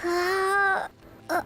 あーあ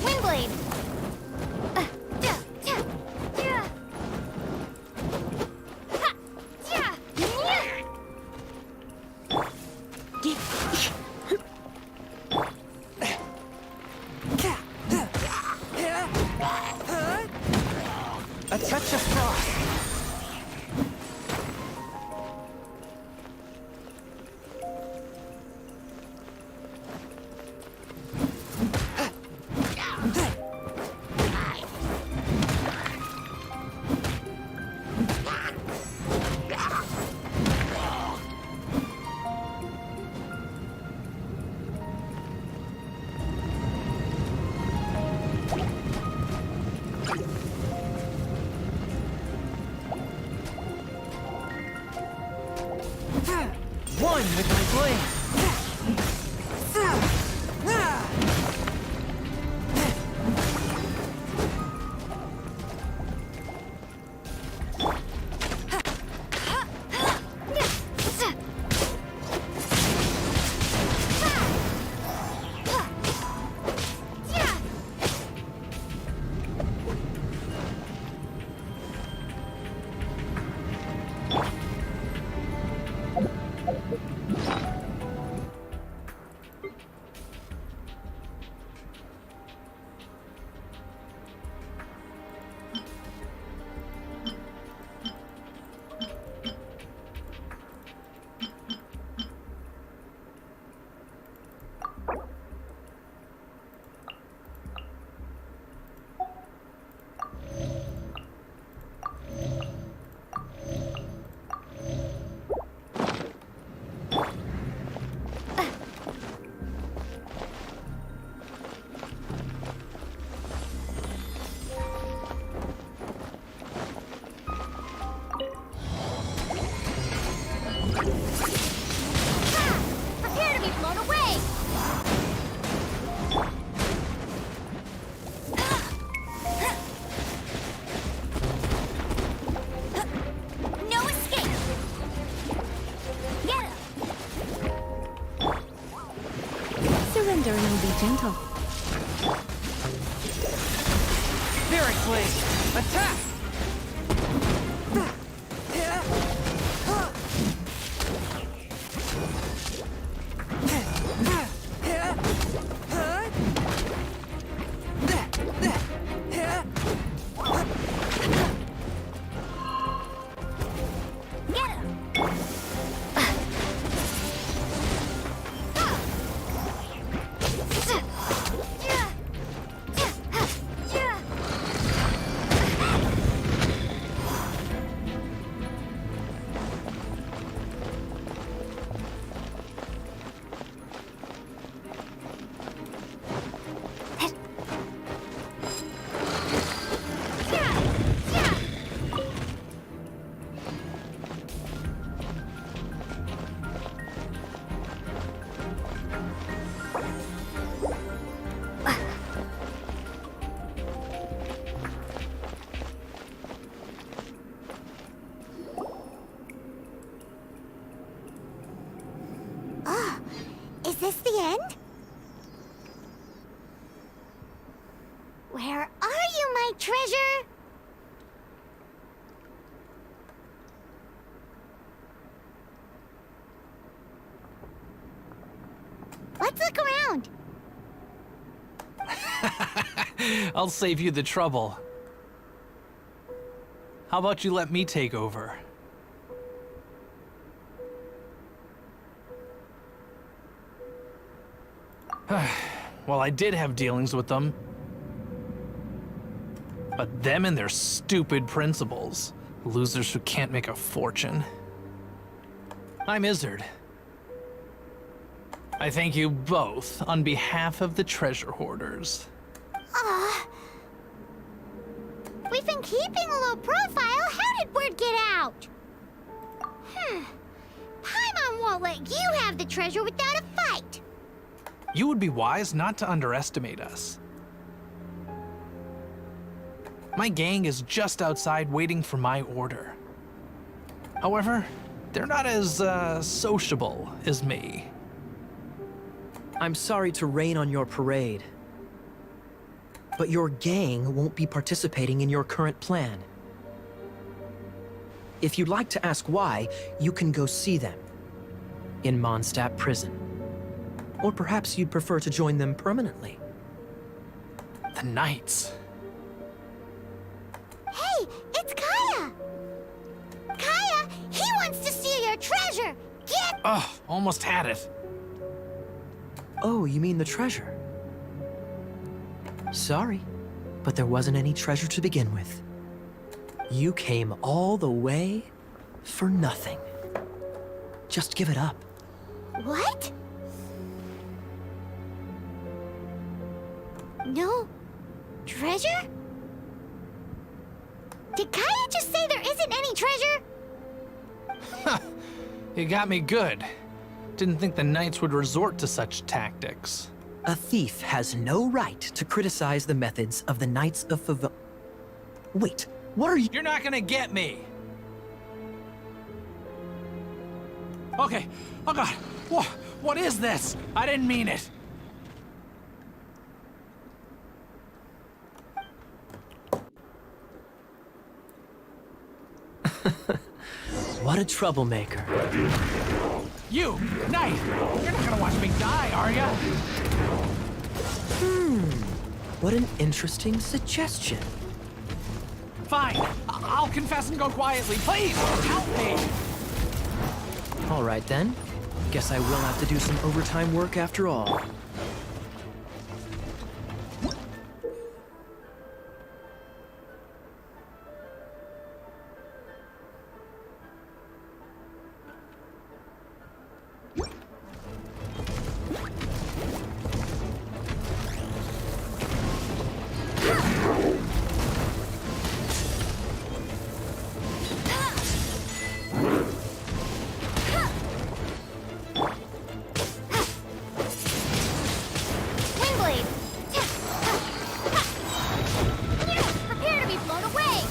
Windblade! A touch of frost. One with my blade. Surrender and I'll be gentle. Spirit Blade! Attack! this the end? Where are you, my treasure? Let's look around. I'll save you the trouble. How about you let me take over? Well, I did have dealings with them. But them and their stupid principles. Losers who can't make a fortune. I'm Izzard. I thank you both on behalf of the treasure hoarders. We've been keeping a low profile. How did word get out? Paimon won't let you have the treasure without a fight. You would be wise not to underestimate us. My gang is just outside waiting for my order. However, they're not as, sociable as me. I'm sorry to rain on your parade, but your gang won't be participating in your current plan. If you'd like to ask why, you can go see them in Mondstadt prison. Or perhaps you'd prefer to join them permanently. The Knights. Hey, it's Kaya! Kaya, he wants to steal your treasure! Get... Ugh, almost had it. Oh, you mean the treasure? Sorry, but there wasn't any treasure to begin with. You came all the way for nothing. Just give it up. What? No treasure? Did Kaya just say there isn't any treasure? You got me good. Didn't think the Knights would resort to such tactics. A thief has no right to criticize the methods of the Knights of Favil... Wait, what are you... You're not gonna get me! Okay, oh god, what is this? I didn't mean it. What a troublemaker. You, Knight, you're not gonna watch me die, are ya? What an interesting suggestion. Fine, I'll confess and go quietly. Please, help me! All right then. Guess I will have to do some overtime work after all. Windblade! Prepare to be blown away!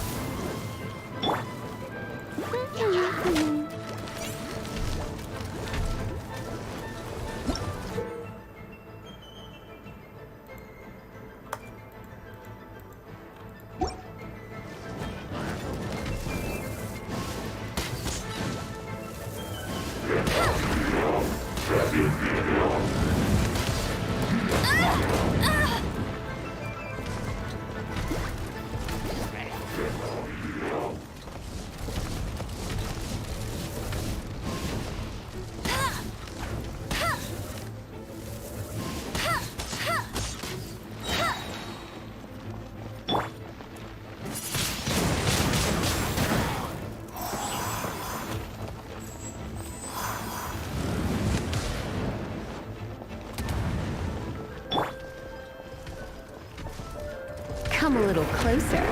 Come a little closer.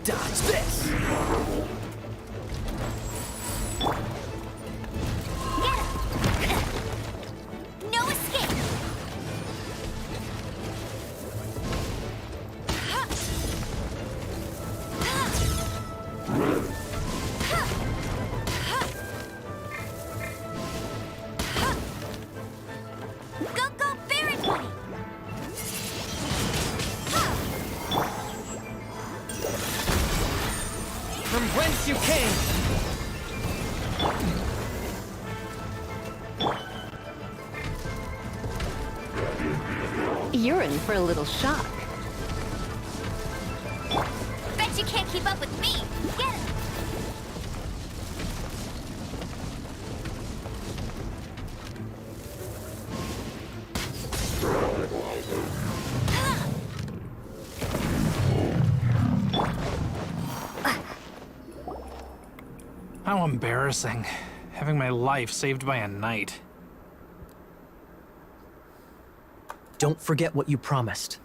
Dodge this! No escape! you came! You're in for a little shock. Bet you can't keep up with me. Get him. How embarrassing. Having my life saved by a knight. Don't forget what you promised,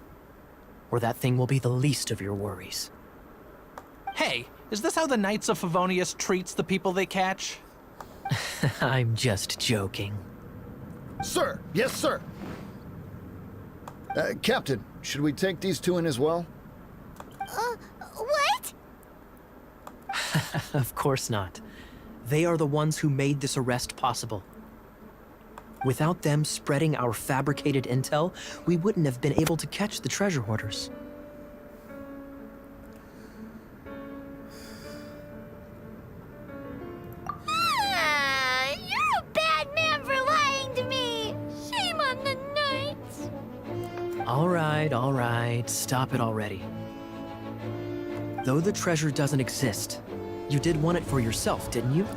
or that thing will be the least of your worries. Hey, is this how the Knights of Favonius treats the people they catch? I'm just joking. Sir! Yes, sir! Captain, should we take these two in as well? What? Of course not. They are the ones who made this arrest possible. Without them spreading our fabricated intel, we wouldn't have been able to catch the treasure hoarders. You're a bad man for lying to me. Shame on the Knights. All right, stop it already. Though the treasure doesn't exist, you did want it for yourself, didn't you?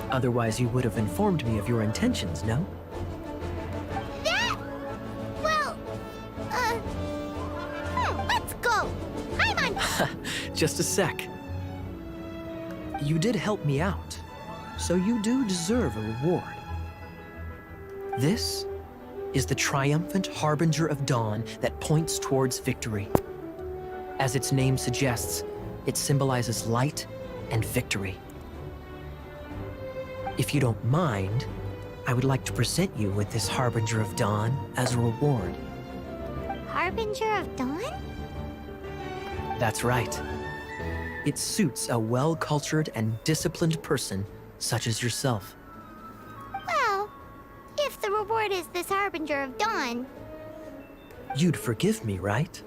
Otherwise, you would have informed me of your intentions, no? That? Well, let's go. I'm on. Just a sec. You did help me out, so you do deserve a reward. This is the triumphant harbinger of dawn that points towards victory. As its name suggests, it symbolizes light and victory. If you don't mind, I would like to present you with this Harbinger of Dawn as a reward. Harbinger of Dawn? That's right. It suits a well-cultured and disciplined person such as yourself. Well, if the reward is this Harbinger of Dawn. You'd forgive me, right?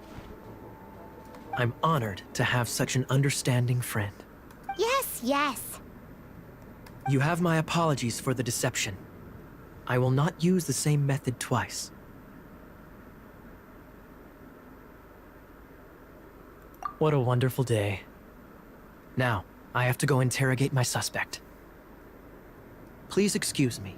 I'm honored to have such an understanding friend. Yes, yes. You have my apologies for the deception. I will not use the same method twice. What a wonderful day. Now, I have to go interrogate my suspect. Please excuse me.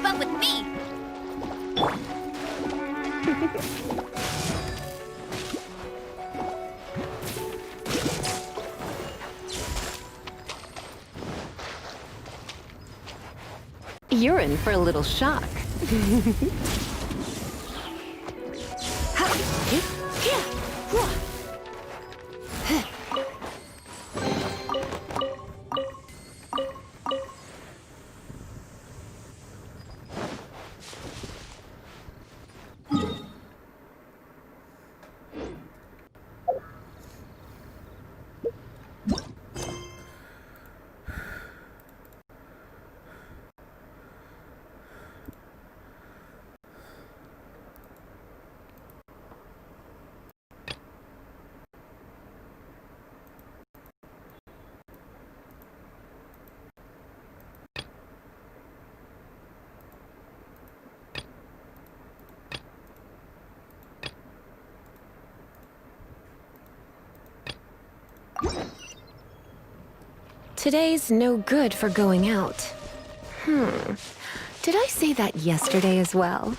up with me. You're in for a little shock. Today's no good for going out. Did I say that yesterday as well?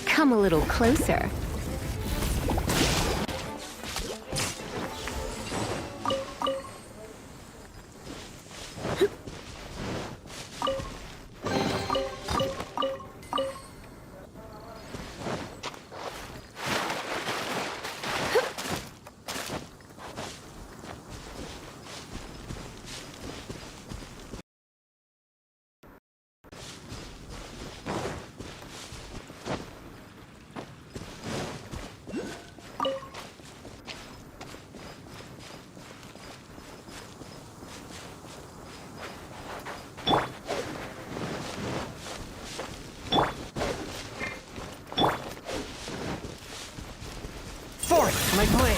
Come a little closer. Forth, my blade!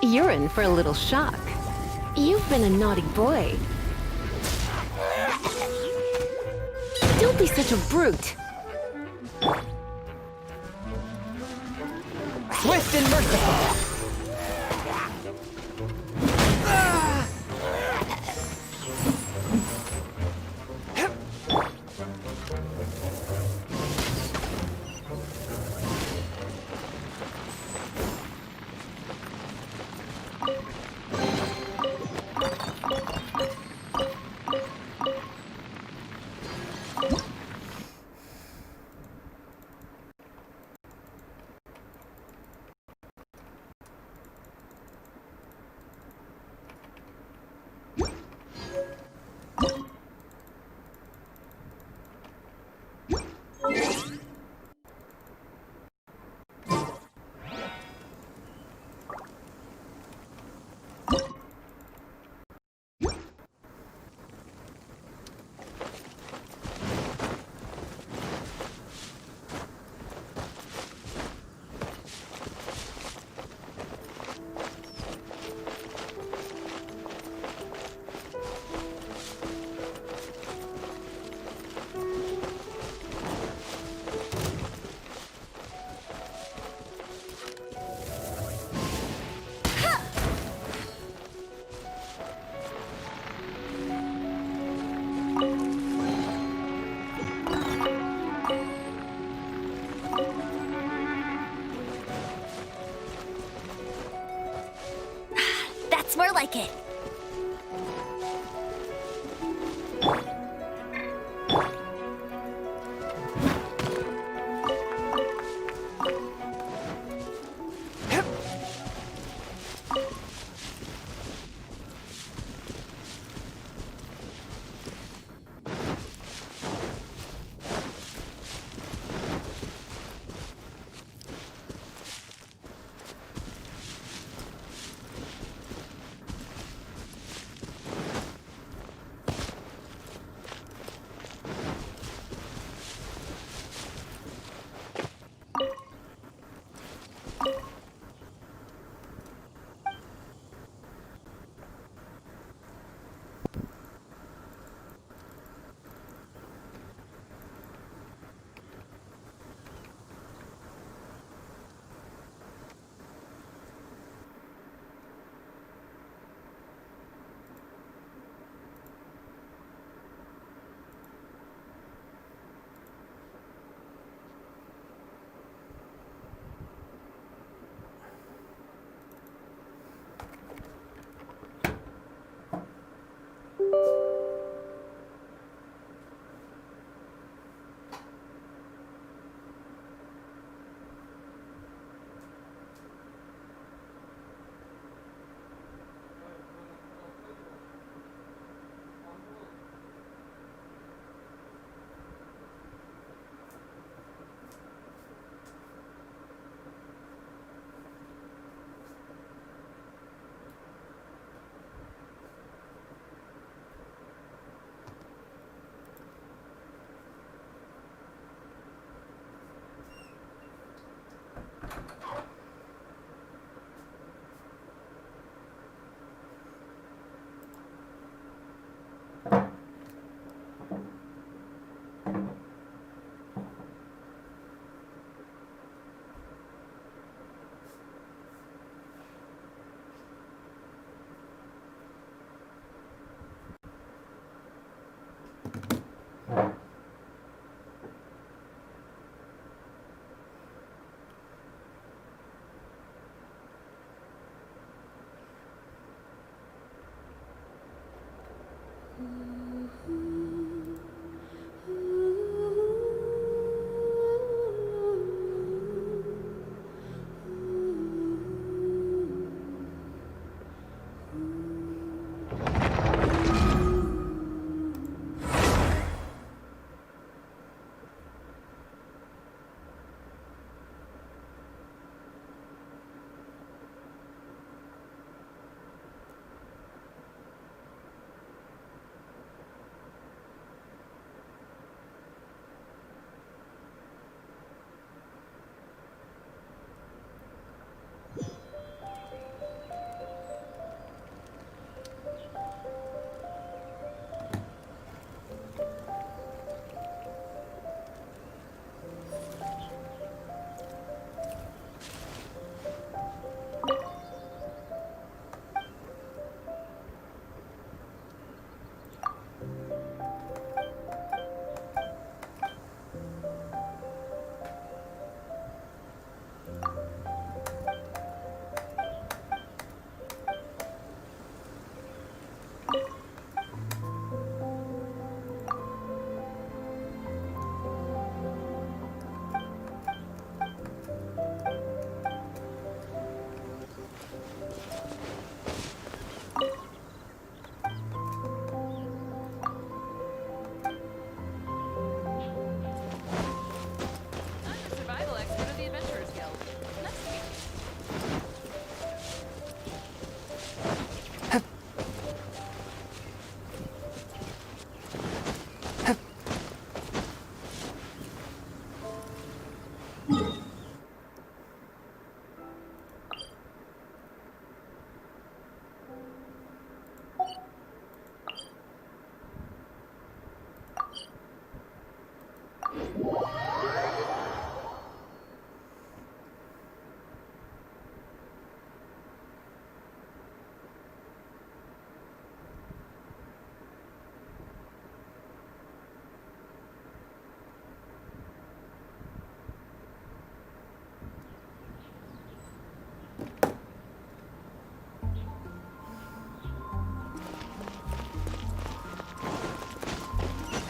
You're in for a little shock. You've been a naughty boy. Don't be such a brute. Swift and merciful. That's more like it.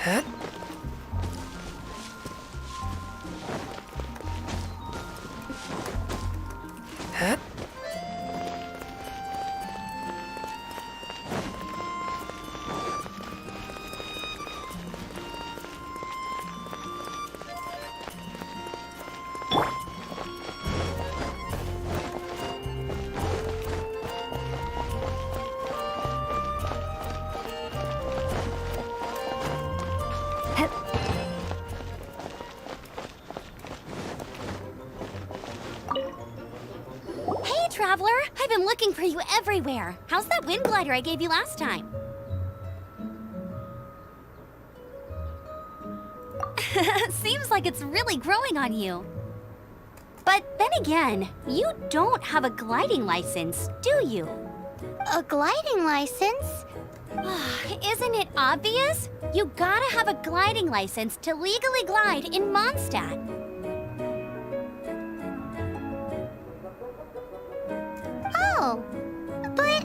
Hey, Traveler! I've been looking for you everywhere. How's that wind glider I gave you last time? Seems like it's really growing on you. But then again, you don't have a gliding license, do you? A gliding license? Isn't it obvious? You gotta have a gliding license to legally glide in Mondstadt. Oh, but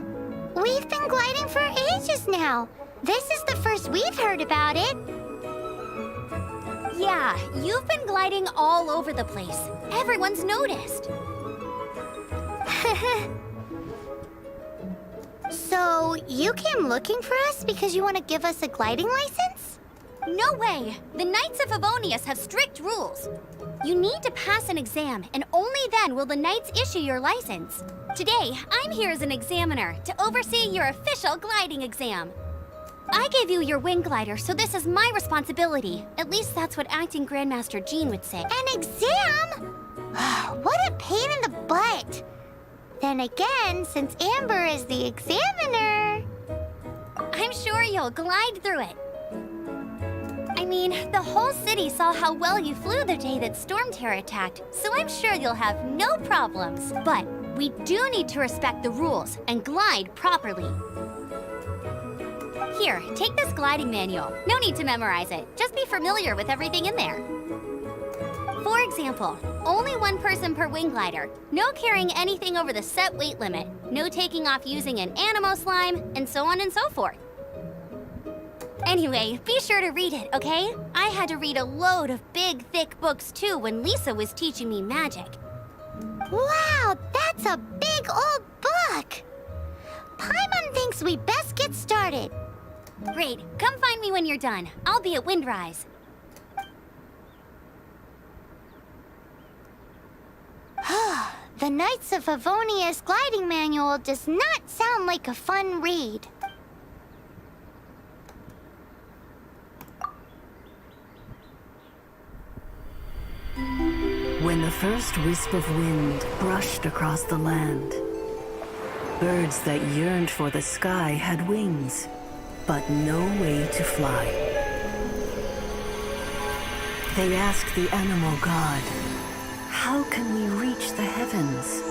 we've been gliding for ages now. This is the first we've heard about it. Yeah, you've been gliding all over the place. Everyone's noticed. So, you came looking for us because you want to give us a gliding license? No way! The Knights of Favonius have strict rules. You need to pass an exam, and only then will the Knights issue your license. Today, I'm here as an examiner to oversee your official gliding exam. I gave you your wing glider, so this is my responsibility. At least that's what Acting Grandmaster Jean would say. An exam? What a pain in the butt. Then again, since Amber is the examiner... I'm sure you'll glide through it. I mean, the whole city saw how well you flew the day that Storm Terror attacked, so I'm sure you'll have no problems. But we do need to respect the rules and glide properly. Here, take this gliding manual. No need to memorize it. Just be familiar with everything in there. For example, only one person per wing glider, no carrying anything over the set weight limit, no taking off using an animo slime, and so on and so forth. Anyway, be sure to read it, okay? I had to read a load of big, thick books too when Lisa was teaching me magic. Wow, that's a big old book! Paimon thinks we best get started. Great, come find me when you're done. I'll be at Windrise. The Knights of Favonius gliding manual does not sound like a fun read. When the first wisp of wind brushed across the land, birds that yearned for the sky had wings, but no way to fly. They asked the animal god, "How can we reach the heavens?"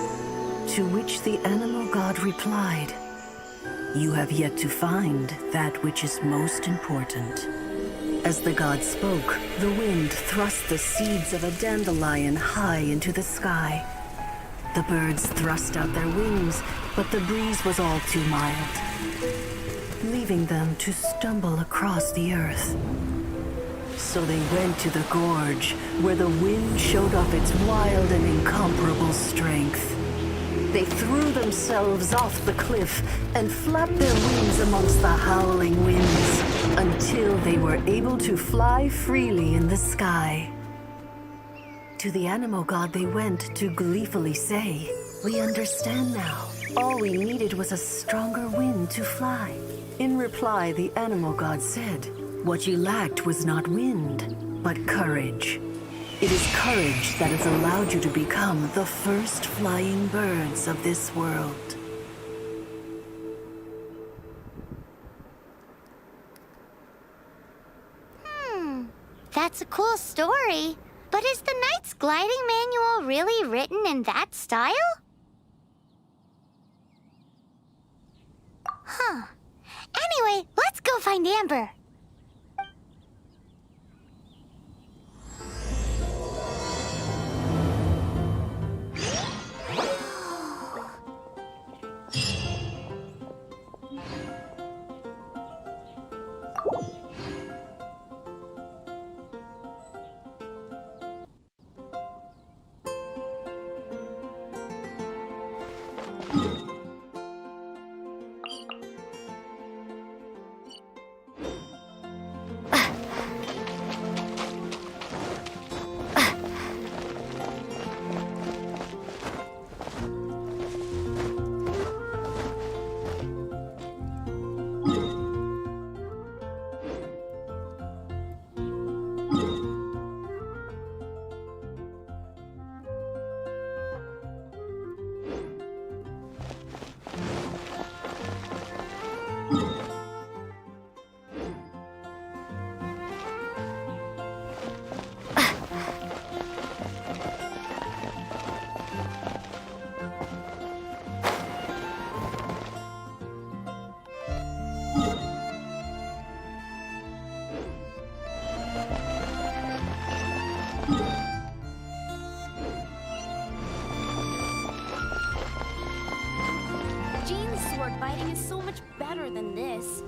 To which the animal god replied, "You have yet to find that which is most important." As the god spoke, the wind thrust the seeds of a dandelion high into the sky. The birds thrust out their wings, but the breeze was all too mild, leaving them to stumble across the earth. So they went to the gorge, where the wind showed off its wild and incomparable strength. They threw themselves off the cliff and flapped their wings amongst the howling winds until they were able to fly freely in the sky. To the animal god they went to gleefully say, "We understand now. All we needed was a stronger wind to fly." In reply, the animal god said, "What you lacked was not wind, but courage. It is courage that has allowed you to become the first flying birds of this world." That's a cool story. But is the Knight's gliding manual really written in that style? Anyway, let's go find Amber. Jean's sword fighting is so much better than this.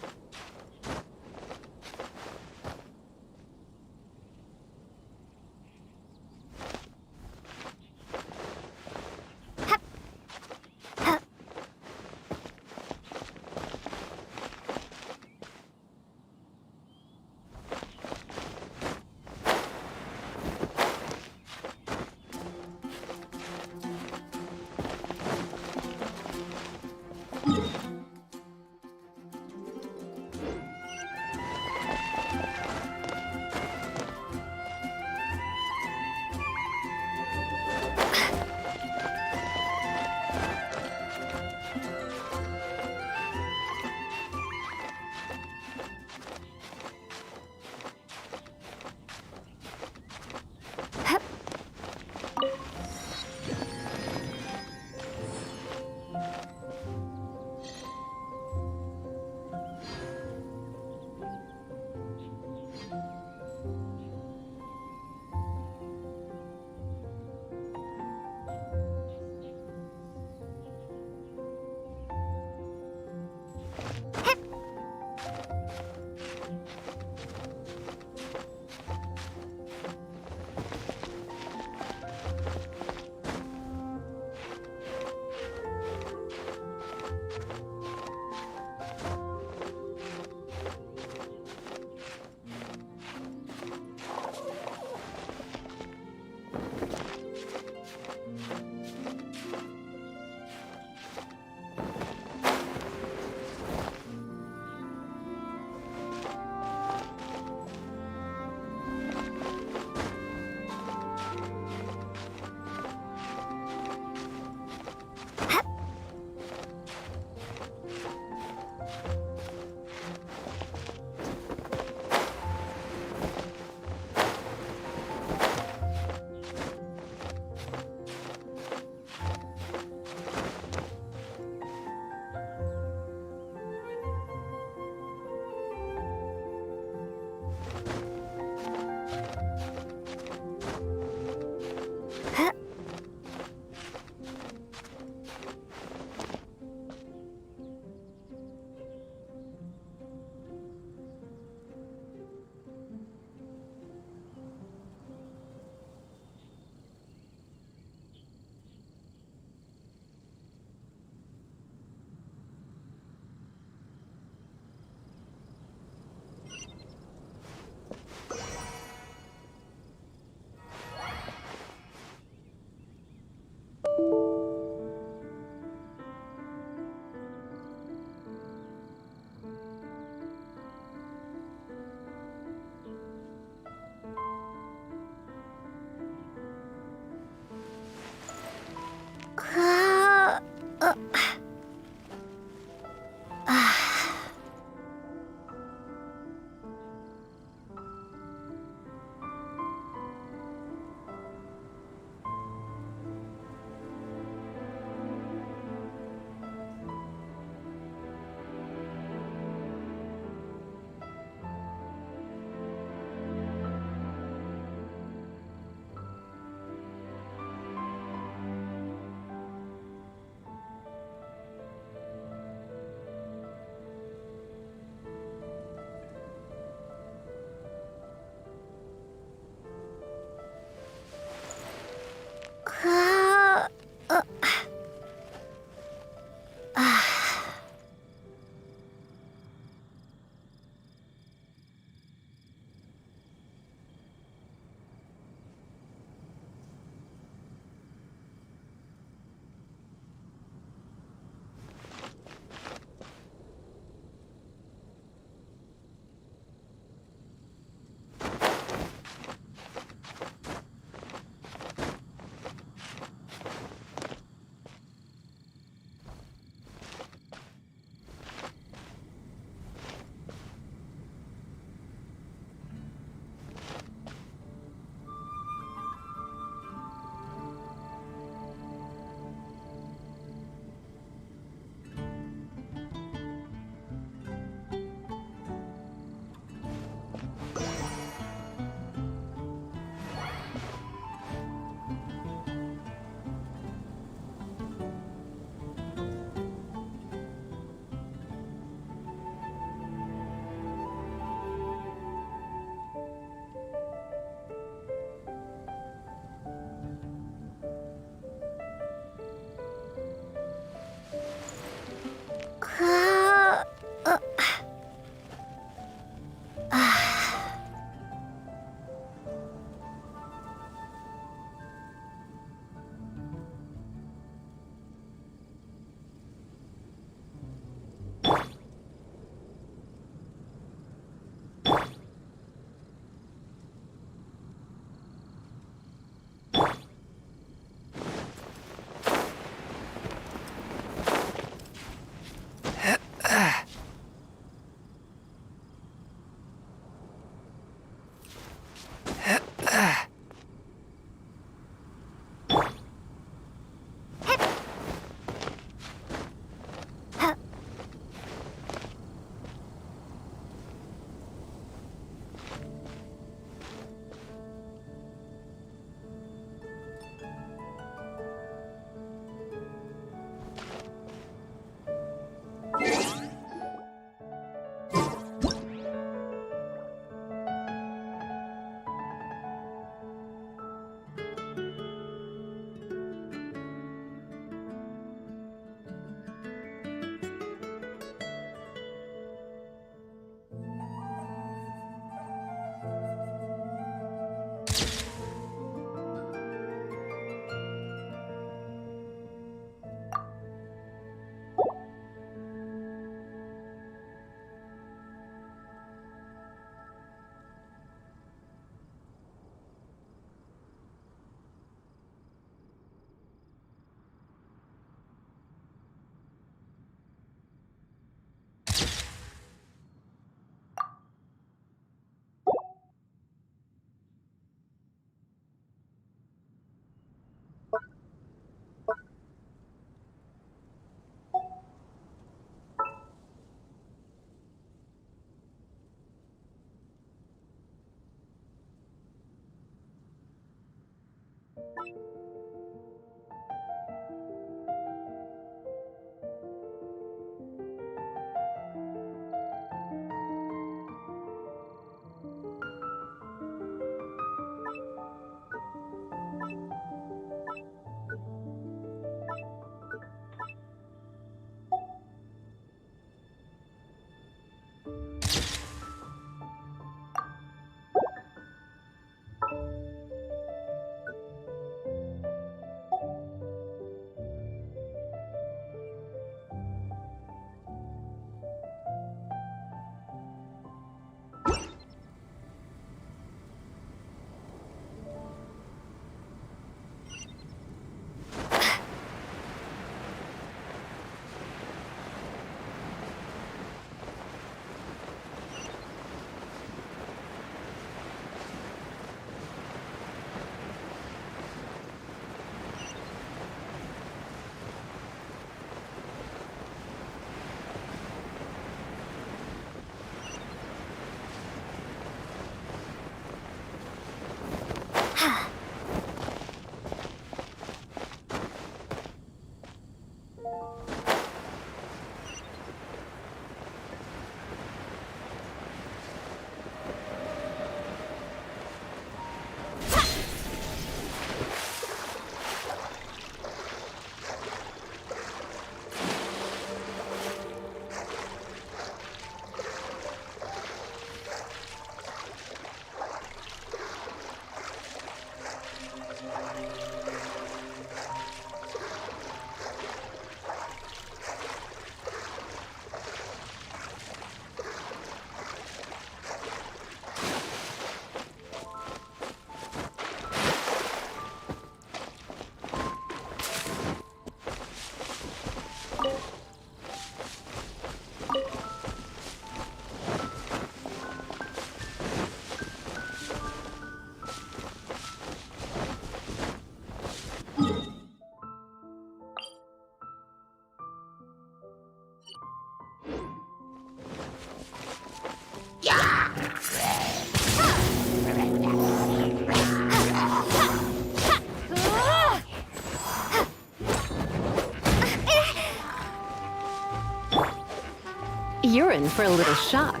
You're in for a little shock.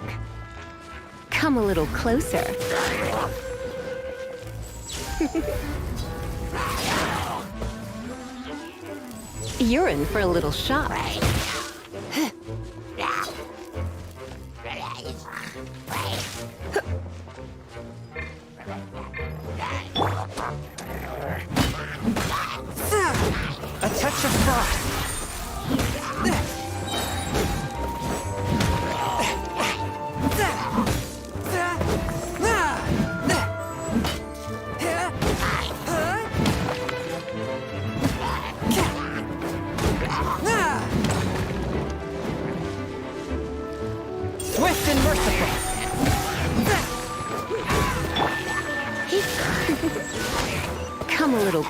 Come a little closer. You're in for a little shock. A touch of frost. Swift and merciful. Come a little.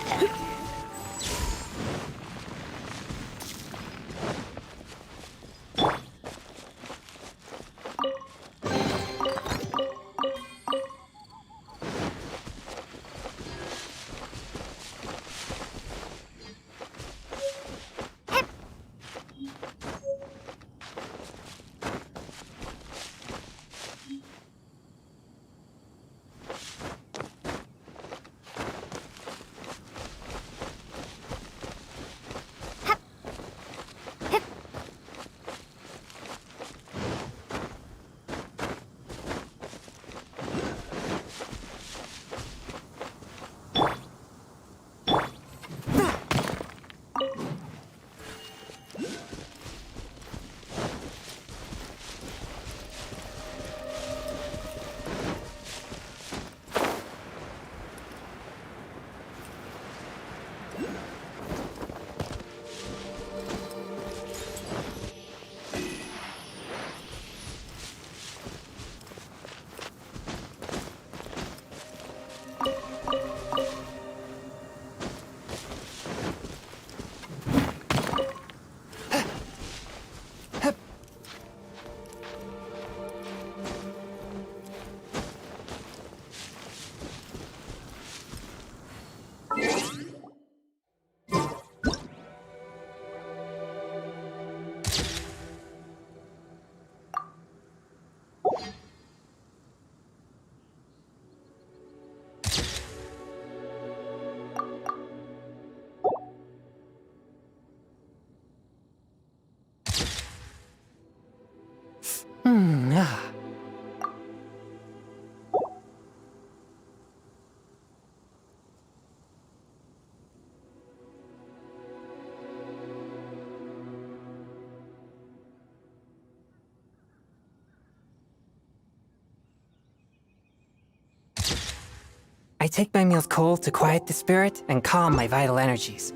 I take my meals cold to quiet the spirit and calm my vital energies.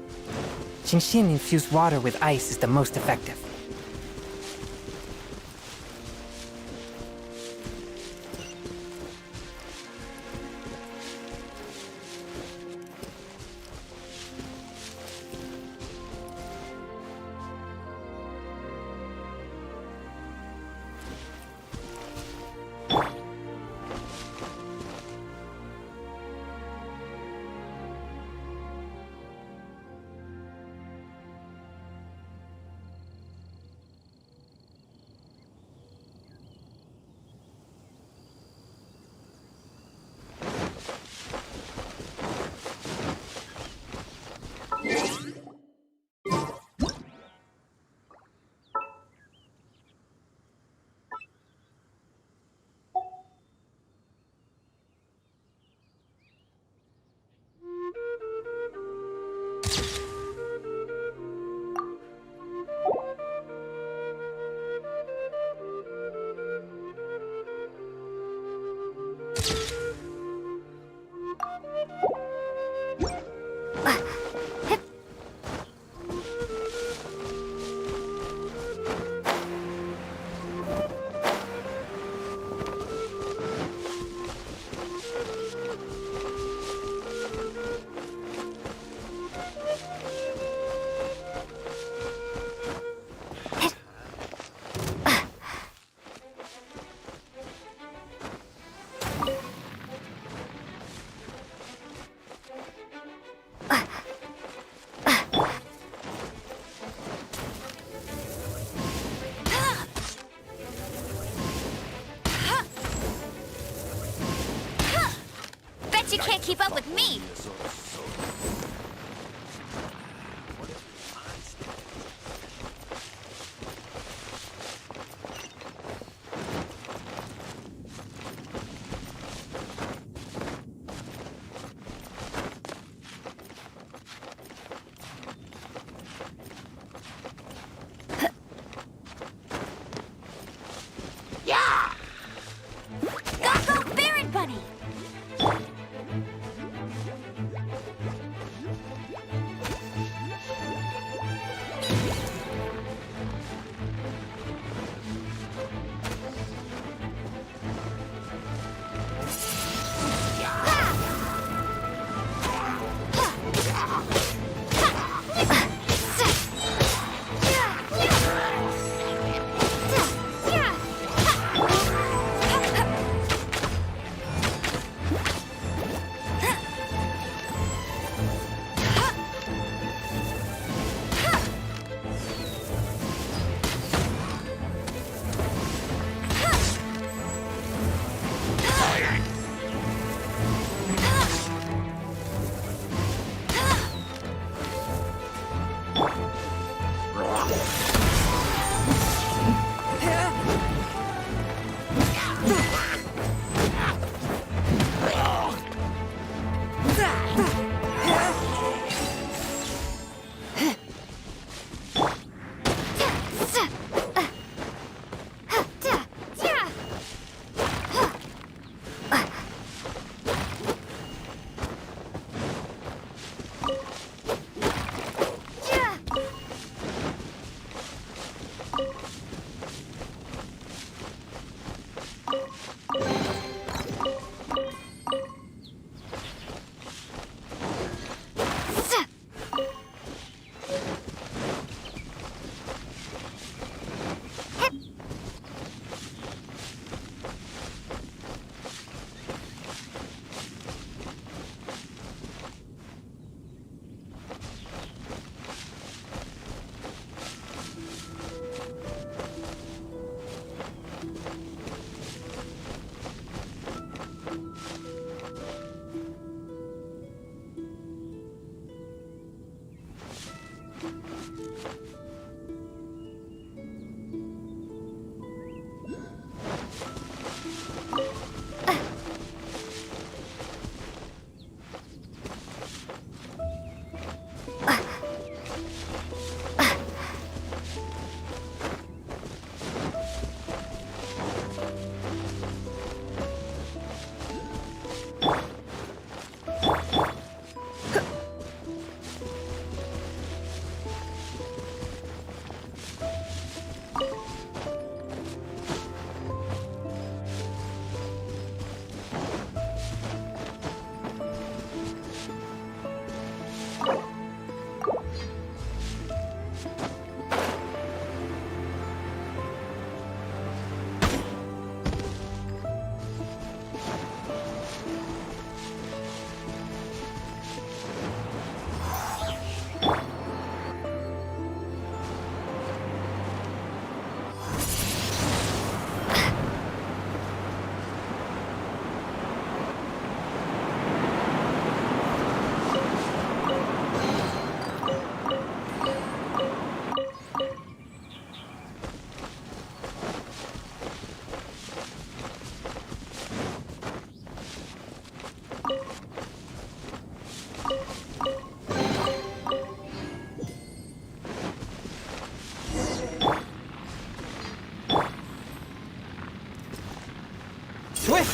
Genshin infused water with ice is the most effective. Bet you can't keep up with me! Go, go, Baron Bunny!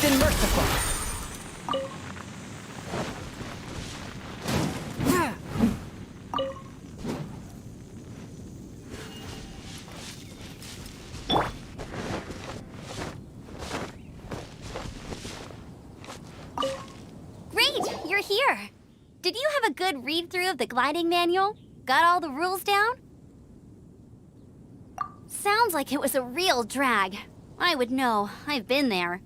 been merciful. Great, you're here. Did you have a good read-through of the gliding manual? Got all the rules down? Sounds like it was a real drag. I would know. I've been there.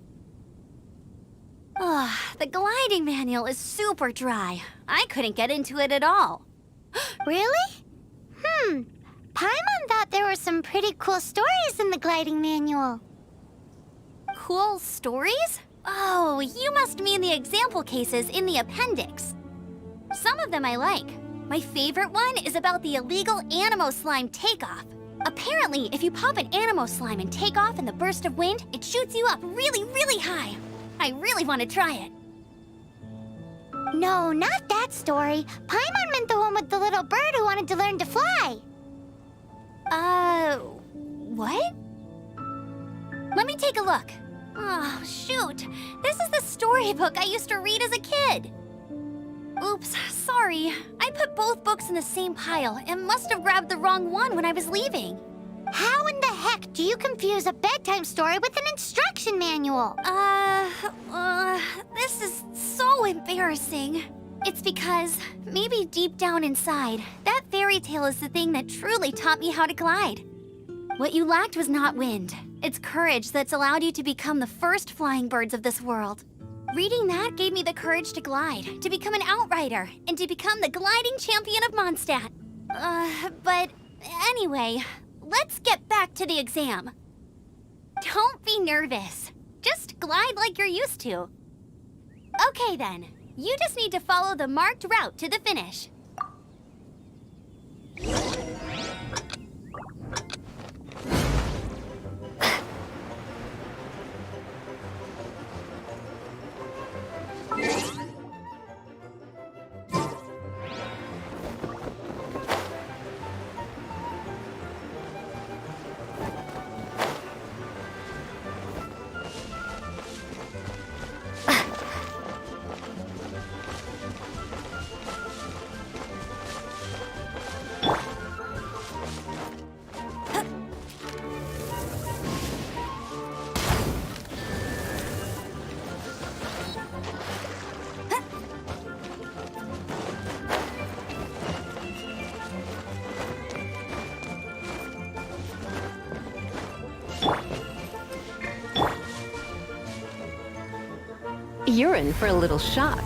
Ugh, the gliding manual is super dry. I couldn't get into it at all. Really? Paimon thought there were some pretty cool stories in the gliding manual. Cool stories? Oh, you must mean the example cases in the appendix. Some of them I like. My favorite one is about the illegal Animo Slime takeoff. Apparently, if you pop an Animo Slime and take off in the burst of wind, it shoots you up really, really high. I really want to try it. No, not that story. Paimon meant the one with the little bird who wanted to learn to fly. What? Let me take a look. Oh, shoot. This is the storybook I used to read as a kid. Oops, sorry. I put both books in the same pile and must have grabbed the wrong one when I was leaving. How in the heck do you confuse a bedtime story with an instruction manual? This is so embarrassing. It's because, maybe deep down inside, that fairy tale is the thing that truly taught me how to glide. What you lacked was not wind. It's courage that's allowed you to become the first flying birds of this world. Reading that gave me the courage to glide, to become an outrider, and to become the gliding champion of Mondstadt. But anyway, let's get back to the exam. Don't be nervous. Just glide like you're used to. Okay then, you just need to follow the marked route to the finish. You're in for a little shock.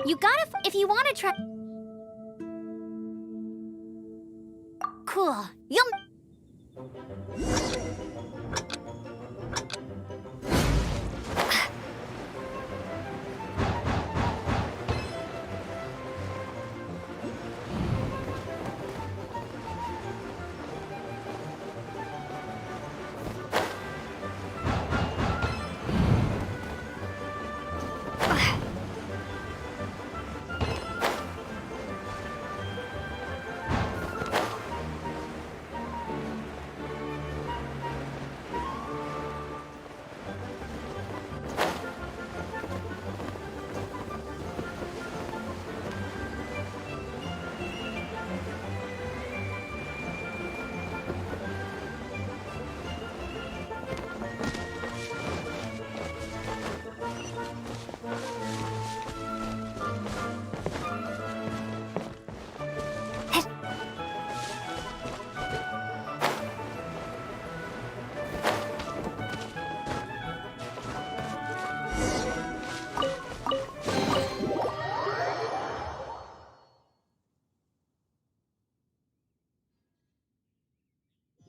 You gotta, if you want to try... Cool. You'll...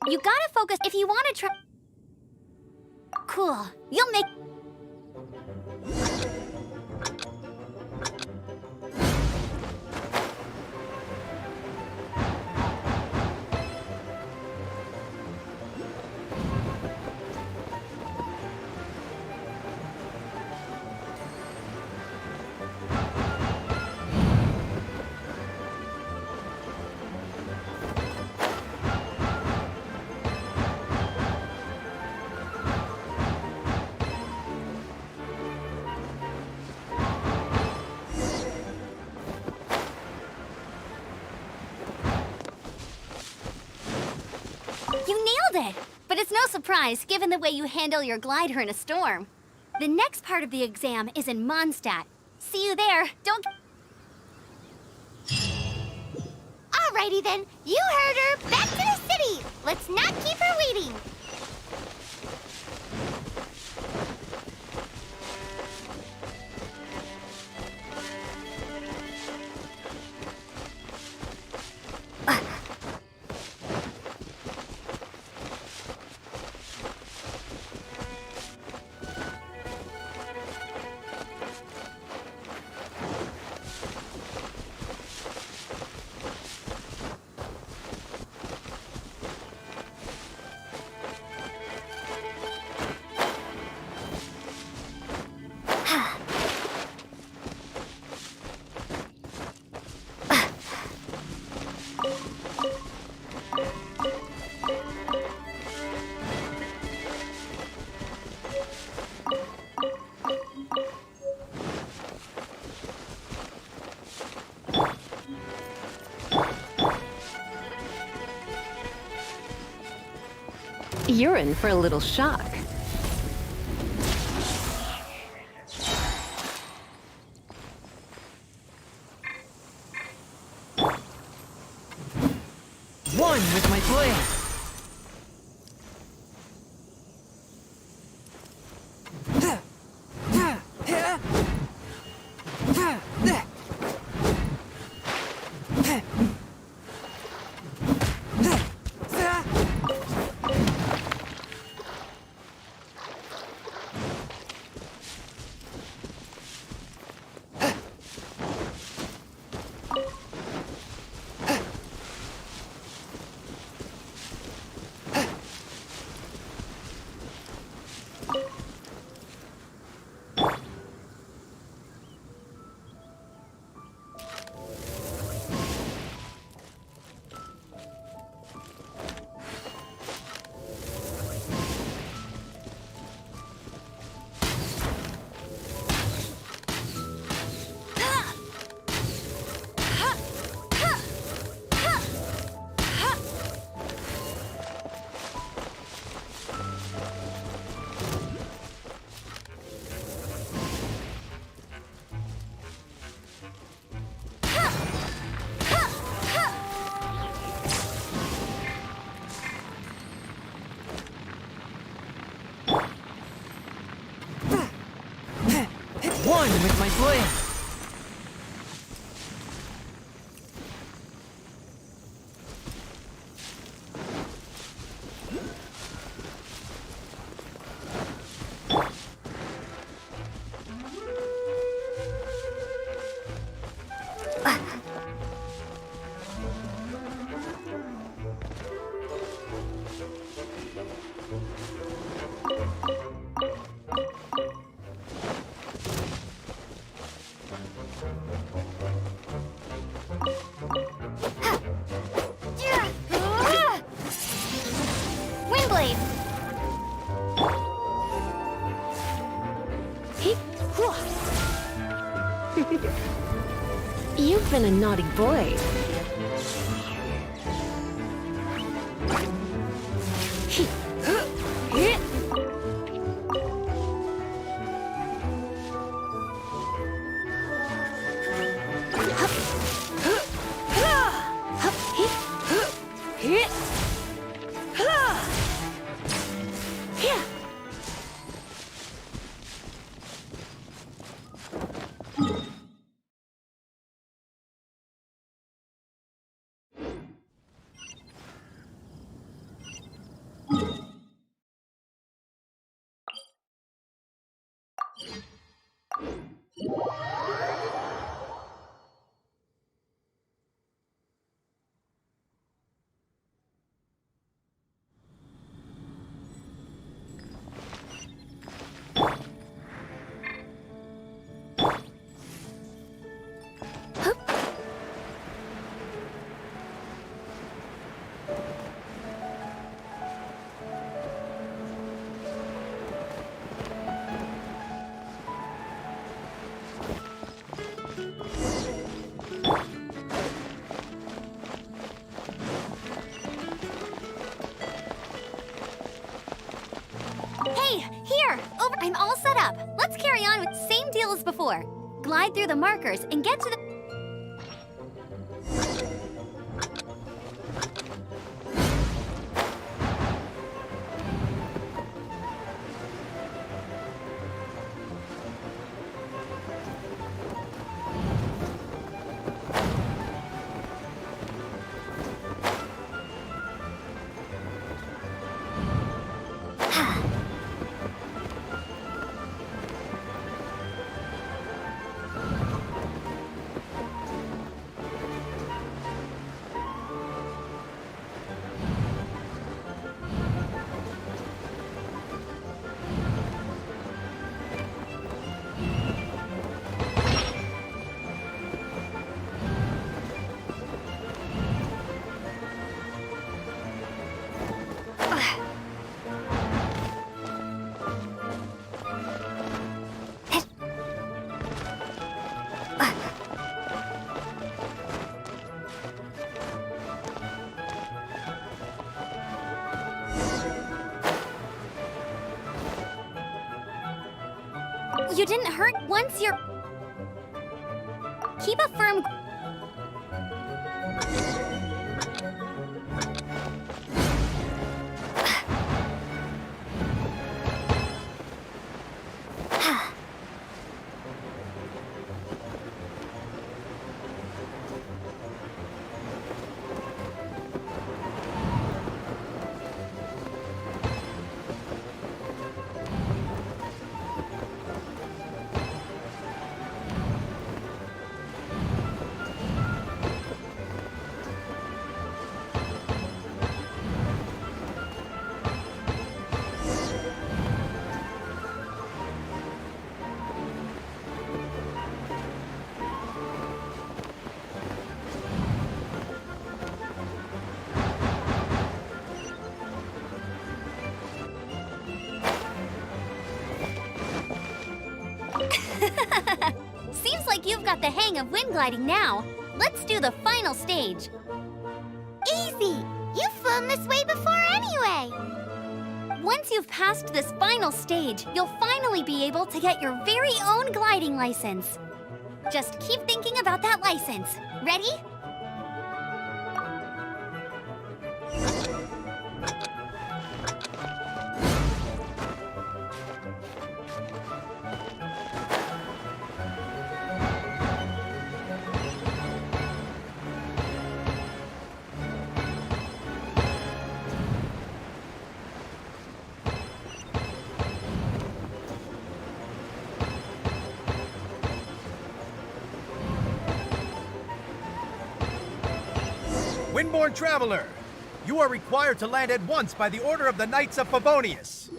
You gotta focus if you want to try... Cool. You'll make... No surprise, given the way you handle your glider in a storm. The next part of the exam is in Mondstadt. See you there. Don't... Alrighty then, you heard her. Back to the city. Let's not keep her waiting. You're in for a little shock. One with my blade! One with my blade! Windblade! You've been a naughty boy. as before. Glide through the markers and get to the... You didn't hurt once you're... Keep a firm... Seems like you've got the hang of wind gliding now. Let's do the final stage. Easy! You've flown this way before anyway! Once you've passed this final stage, you'll finally be able to get your very own gliding license. Just keep thinking about that license. Ready? Windborne Traveler, you are required to land at once by the order of the Knights of Favonius.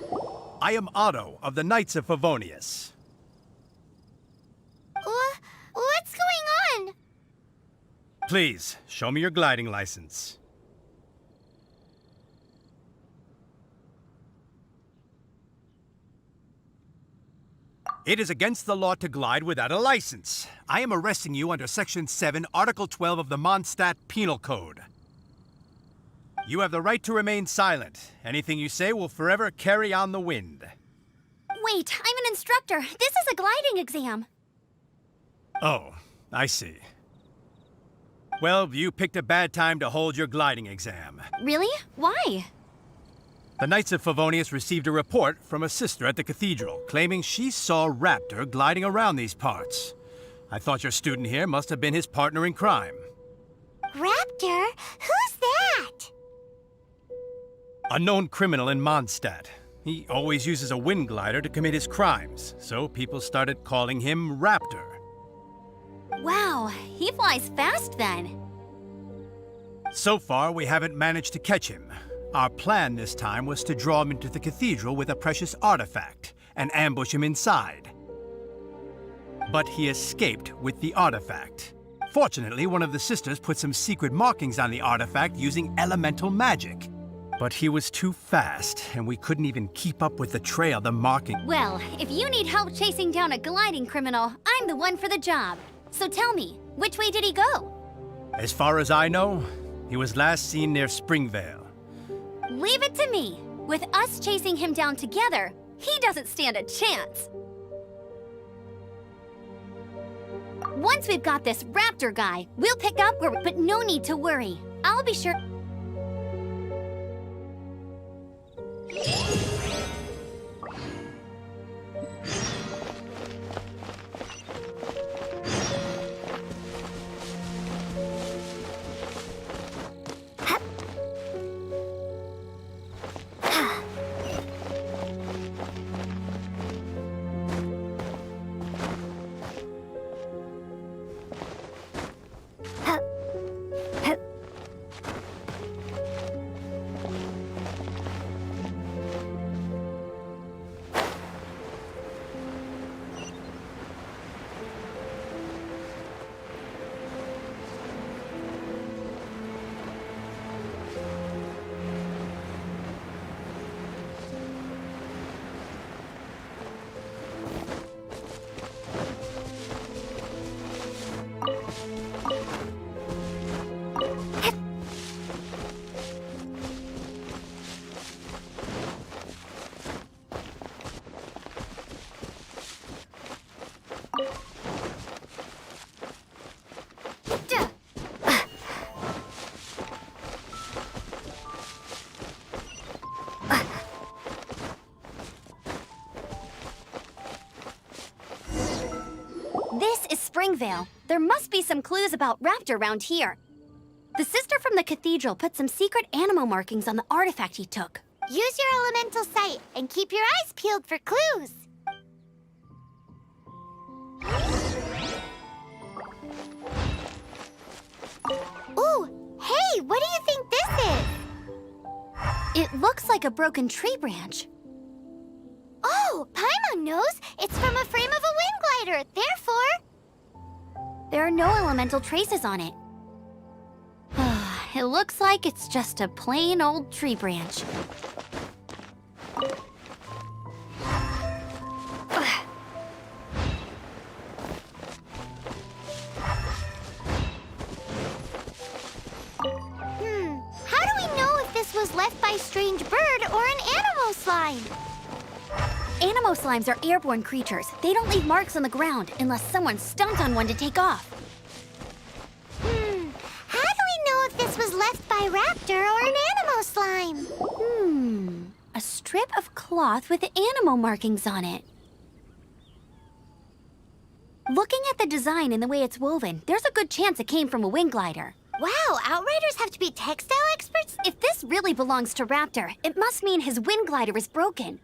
I am Otto of the Knights of Favonius. What's going on? Please, show me your gliding license. It is against the law to glide without a license. I am arresting you under Section 7, Article 12 of the Mondstadt Penal Code. You have the right to remain silent. Anything you say will forever carry on the wind. Wait, I'm an instructor. This is a gliding exam. Oh, I see. Well, you picked a bad time to hold your gliding exam. Really? Why? The Knights of Favonius received a report from a sister at the cathedral claiming she saw Raptor gliding around these parts. I thought your student here must have been his partner in crime. Raptor? Who's that? A known criminal in Mondstadt. He always uses a wind glider to commit his crimes, so people started calling him Raptor. Wow, he flies fast then. So far, we haven't managed to catch him. Our plan this time was to draw him into the cathedral with a precious artifact and ambush him inside. But he escaped with the artifact. Fortunately, one of the sisters put some secret markings on the artifact using elemental magic. But he was too fast, and we couldn't even keep up with the trail the marking... Well, if you need help chasing down a gliding criminal, I'm the one for the job. So tell me, which way did he go? As far as I know, he was last seen near Springvale. Leave it to me. With us chasing him down together, he doesn't stand a chance. Once we've got this raptor guy, we'll pick up where... But no need to worry. I'll be sure... This is Springvale. There must be some clues about Raptor around here. The sister from the cathedral put some secret animal markings on the artifact he took. Use your elemental sight and keep your eyes peeled for clues. Ooh, hey, what do you think this is? It looks like a broken tree branch. Oh, Paimon knows. It's from a frame of a wind glider. Therefore... There are no elemental traces on it. It looks like it's just a plain old tree branch. How do we know if this was left by a strange bird or an animal slime? Animo slimes are airborne creatures. They don't leave marks on the ground unless someone stomped on one to take off. How do we know if this was left by Raptor or an animal slime? A strip of cloth with animal markings on it. Looking at the design and the way it's woven, there's a good chance it came from a wind glider. Wow, Outriders have to be textile experts? If this really belongs to Raptor, it must mean his wind glider is broken.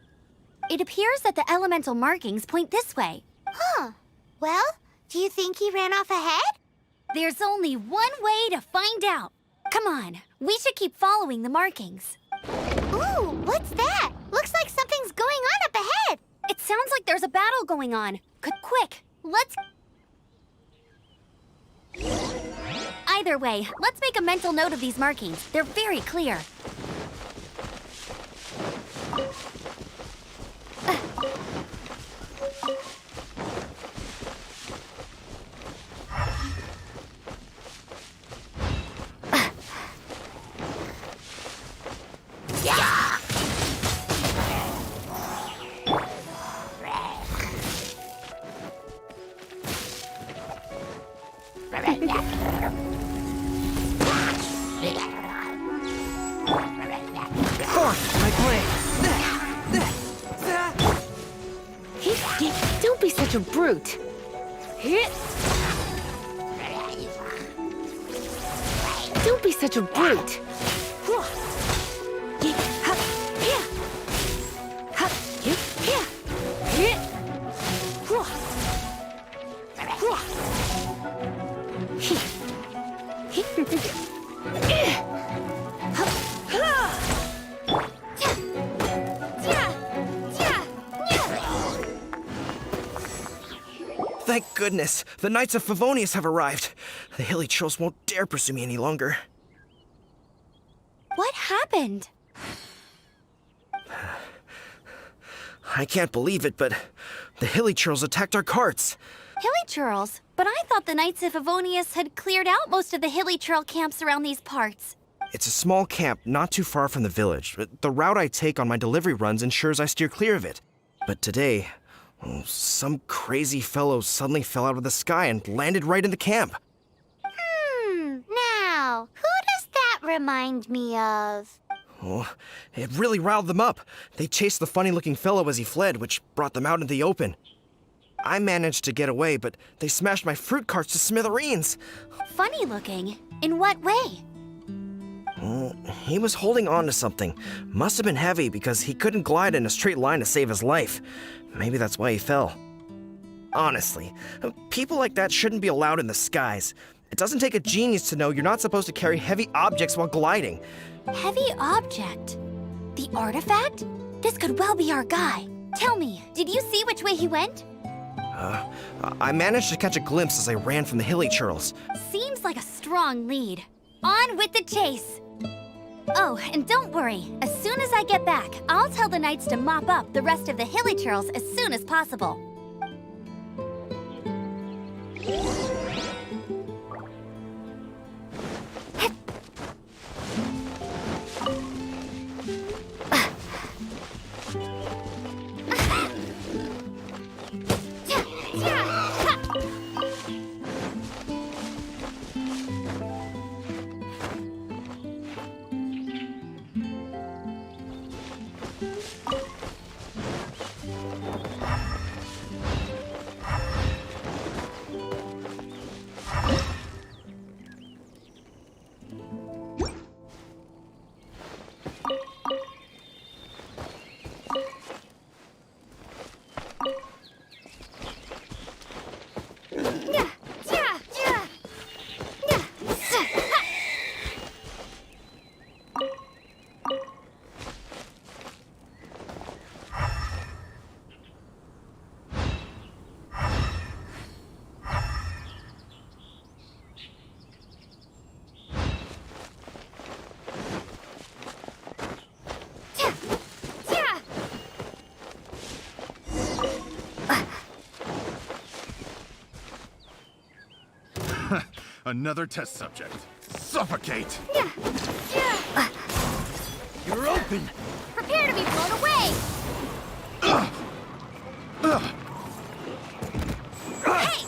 It appears that the elemental markings point this way. Huh. Well, do you think he ran off ahead? There's only one way to find out. Come on, we should keep following the markings. Ooh, what's that? Looks like something's going on up ahead. It sounds like there's a battle going on. Quick, let's... Either way, let's make a mental note of these markings. They're very clear. Don't be such a brute. Don't be such a brute. Thank goodness, the Knights of Favonius have arrived. The hilly trolls won't dare pursue me any longer. What happened? I can't believe it, but the hilly trolls attacked our carts. Hilly churls? But I thought the Knights of Favonius had cleared out most of the hilly churl camps around these parts. It's a small camp not too far from the village. The route I take on my delivery runs ensures I steer clear of it. But today, Oh, some crazy fellow suddenly fell out of the sky and landed right in the camp. Now, who does that remind me of? Oh, it really riled them up. They chased the funny-looking fellow as he fled, which brought them out into the open. I managed to get away, but they smashed my fruit carts to smithereens. Funny looking? In what way? Oh, he was holding on to something. Must have been heavy because he couldn't glide in a straight line to save his life. Maybe that's why he fell. Honestly, people like that shouldn't be allowed in the skies. It doesn't take a genius to know you're not supposed to carry heavy objects while gliding. Heavy object? The artifact? This could well be our guy. Tell me, did you see which way he went? I managed to catch a glimpse as I ran from the hilly churls. Seems like a strong lead. On with the chase! Oh, and don't worry. As soon as I get back, I'll tell the knights to mop up the rest of the hilly churls as soon as possible. Another test subject. Suffocate! You're open! Prepare to be blown away! Hey!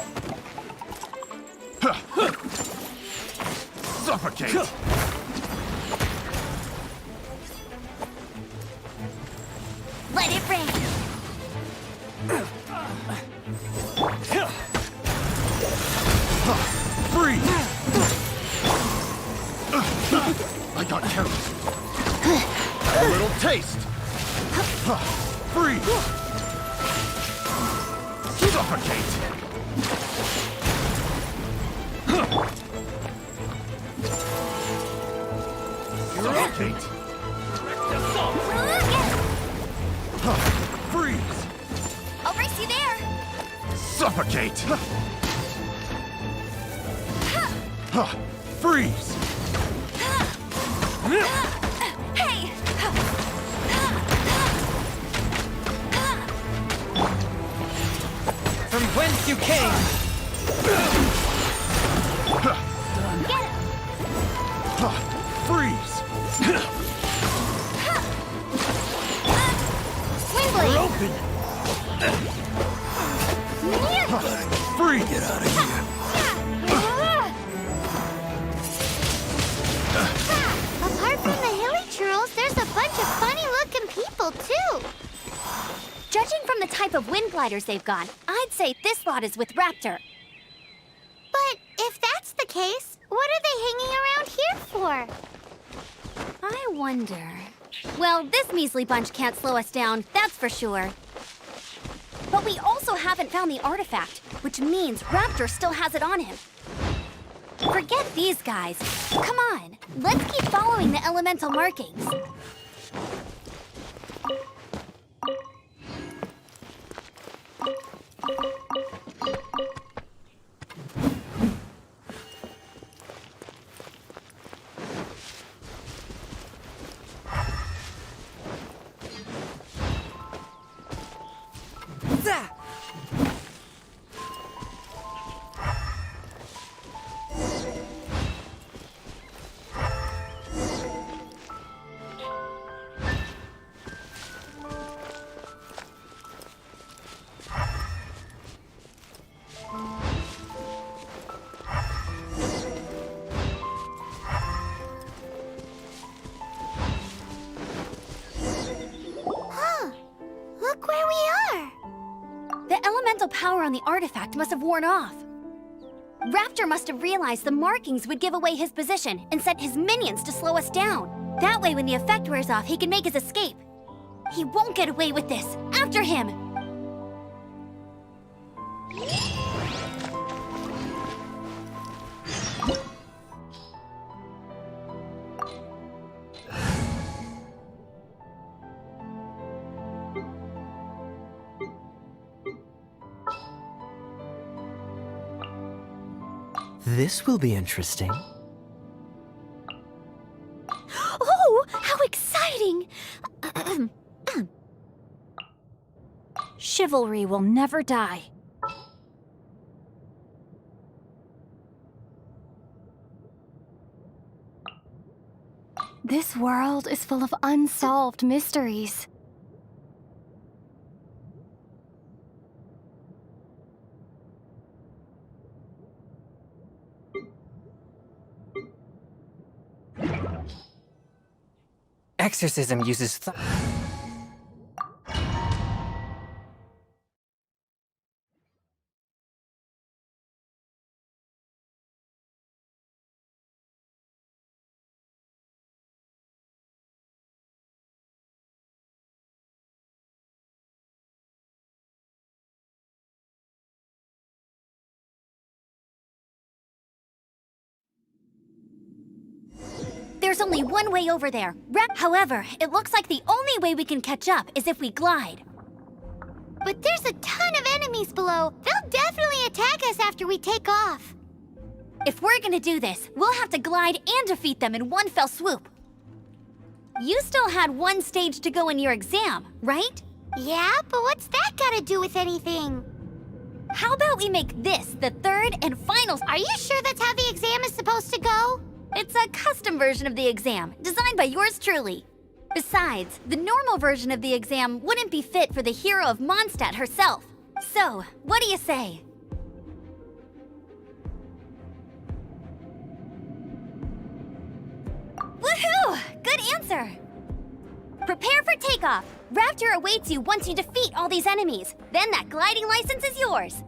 Suffocate! Let it rain! Freeze! I got carried. A little taste. Freeze! Suffocate! Suffocate! Freeze! I'll race you there! Suffocate! Freeze! Hey! From whence you came! Get him! Freeze! Windblade! We're open! Freeze! Get out of here! Apart from the hilly churls, there's a bunch of funny-looking people, too. Judging from the type of wind gliders they've got, I'd say this lot is with Raptor. But if that's the case, what are they hanging around here for? I wonder... Well, this measly bunch can't slow us down, that's for sure. But we also haven't found the artifact, which means Raptor still has it on him. Forget these guys. Come on, let's keep following the elemental markings. on the artifact must have worn off. Raptor must have realized the markings would give away his position and sent his minions to slow us down. That way, when the effect wears off, he can make his escape. He won't get away with this. After him! This will be interesting. Oh, how exciting! Chivalry will never die. This world is full of unsolved mysteries. Exorcism uses There's only one way over there. However, it looks like the only way we can catch up is if we glide. But there's a ton of enemies below. They'll definitely attack us after we take off. If we're gonna do this, we'll have to glide and defeat them in one fell swoop. You still had one stage to go in your exam, right? Yeah, but what's that gotta do with anything? How about we make this the third and final? Are you sure that's how the exam is supposed to go? It's a custom version of the exam, designed by yours truly. Besides, the normal version of the exam wouldn't be fit for the hero of Mondstadt herself. So, what do you say? Woohoo! Good answer! Prepare for takeoff. Raptor awaits you once you defeat all these enemies. Then that gliding license is yours.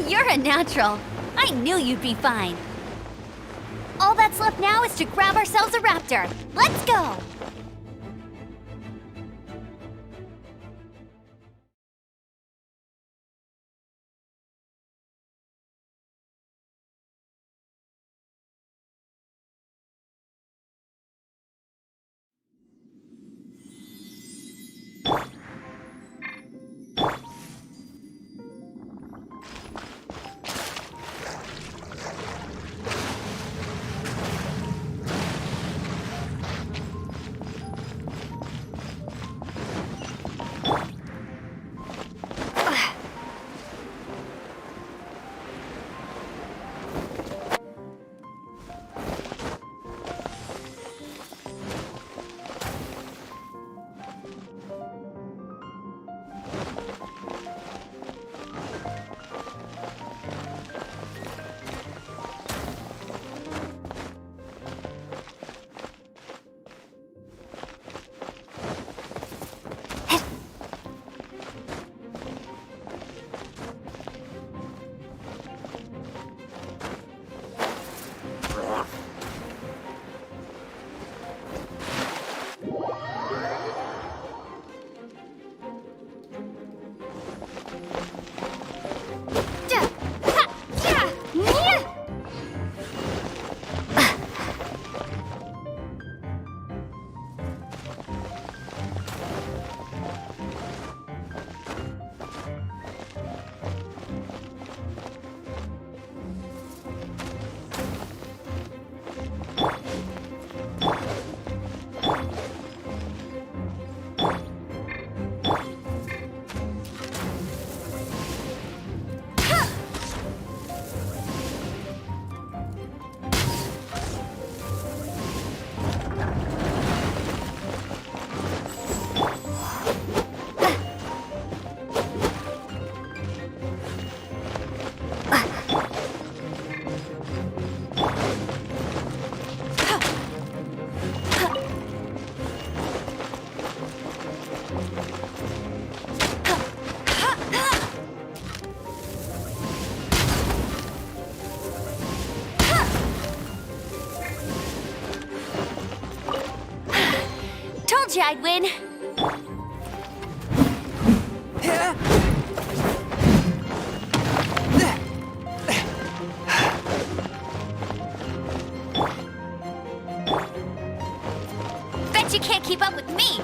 You're a natural. I knew you'd be fine. All that's left now is to grab ourselves a raptor. Let's go! you I'd win. Bet you can't keep up with me.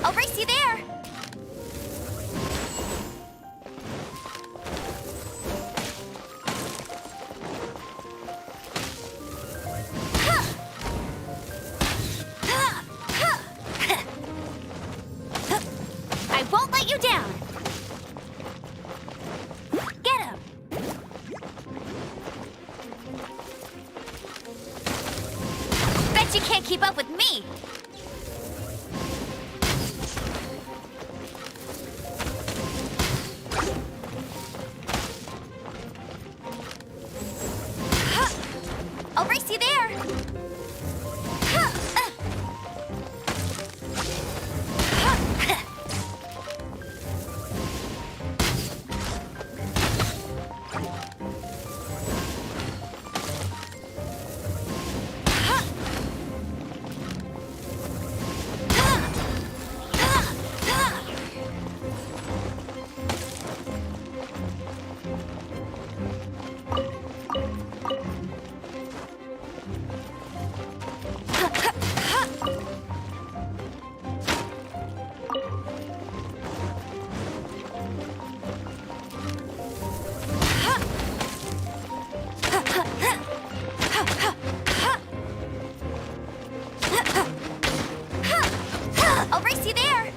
I'll race you there. I won't let you down. Get him. Bet you can't keep up with me. I'll race you there. I'll race you there.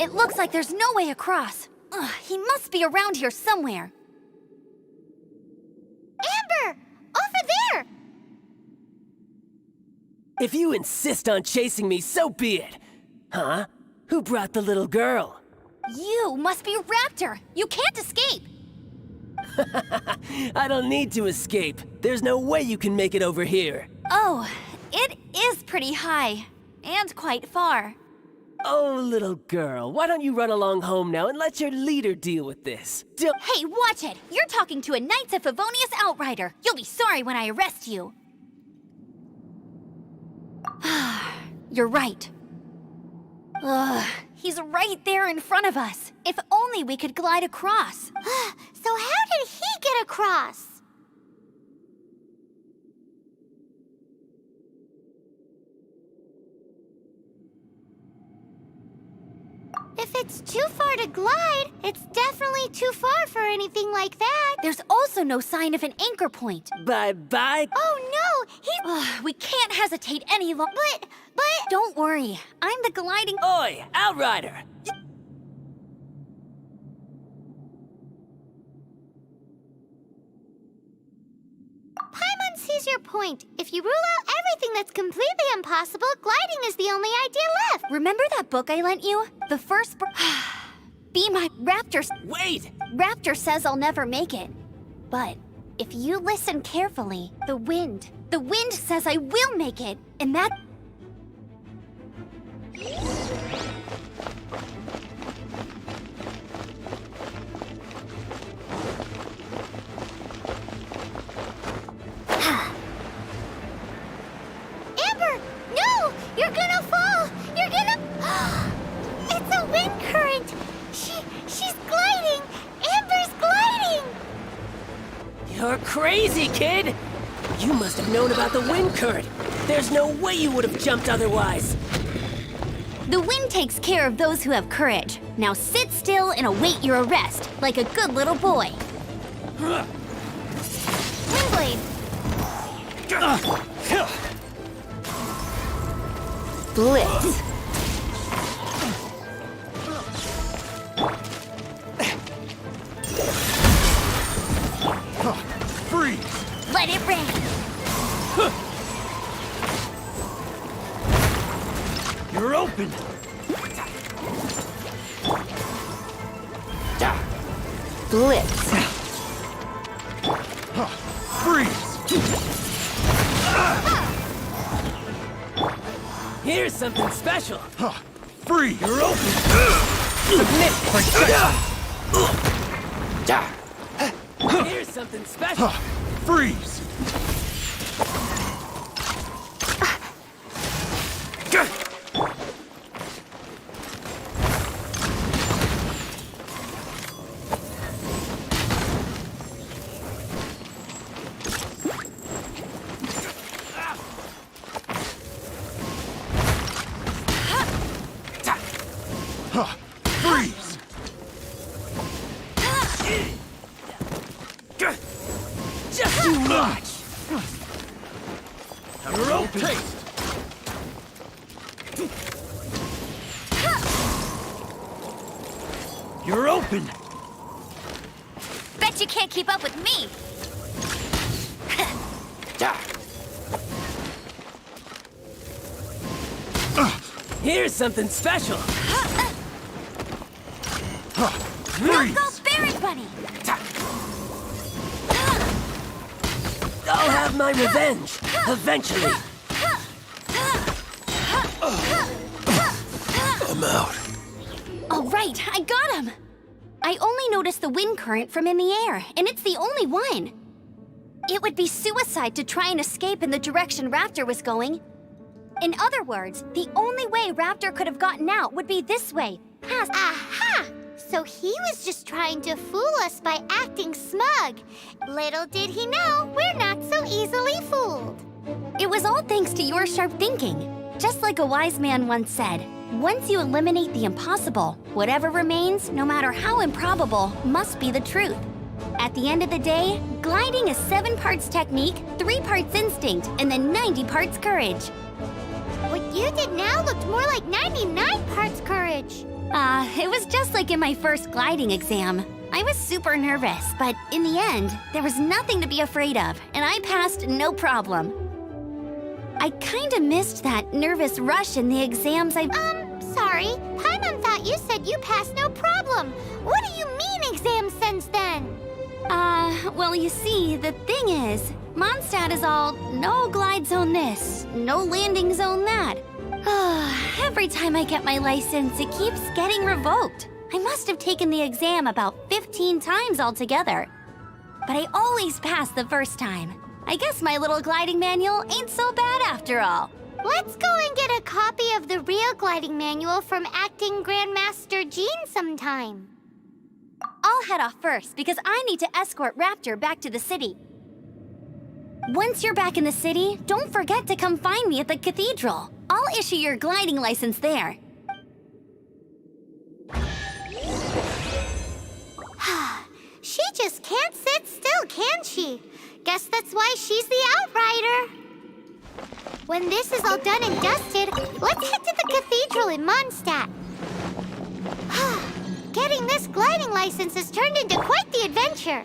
It looks like there's no way across. Ugh, he must be around here somewhere. Amber! Over there! If you insist on chasing me, so be it. Huh? Who brought the little girl? You must be Raptor. You can't escape. I don't need to escape. There's no way you can make it over here. Oh, it is pretty high. And quite far. Oh, little girl, why don't you run along home now and let your leader deal with this? Hey, watch it! You're talking to a Knights of Favonius outrider. You'll be sorry when I arrest you. You're right. Ugh, he's right there in front of us. If only we could glide across. So how did he get across? If it's too far to glide, it's definitely too far for anything like that. There's also no sign of an anchor point. Bye-bye. Oh no, We can't hesitate any longer. But... Don't worry, I'm the gliding... Oi, outrider! Paimon sees your point. If you rule out everything that's completely impossible, gliding is the only idea left. Remember that book I lent you? The first... Be my Raptor... Wait! Raptor says I'll never make it. But if you listen carefully, the wind says I will make it, and that... Amber, no! You're gonna fall! You're gonna... It's a wind current! She's gliding! Amber's gliding! You're crazy, kid! You must have known about the wind current. There's no way you would have jumped otherwise. The wind takes care of those who have courage. Now sit still and await your arrest, like a good little boy. Windblade. Blitz. Freeze! Let it rain. You're open! Blitz. Freeze! Here's something special! Freeze! You're open! Submit for Here's something special! Freeze! Freeze! Just too much! You're open! Taste! You're open! Bet you can't keep up with me. Here's something special! Knockoff Berry Bunny. I'll have my revenge, eventually! I'm out. All right, I got him. I only noticed the wind current from in the air, and it's the only one. It would be suicide to try and escape in the direction Raptor was going. In other words, the only way Raptor could have gotten out would be this way, past... Aha! So he was just trying to fool us by acting smug. Little did he know, we're not so easily fooled. It was all thanks to your sharp thinking. Just like a wise man once said, once you eliminate the impossible, whatever remains, no matter how improbable, must be the truth. At the end of the day, gliding is 7 parts technique, 3 parts instinct, and then 90 parts courage. What you did now looked more like 99 parts courage. It was just like in my first gliding exam. I was super nervous, but in the end, there was nothing to be afraid of, and I passed no problem. I kinda missed that nervous rush in the exams Sorry. Paimon thought you said you passed no problem. What do you mean exam sense then? Well, you see, the thing is, Mondstadt is all no glide zone this, no landing zone that. Every time I get my license, it keeps getting revoked. I must have taken the exam about 15 times altogether. But I always pass the first time. I guess my little gliding manual ain't so bad after all. Let's go and get a copy of the real gliding manual from Acting Grandmaster Jean sometime. I'll head off first because I need to escort Raptor back to the city. Once you're back in the city, don't forget to come find me at the cathedral. I'll issue your gliding license there. She just can't sit still, can she? Guess that's why she's the outrider. When this is all done and dusted, let's head to the cathedral in Mondstadt. Getting this gliding license has turned into quite the adventure.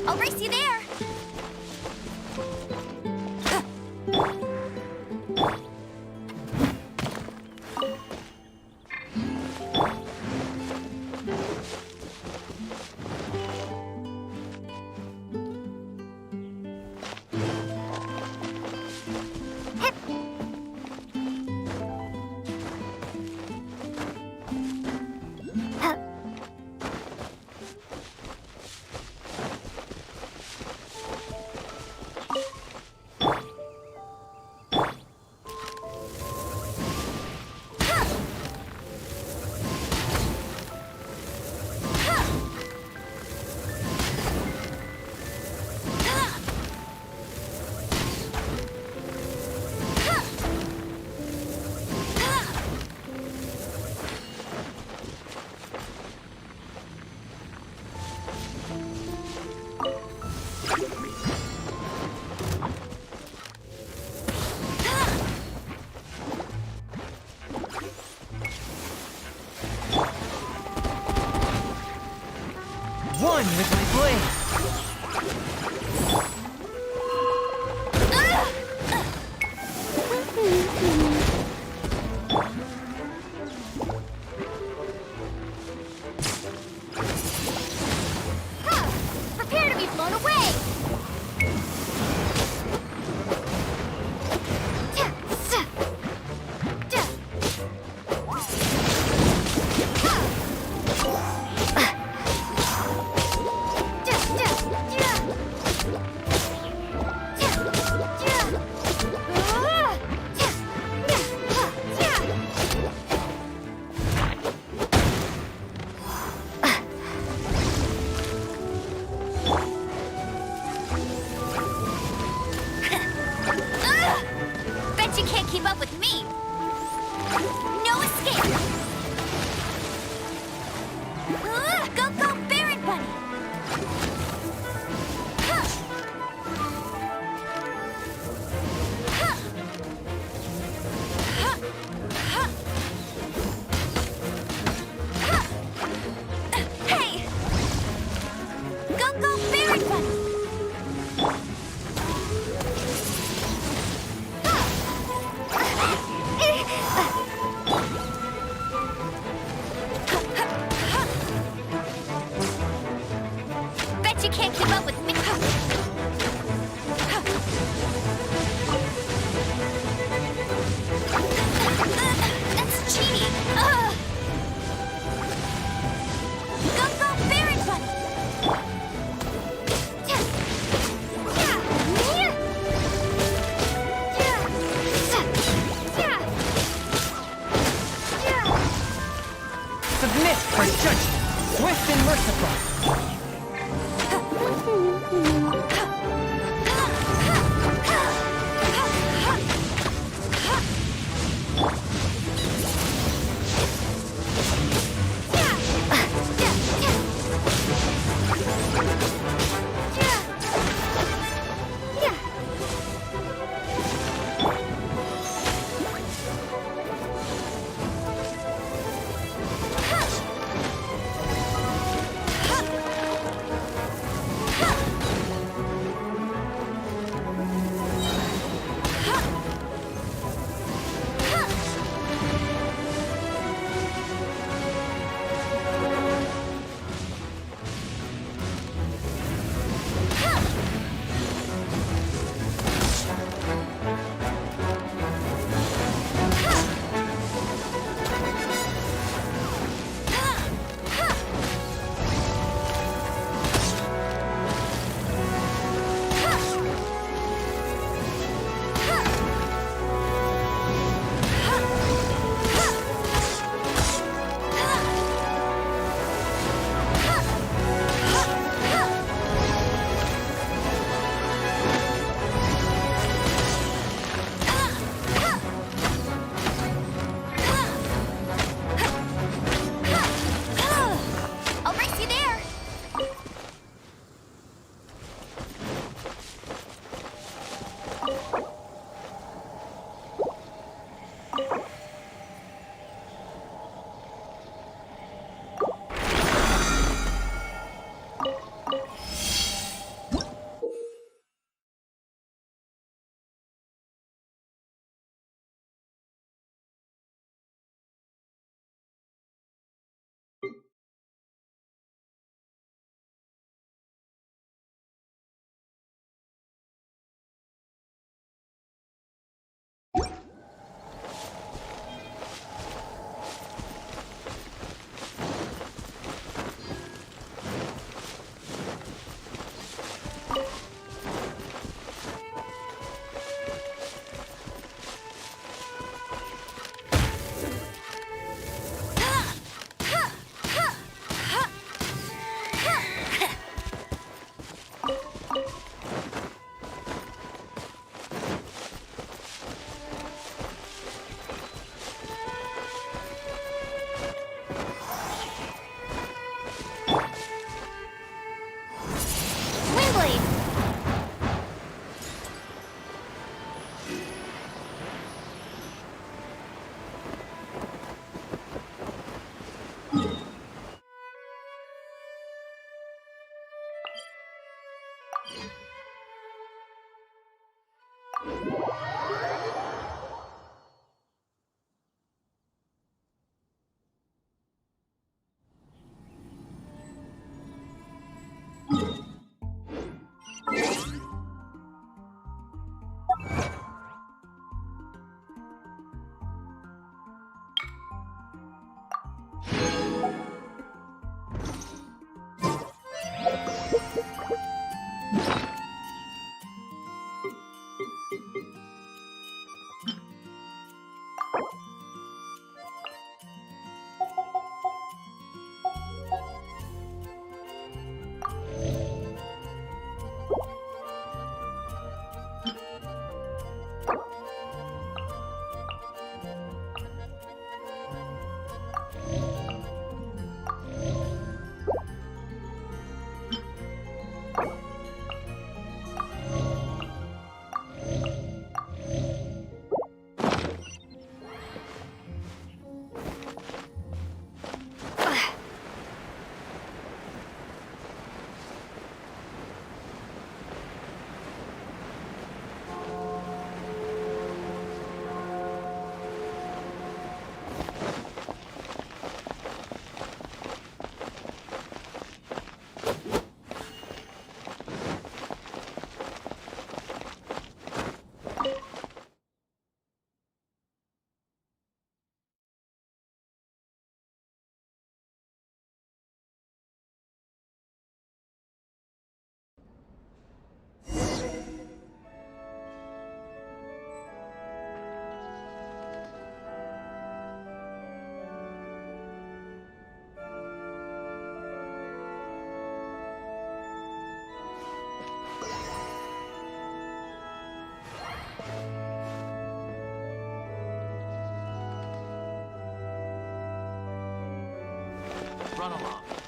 I'll race you there. Gungo Berry Bunny! Bet you can't keep up with me. That's cheating. Gungo Berry Bunny! Submit for judgment, swift and merciful. I'll race you there! Windblade!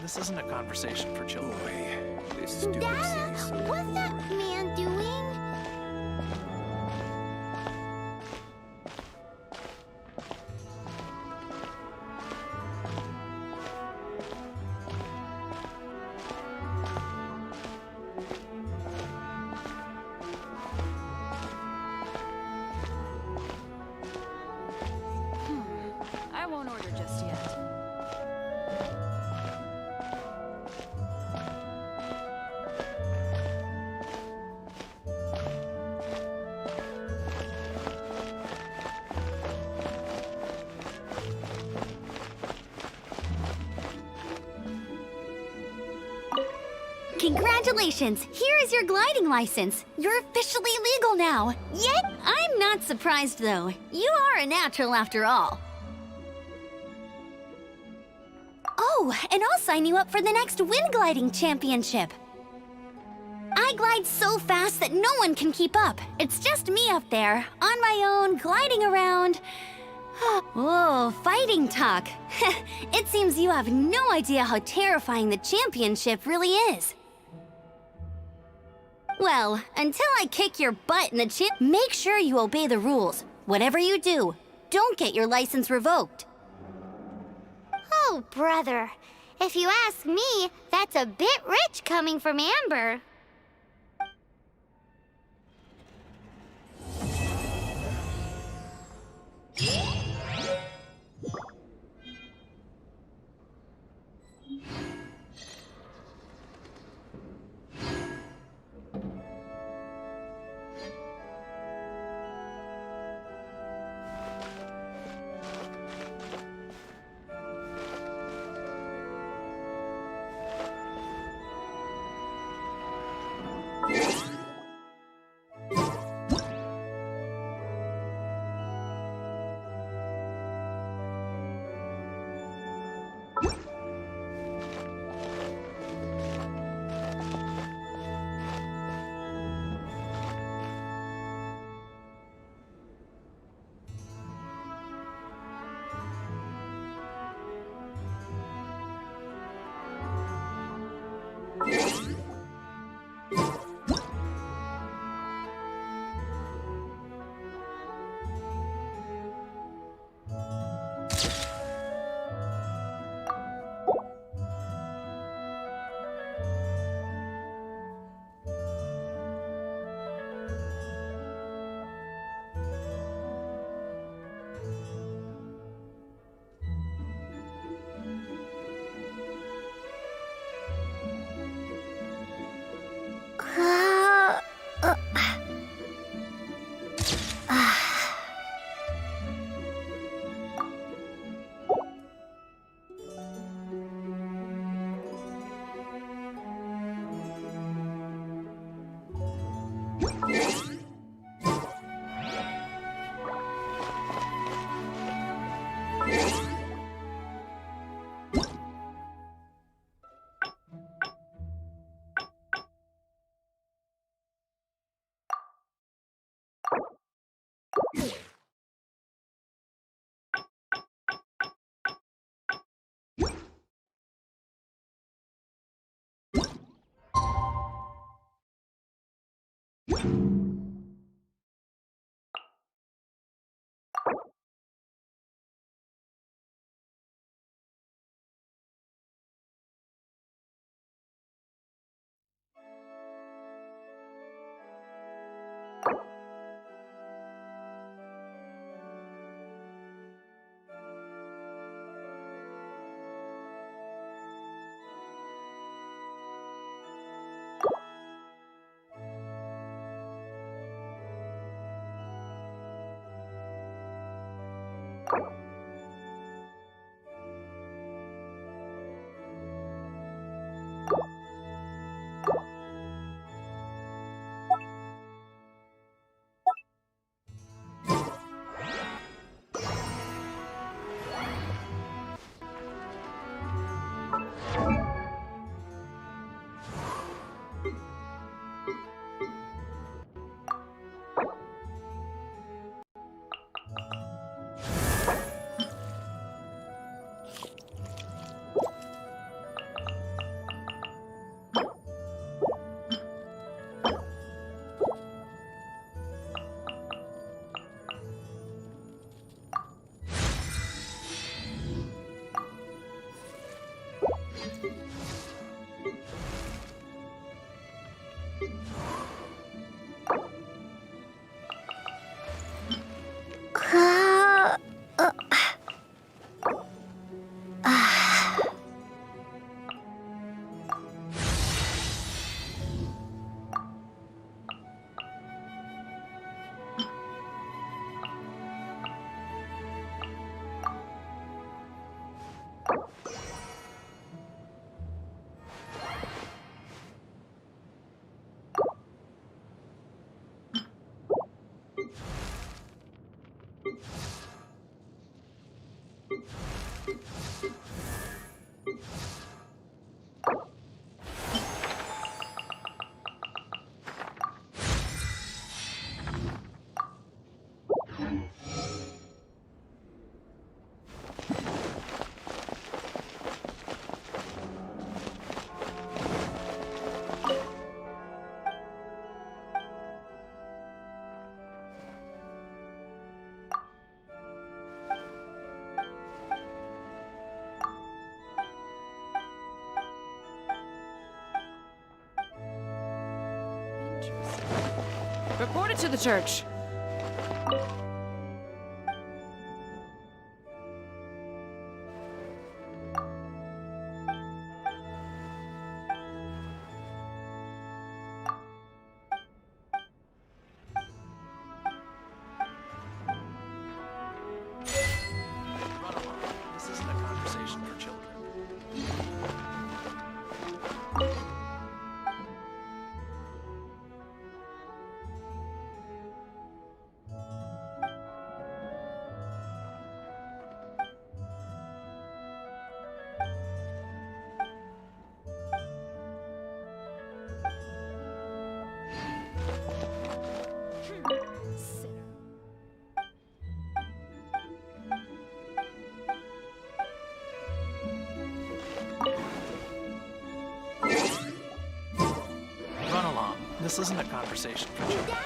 This isn't a conversation for children. This stupid Dada, city. what's that man doing? I won't order just yet. Congratulations! Here is your gliding license. You're officially legal now. Yet, I'm not surprised though. You are a natural after all. Oh, and I'll sign you up for the next wind gliding championship. I glide so fast that no one can keep up. It's just me up there, on my own, gliding around. Whoa, fighting talk. It seems you have no idea how terrifying the championship really is. Well, until I kick your butt in the make sure you obey the rules. Whatever you do, don't get your license revoked. Oh, brother. If you ask me, that's a bit rich coming from Amber. Report it to the church. Run along. This isn't a conversation for children. Run along. This isn't a conversation for children.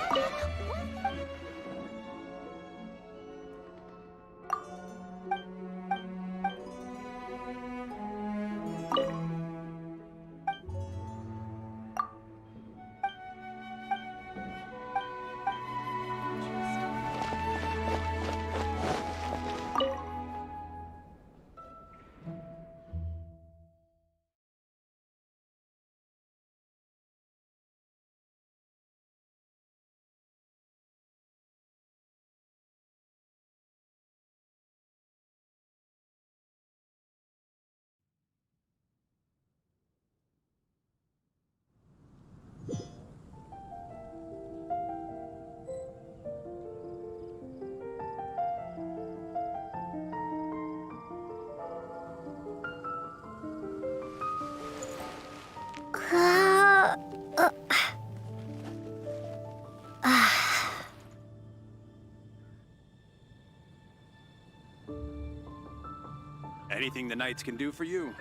Anything the Knights can do for you?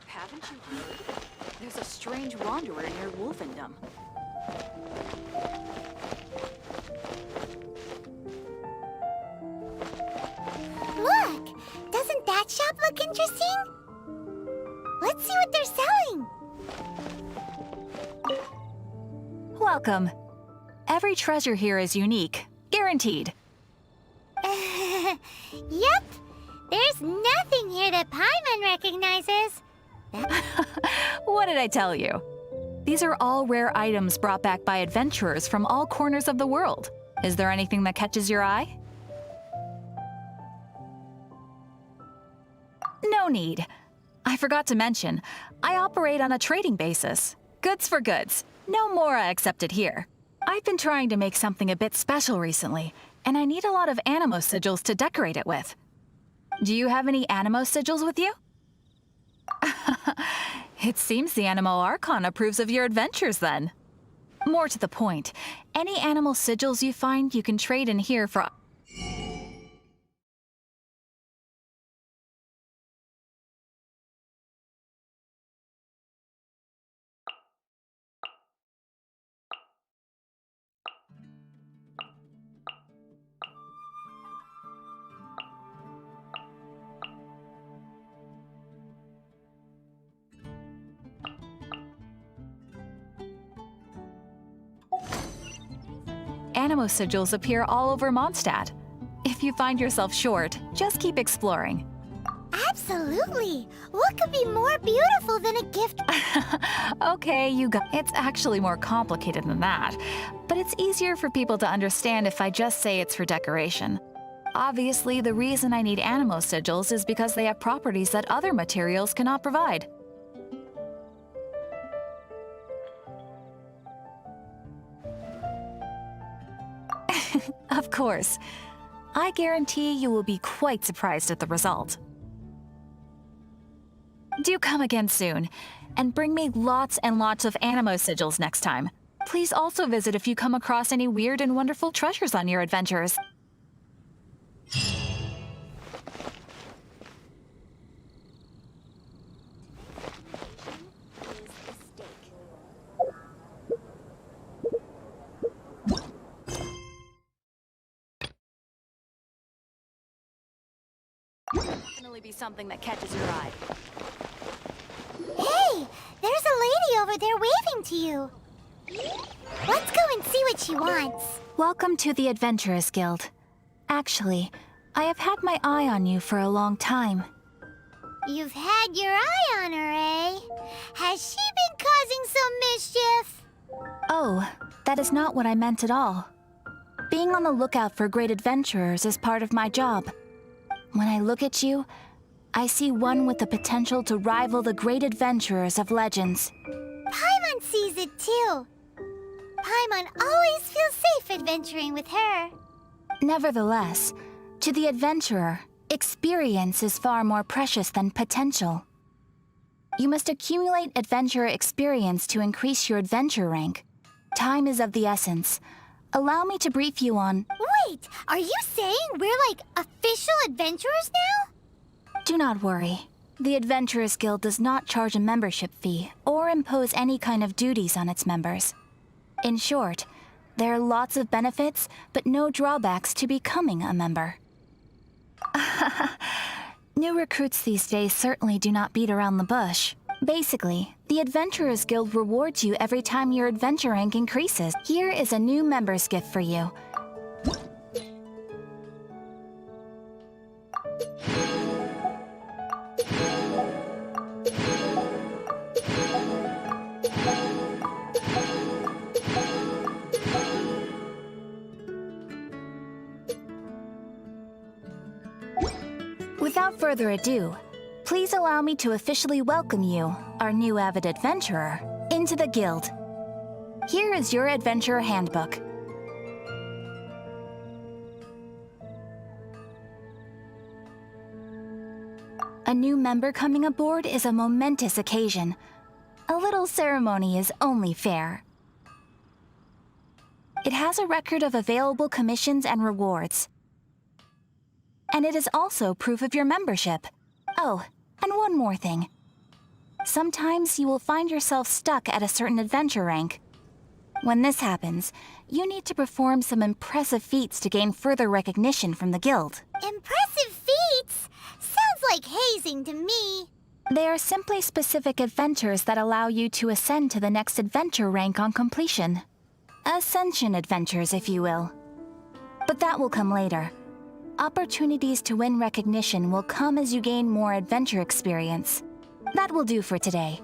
Haven't you heard? There's a strange wanderer near Wolfendom. Look! Doesn't that shop look interesting? Let's see what they're selling. Welcome. Every treasure here is unique. Guaranteed. Yep. There's nothing here that Paimon recognizes. What did I tell you? These are all rare items brought back by adventurers from all corners of the world. Is there anything that catches your eye? No need. I forgot to mention, I operate on a trading basis. Goods for goods. No Mora accepted here. I've been trying to make something a bit special recently, and I need a lot of animo sigils to decorate it with. Do you have any animo sigils with you? It seems the Animal Archon approves of your adventures then. More to the point, any animal sigils you find you can trade in here for... Animo sigils appear all over Mondstadt. If you find yourself short, just keep exploring. Absolutely! What could be more beautiful than a gift? Okay, you got... It's actually more complicated than that, but it's easier for people to understand if I just say it's for decoration. Obviously, the reason I need animo sigils is because they have properties that other materials cannot provide. Of course. I guarantee you will be quite surprised at the result. Do come again soon, and bring me lots and lots of animo sigils next time. Please also visit if you come across any weird and wonderful treasures on your adventures. Definitely be something that catches your eye. Hey! There's a lady over there waving to you. Let's go and see what she wants. Welcome to the Adventurers Guild. Actually, I have had my eye on you for a long time. You've had your eye on her, eh? Has she been causing some mischief? Oh, that is not what I meant at all. Being on the lookout for great adventurers is part of my job. When I look at you, I see one with the potential to rival the great adventurers of legends. Paimon sees it too. Paimon always feels safe adventuring with her. Nevertheless, to the adventurer, experience is far more precious than potential. You must accumulate adventurer experience to increase your adventure rank. Time is of the essence. Allow me to brief you on... Wait, are you saying we're like official adventurers now? Do not worry. The Adventurers Guild does not charge a membership fee or impose any kind of duties on its members. In short, there are lots of benefits, but no drawbacks to becoming a member. New recruits these days certainly do not beat around the bush. Basically, the Adventurers Guild rewards you every time your adventure rank increases. Here is a new member's gift for you. Without further ado, please allow me to officially welcome you, our new avid adventurer, into the guild. Here is your adventurer handbook. A new member coming aboard is a momentous occasion. A little ceremony is only fair. It has a record of available commissions and rewards. And it is also proof of your membership. Oh, and one more thing. Sometimes you will find yourself stuck at a certain adventure rank. When this happens, you need to perform some impressive feats to gain further recognition from the guild. Impressive feats? Sounds like hazing to me. They are simply specific adventures that allow you to ascend to the next adventure rank on completion. Ascension adventures, if you will. But that will come later. Opportunities to win recognition will come as you gain more adventure experience. That will do for today.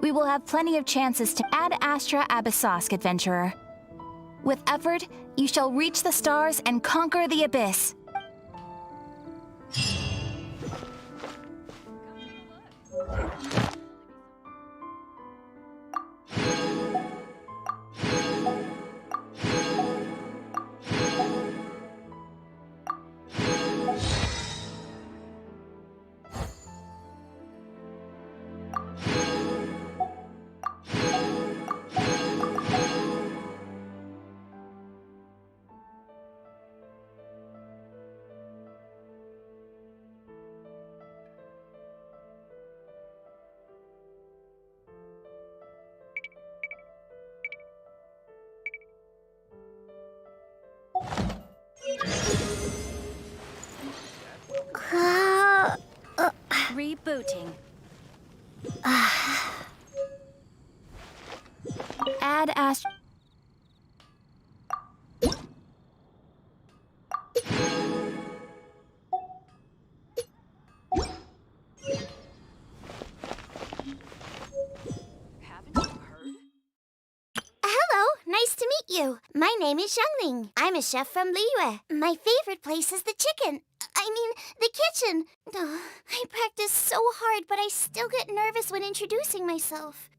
We will have plenty of chances to Ad Astra Abyssosk, adventurer. With effort, you shall reach the stars and conquer the abyss. Rebooting. Ad Astra. Hello, nice to meet you. My name is Xiangling. I'm a chef from Liyue. My favorite place is the the kitchen. Oh, I practice so hard, but I still get nervous when introducing myself.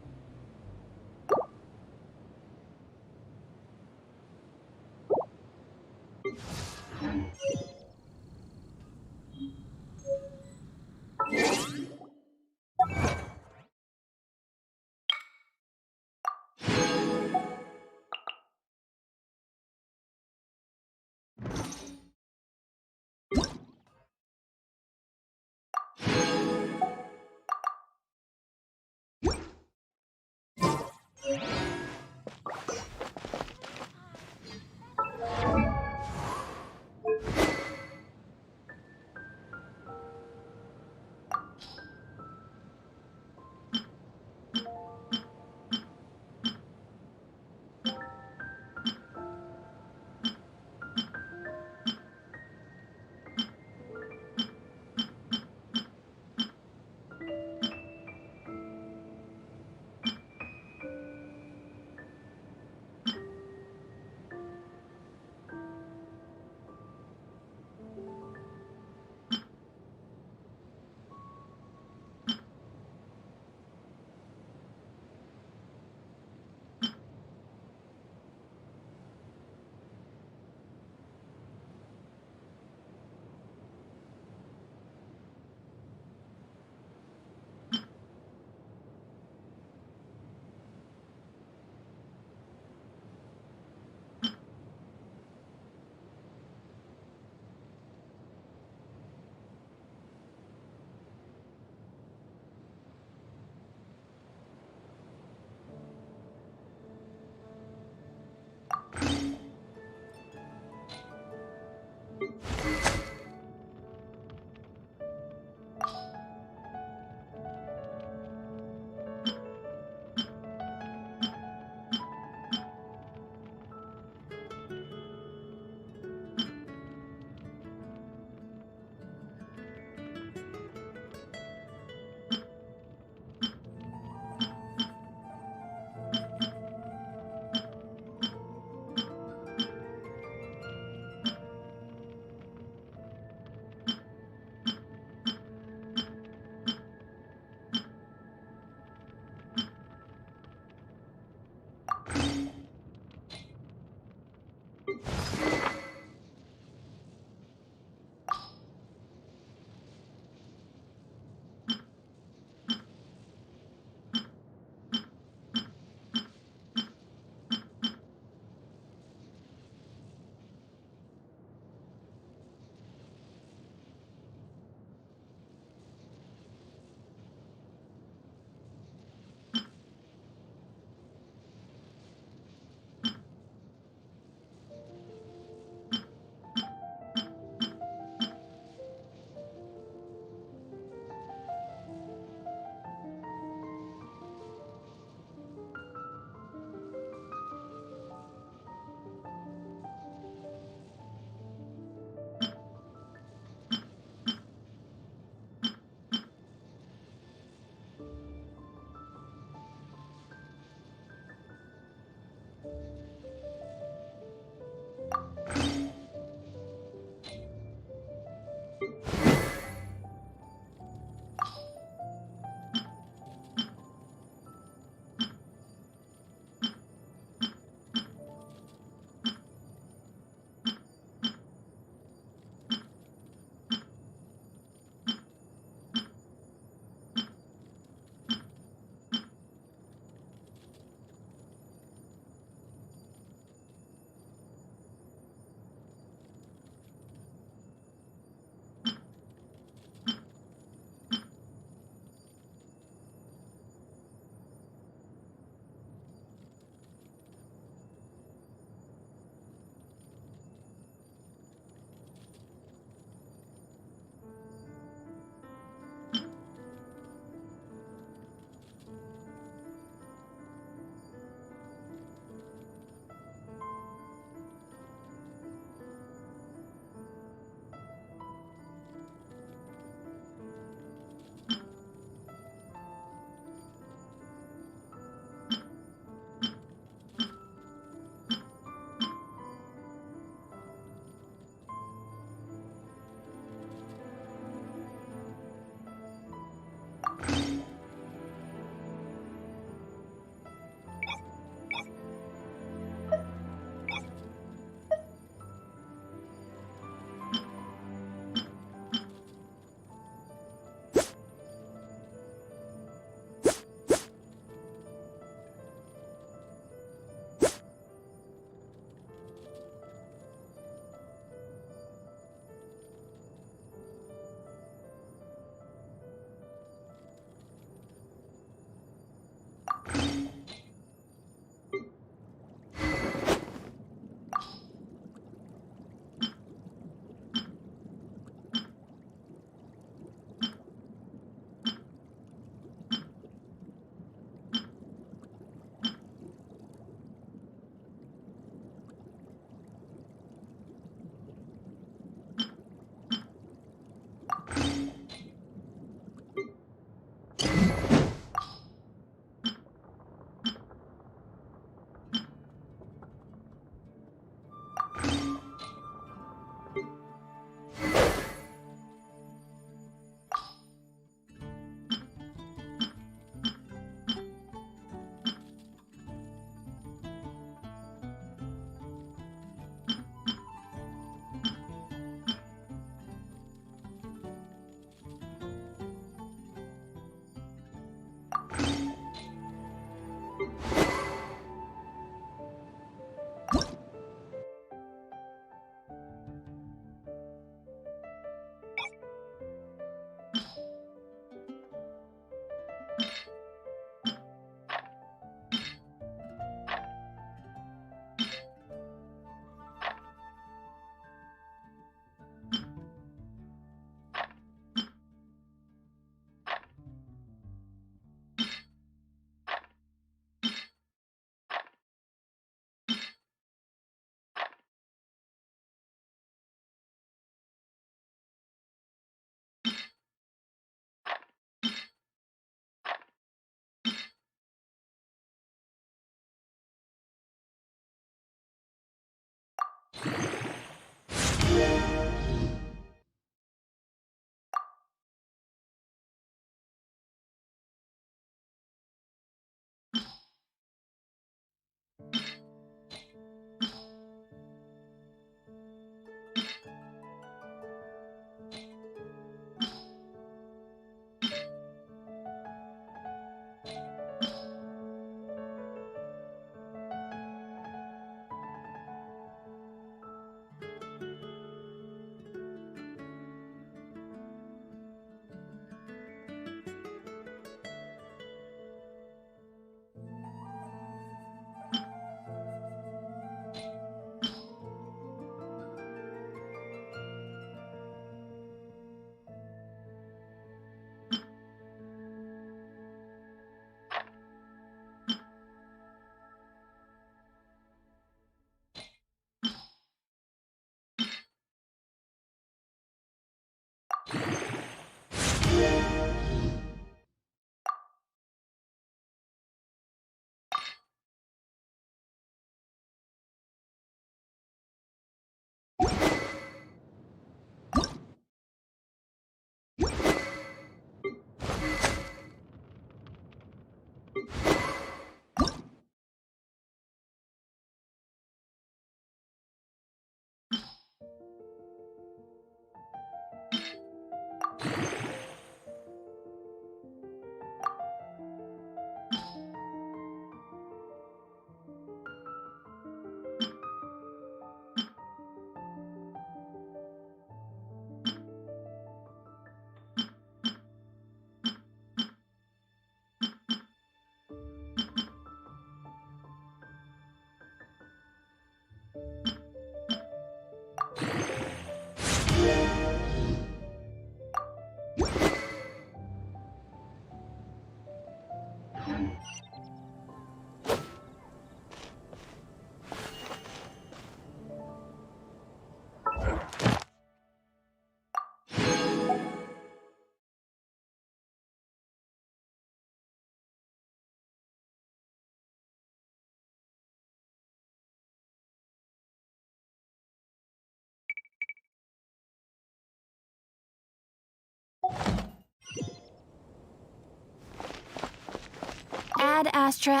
Ad Astra.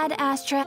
Ad Astra.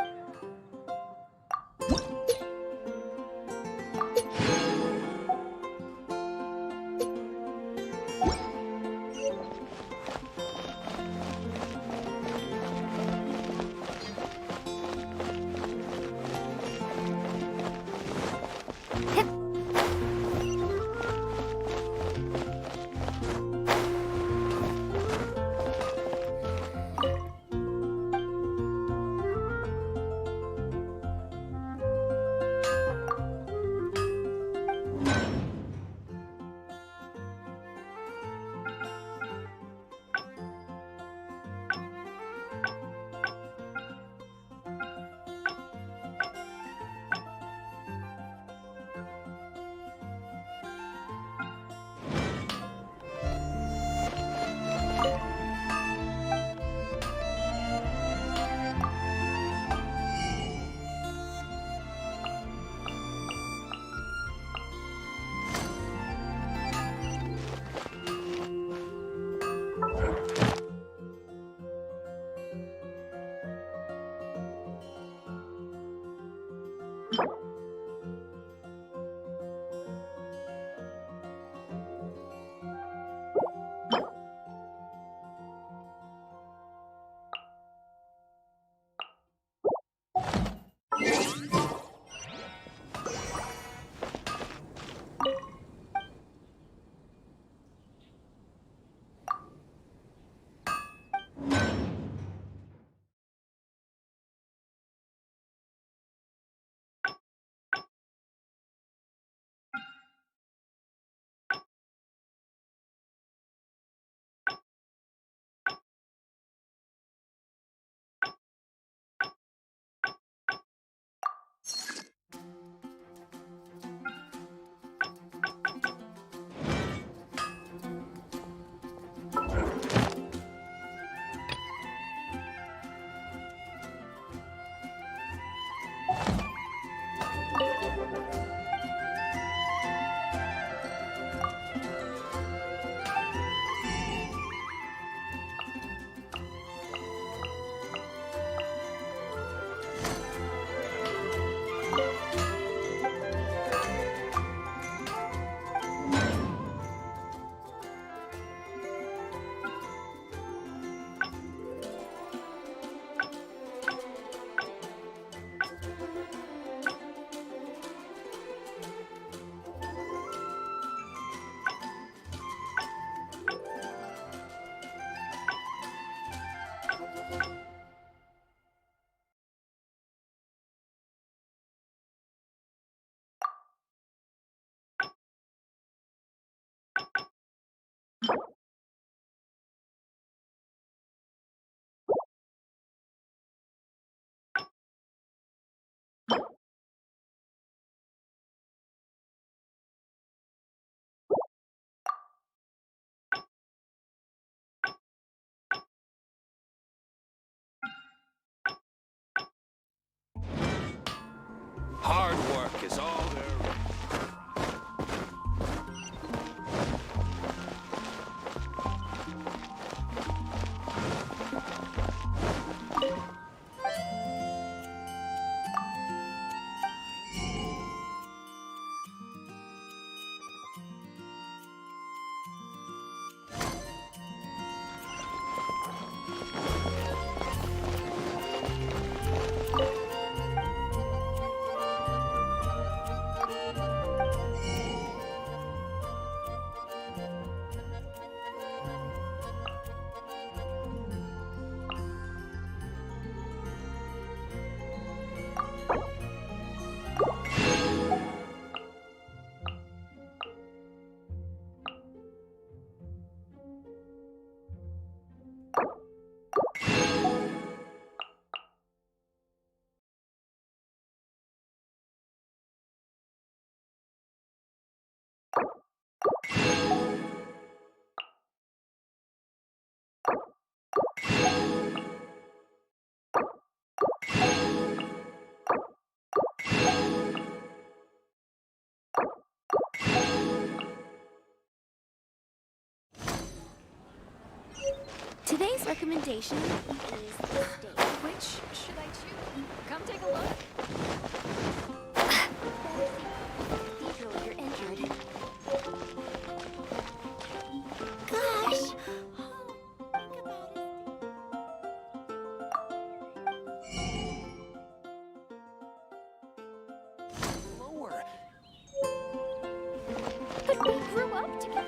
Luck is all there. Today's recommendation is steak. Which should I choose? Come take a look. Cathedral if you're injured. Gosh. Lower. But we grew up together.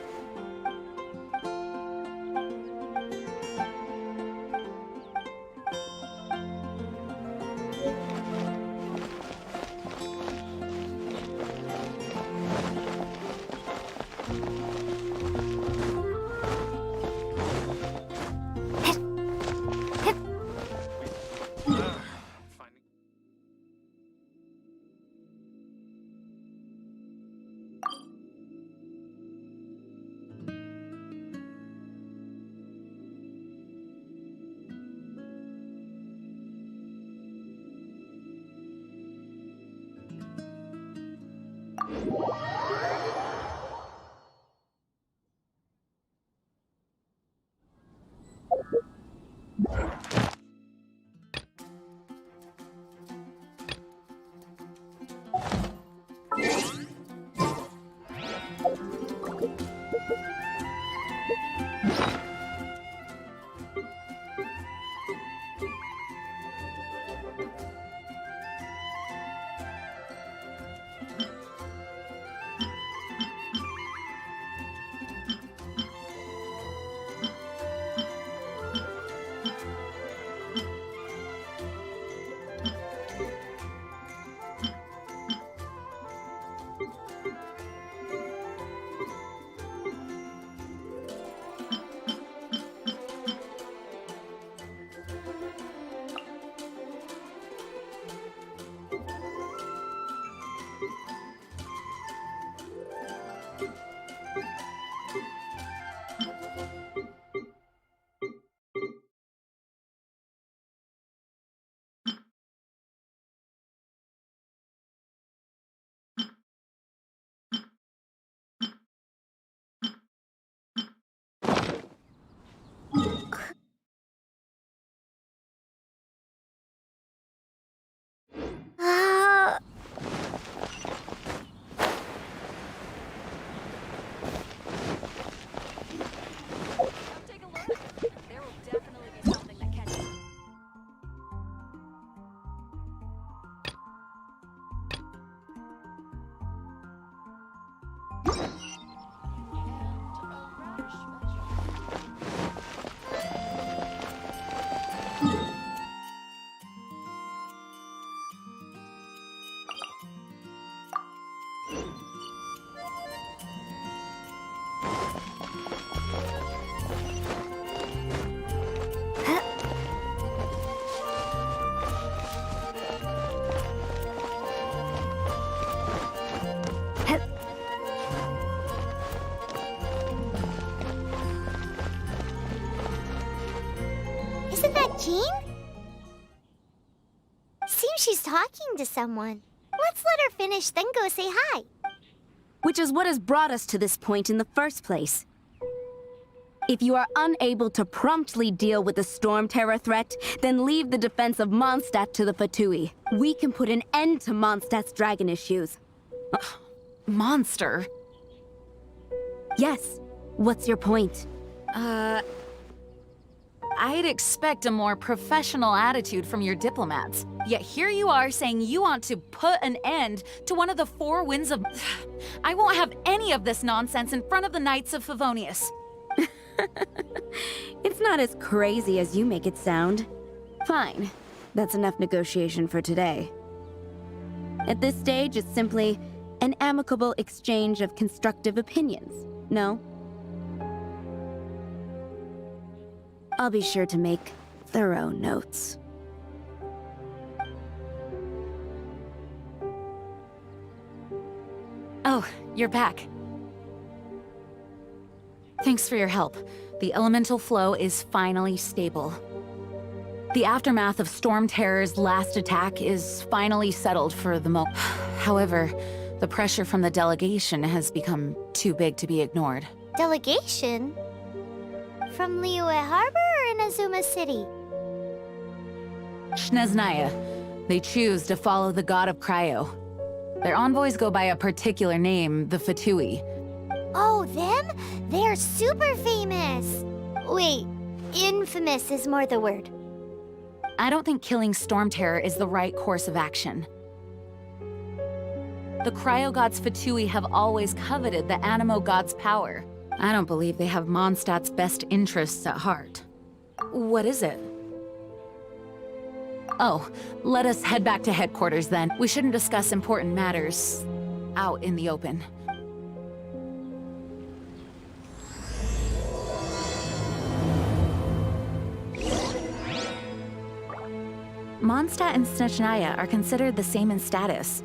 Isn't that Jean? Seems she's talking to someone. Let's let her finish, then go say hi. Which is what has brought us to this point in the first place. If you are unable to promptly deal with the Storm Terror threat, then leave the defense of Mondstadt to the Fatui. We can put an end to Mondstadt's dragon issues. Monster? Yes. What's your point? I'd expect a more professional attitude from your diplomats. Yet here you are saying you want to put an end to one of the four winds of... I won't have any of this nonsense in front of the Knights of Favonius. It's not as crazy as you make it sound. Fine. That's enough negotiation for today. At this stage, it's simply an amicable exchange of constructive opinions, no? I'll be sure to make thorough notes. Oh, you're back. Thanks for your help. The elemental flow is finally stable. The aftermath of Storm Terror's last attack is finally settled for the moment. However, the pressure from the delegation has become too big to be ignored. Delegation? From Liyue Harbor or Inazuma City? Snezhnaya. They choose to follow the god of Cryo. Their envoys go by a particular name, the Fatui. Oh, them? They're super famous! Wait, infamous is more the word. I don't think killing Storm Terror is the right course of action. The Cryo God's Fatui have always coveted the Animo God's power. I don't believe they have Mondstadt's best interests at heart. What is it? Oh, let us head back to headquarters then. We shouldn't discuss important matters out in the open. Mondstadt and Snezhnaya are considered the same in status.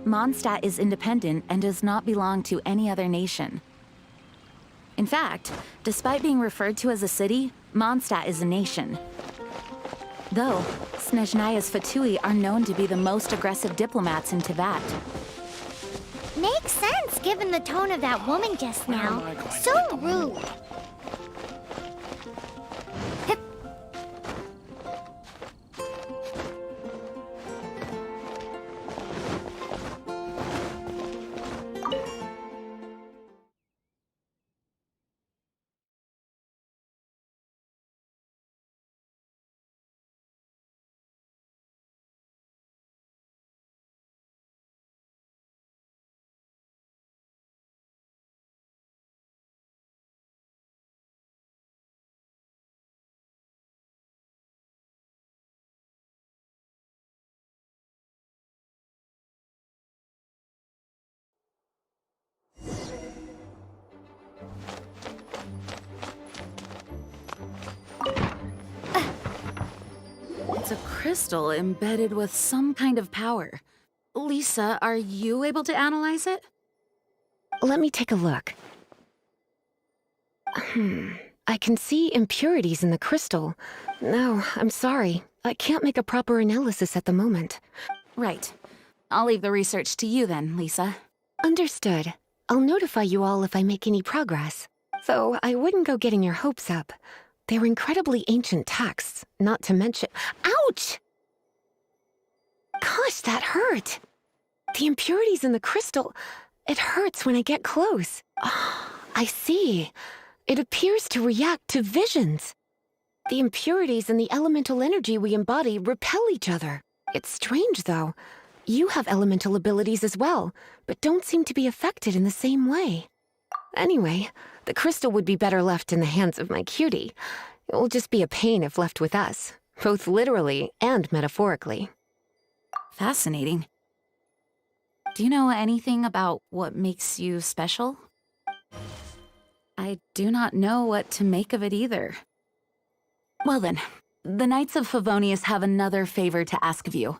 Mondstadt is independent and does not belong to any other nation. In fact, despite being referred to as a city, Mondstadt is a nation. Though, Snezhnaya's Fatui are known to be the most aggressive diplomats in Teyvat. Makes sense given the tone of that woman just now. So rude. It's a crystal embedded with some kind of power. Lisa, are you able to analyze it? Let me take a look. I can see impurities in the crystal. No, I'm sorry. I can't make a proper analysis at the moment. Right. I'll leave the research to you then, Lisa. Understood. I'll notify you all if I make any progress. Though I wouldn't go getting your hopes up. They're incredibly ancient texts, not to mention— Ouch! Gosh, that hurt. The impurities in the crystal— it hurts when I get close. I see. It appears to react to visions. The impurities and the elemental energy we embody repel each other. It's strange, though. You have elemental abilities as well, but don't seem to be affected in the same way. Anyway, the crystal would be better left in the hands of my cutie. It will just be a pain if left with us, both literally and metaphorically. Fascinating. Do you know anything about what makes you special? I do not know what to make of it either. Well then, the Knights of Favonius have another favor to ask of you.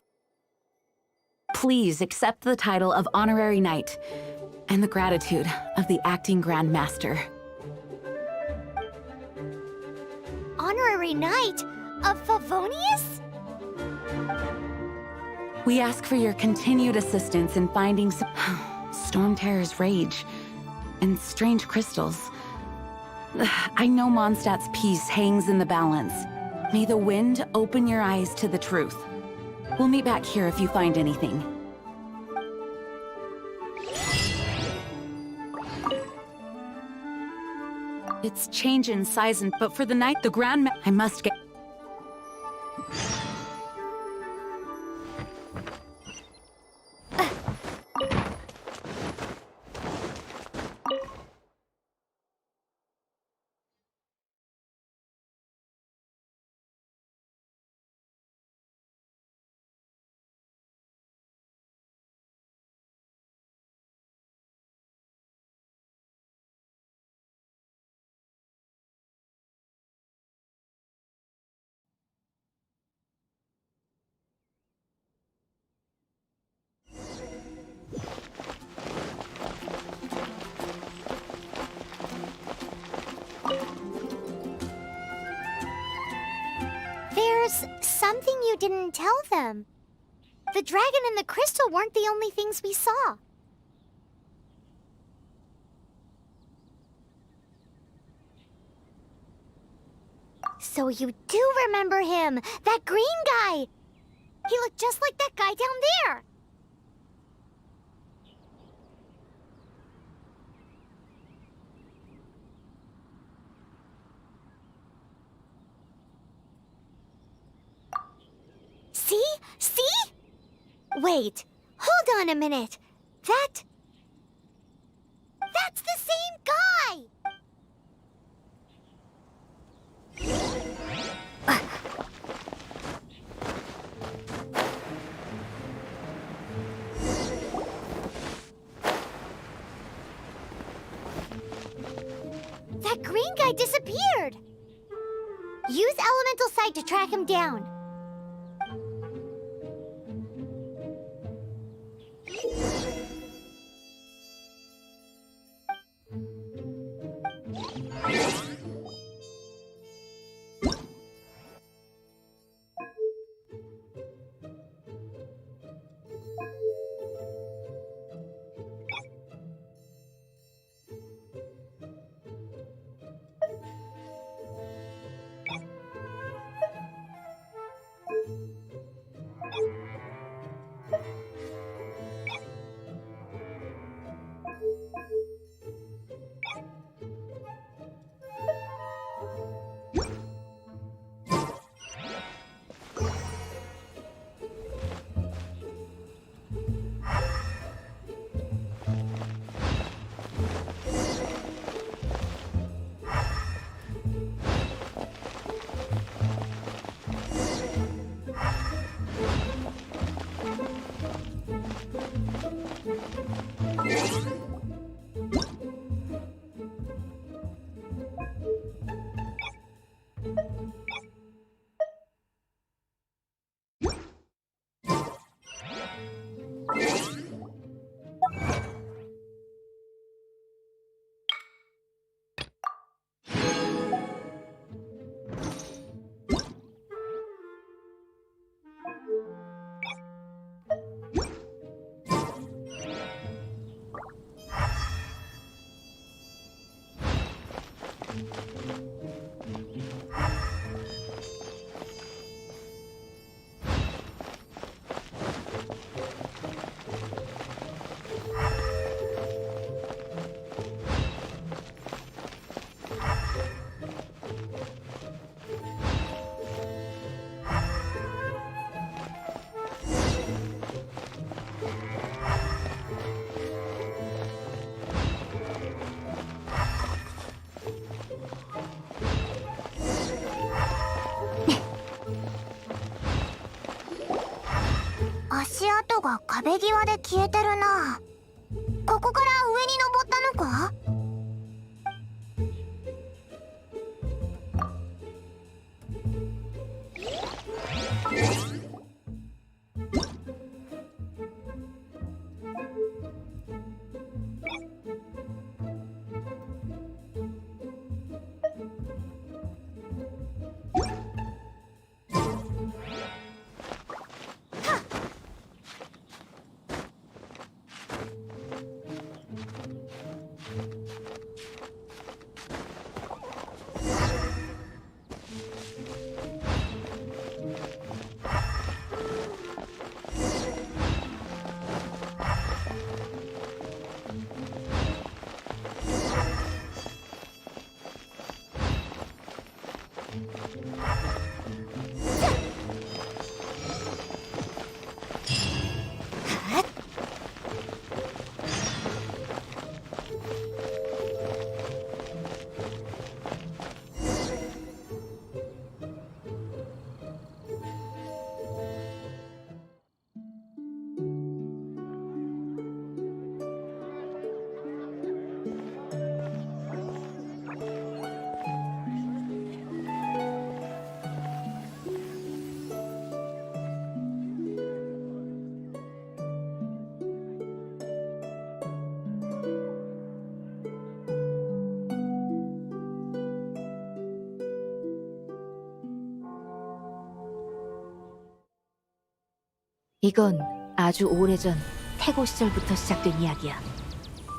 Please accept the title of Honorary Knight and the gratitude of the Acting Grand Master. Honorary Knight of Favonius? We ask for your continued assistance in finding Storm Terror's rage and strange crystals. I know Mondstadt's peace hangs in the balance. May the wind open your eyes to the truth. We'll meet back here if you find anything. It's change in size, but for the night, the I must get... There's something you didn't tell them. The dragon and the crystal weren't the only things we saw. So you do remember him, that green guy! He looked just like that guy down there! See? See? Wait, hold on a minute. That's the same guy! That green guy disappeared! Use Elemental Sight to track him down.足跡が壁際で消えてるな。ここから上に登ったのか？ 이건 아주 오래전 태고 시절부터 시작된 이야기야.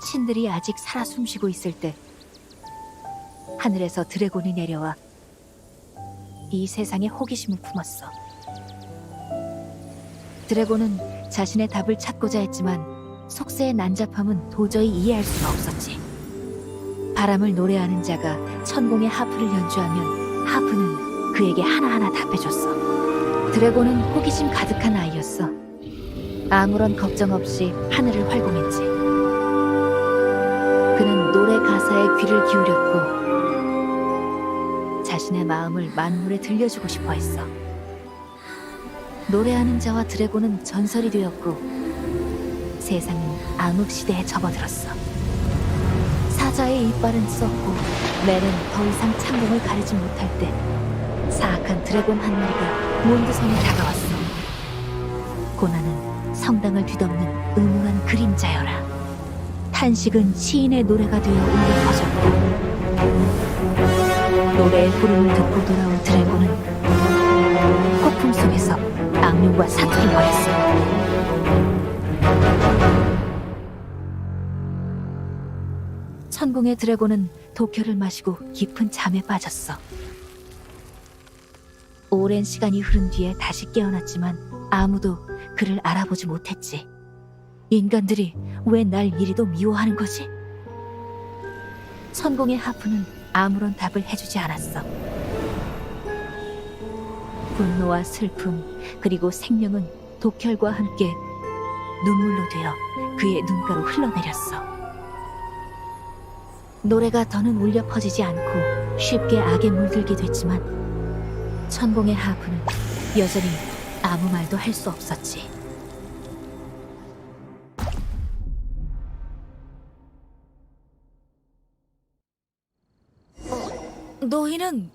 신들이 아직 살아 숨쉬고 있을 때 하늘에서 드래곤이 내려와 이 세상에 호기심을 품었어. 드래곤은 자신의 답을 찾고자 했지만 속세의 난잡함은 도저히 이해할 수가 없었지. 바람을 노래하는 자가 천공의 하프를 연주하면 하프는 그에게 하나하나 답해줬어. 드래곤은 호기심 가득한 아이였어. 아무런 걱정 없이 하늘을 활공했지. 그는 노래 가사에 귀를 기울였고 자신의 마음을 만물에 들려주고 싶어 했어. 노래하는 자와 드래곤은 전설이 되었고 세상은 암흑시대에 접어들었어. 사자의 이빨은 썩고 매는 더 이상 창공을 가리지 못할 때 사악한 드래곤 한 마리가 몬드성에 다가왔어. 고난은 성당을 뒤덮는 음흉한 그림자여라. 탄식은 시인의 노래가 되어 울려 퍼졌고 노래의 부름을 듣고 돌아온 드래곤은 폭풍 속에서 악령과 사투를 벌였어. 천공의 드래곤은 독혈을 마시고 깊은 잠에 빠졌어. 오랜 시간이 흐른 뒤에 다시 깨어났지만 아무도 그를 알아보지 못했지. 인간들이 왜 날 이리도 미워하는 거지? 천공의 하프는 아무런 답을 해주지 않았어. 분노와 슬픔 그리고 생명은 독혈과 함께 눈물로 되어 그의 눈가로 흘러내렸어. 노래가 더는 울려 퍼지지 않고 쉽게 악에 물들게 됐지만 천공의 하프는 여전히 아무 말도 할 수 없었지. 너희는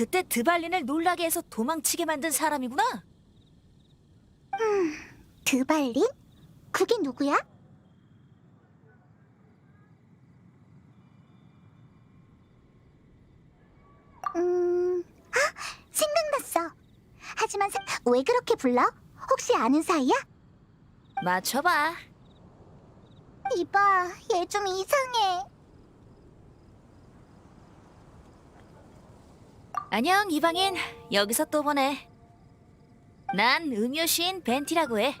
그때 드발린을 놀라게 해서 도망치게 만든 사람이구나. 드발린? 그게 누구야? 생각났어. 하지만 왜 그렇게 불러? 혹시 아는 사이야? 맞춰봐. 이봐, 얘 좀 이상해. 안녕, 이방인. 여기서 또 보네. 난 음요시인 벤티라고 해.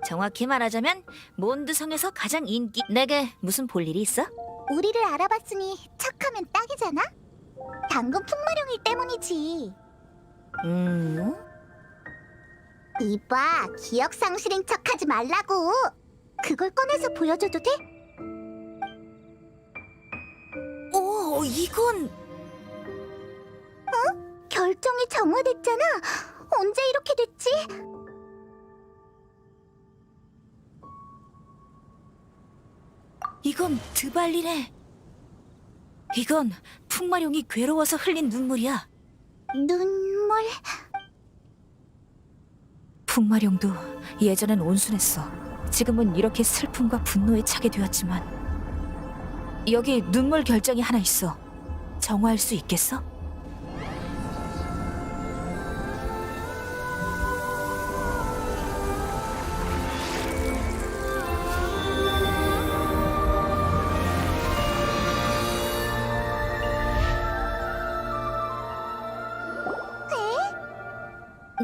정확히 말하자면 몬드성에서 가장 인기... 내게 무슨 볼 일이 있어? 우리를 알아봤으니 척하면 딱이잖아? 방금 풍마룡일 때문이지. 이봐, 기억 상실인 척하지 말라고. 그걸 꺼내서 보여줘도 돼? 오, 이건... 결정이 정화됐잖아. 언제 이렇게 됐지? 이건 드발린의... 이건 풍마룡이 괴로워서 흘린 눈물이야. 눈물... 풍마룡도 예전엔 온순했어. 지금은 이렇게 슬픔과 분노에 차게 되었지만 여기 눈물 결정이 하나 있어. 정화할 수 있겠어?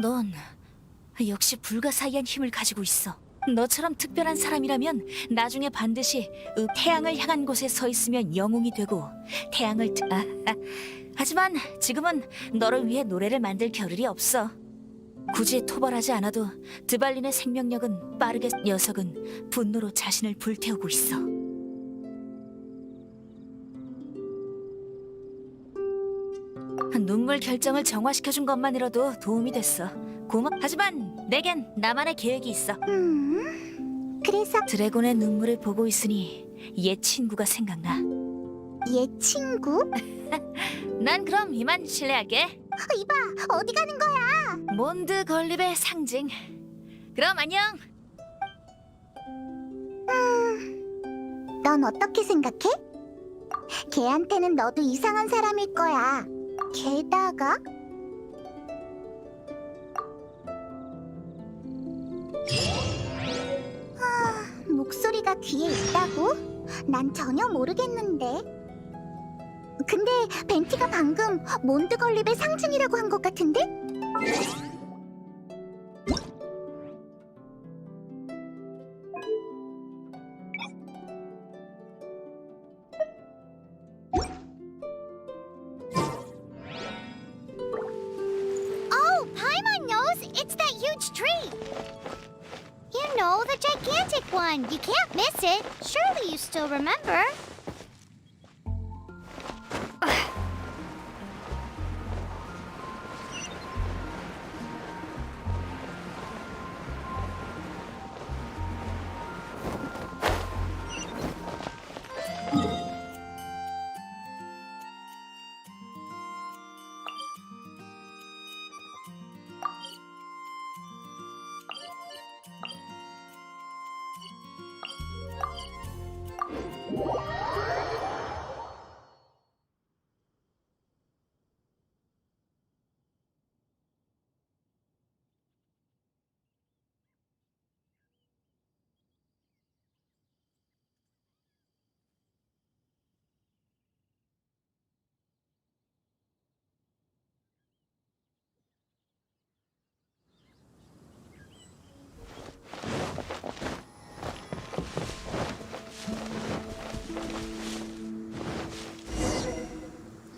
넌 역시 불가사의한 힘을 가지고 있어. 너처럼 특별한 사람이라면 나중에 반드시 태양을 향한 곳에 서 있으면 영웅이 되고 태양을 하지만 지금은 너를 위해 노래를 만들 겨를이 없어. 굳이 토벌하지 않아도 드발린의 생명력은 빠르게... 녀석은 분노로 자신을 불태우고 있어. 눈물 결정을 정화시켜준 것만으로도 도움이 됐어. 하지만 내겐 나만의 계획이 있어. 그래서 드래곤의 눈물을 보고 있으니 옛 친구가 생각나. 얘 친구? 난 그럼 이만 실례할게. 이봐, 어디 가는 거야? 몬드 건립의 상징. 그럼 안녕. 넌 어떻게 생각해? 걔한테는 너도 이상한 사람일 거야. 게다가 목소리가 귀에 있다고? 난 전혀 모르겠는데. 근데 벤티가 방금 몬드 건립의 상징이라고 한 것 같은데? Oh, Paimon knows! It's that huge tree! You know, the gigantic one. You can't miss it. Surely you still remember.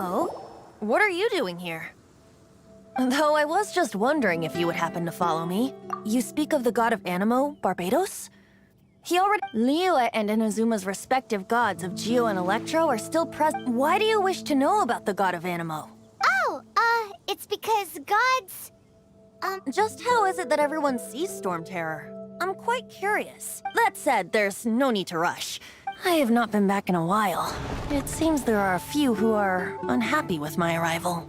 Oh? What are you doing here? Though I was just wondering if you would happen to follow me. You speak of the god of Animo, Barbados? He already... Liyue and Inazuma's respective gods of Geo and Electro are still present. Why do you wish to know about the god of Animo? Oh, it's because gods... Just how is it that everyone sees Storm Terror? I'm quite curious. That said, there's no need to rush. I have not been back in a while. It seems there are a few who are unhappy with my arrival.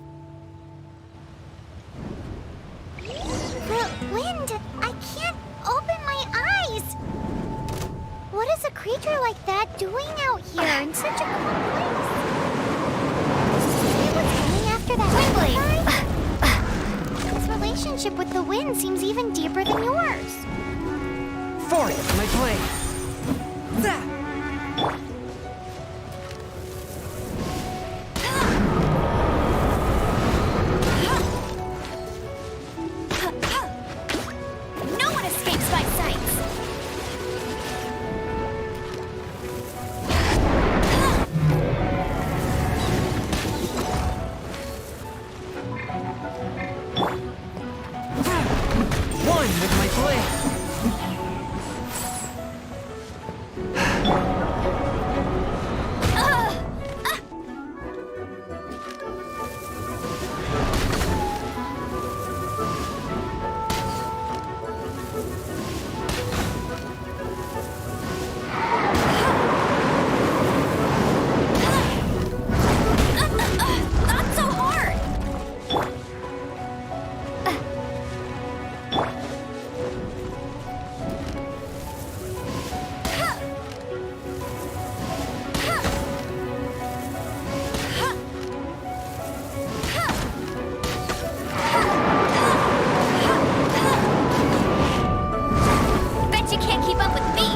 Wind, I can't open my eyes. What is a creature like that doing out here in such a cold place? Maybe what's going after that Windblade? His relationship with the wind seems even deeper than yours. Forth, my blade! That! No one escapes my sights! One with my blade! Not so hard! Bet you can't keep up with me!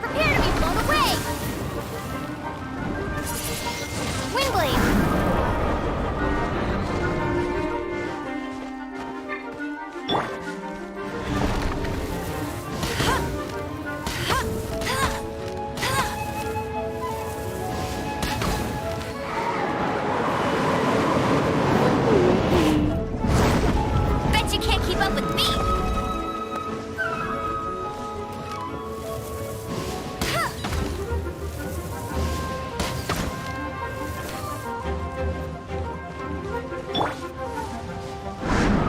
Prepare to be blown away! Windblade! Bet you can't keep up with me!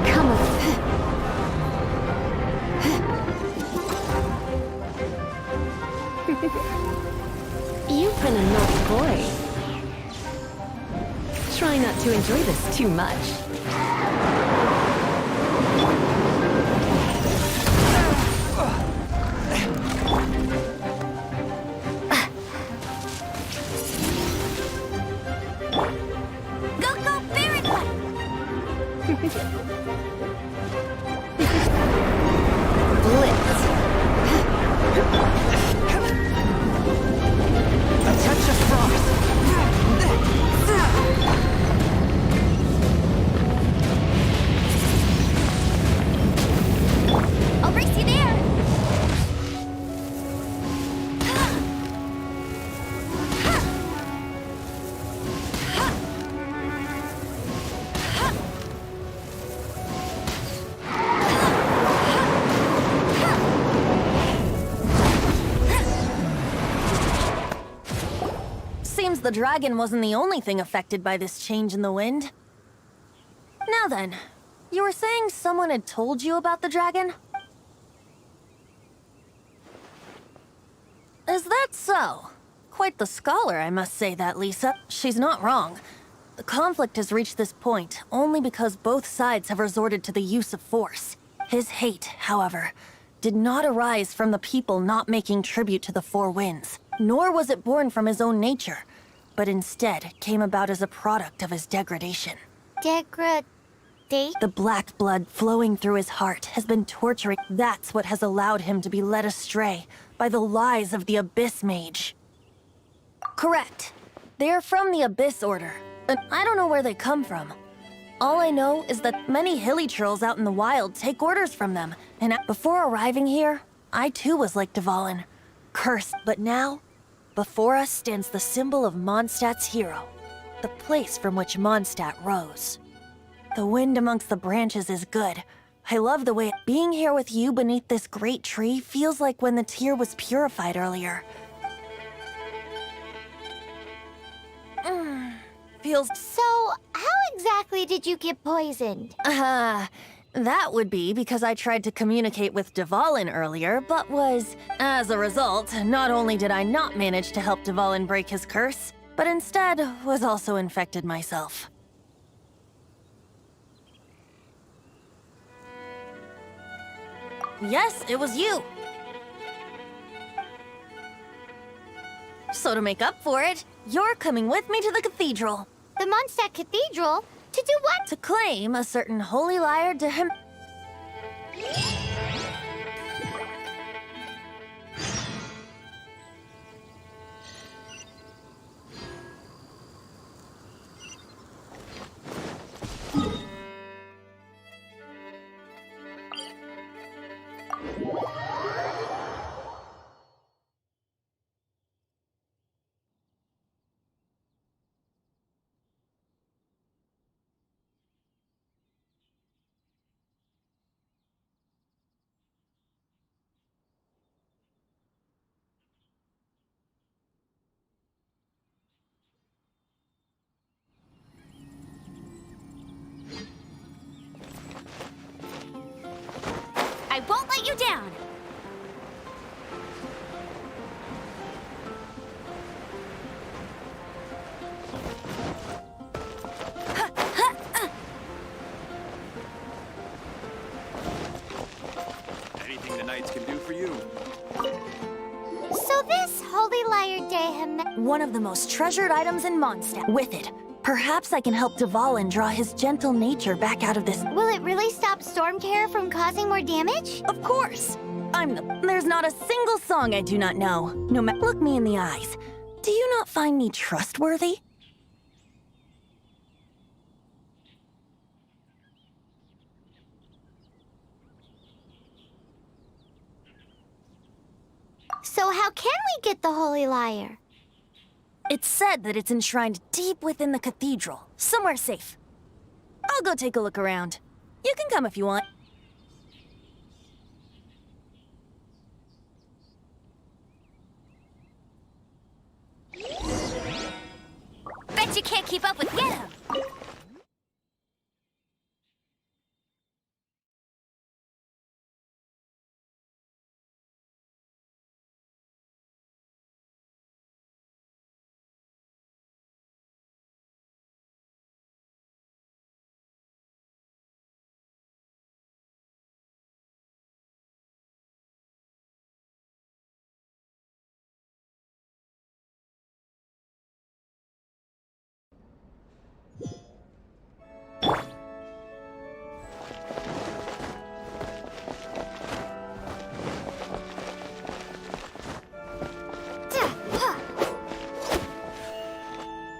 Come on. You've been a naughty boy. Try not to enjoy this too much. Go, go, Baron One! Blitz. A touch of frost! I'll race you there! Seems the dragon wasn't the only thing affected by this change in the wind. Now then, you were saying someone had told you about the dragon? Is that so? Quite the scholar, I must say that, Lisa. She's not wrong. The conflict has reached this point only because both sides have resorted to the use of force. His hate, however, did not arise from the people not making tribute to the Four Winds, nor was it born from his own nature, but instead came about as a product of his degradation. The black blood flowing through his heart has been torturing. That's what has allowed him to be led astray by the lies of the Abyss Mage. Correct. They are from the Abyss Order, and I don't know where they come from. All I know is that many hilly trolls out in the wild take orders from them, and before arriving here, I too was like Dvalin, cursed. But now, before us stands the symbol of Mondstadt's hero, the place from which Mondstadt rose. The wind amongst the branches is good. I love the way being here with you beneath this great tree feels like when the tear was purified earlier. Feels... So, how exactly did you get poisoned? That would be because I tried to communicate with Dvalin earlier, but was... As a result, not only did I not manage to help Dvalin break his curse, but instead was also infected myself. Yes, it was you. So to make up for it, you're coming with me to the cathedral. The Mondstadt Cathedral? To do what? To claim a certain holy liar to him. I won't let you down! Anything the Knights can do for you. So this Holy Liar Dehem... One of the most treasured items in Mondstadt. With it, perhaps I can help Dvalin draw his gentle nature back out of this. Will it really stop Storm Terror from causing more damage? Of course! There's not a single song I do not know. Look me in the eyes. Do you not find me trustworthy? So how can we get the Holy Liar? It's said that it's enshrined deep within the cathedral, somewhere safe. I'll go take a look around. You can come if you want. Bet you can't keep up with him!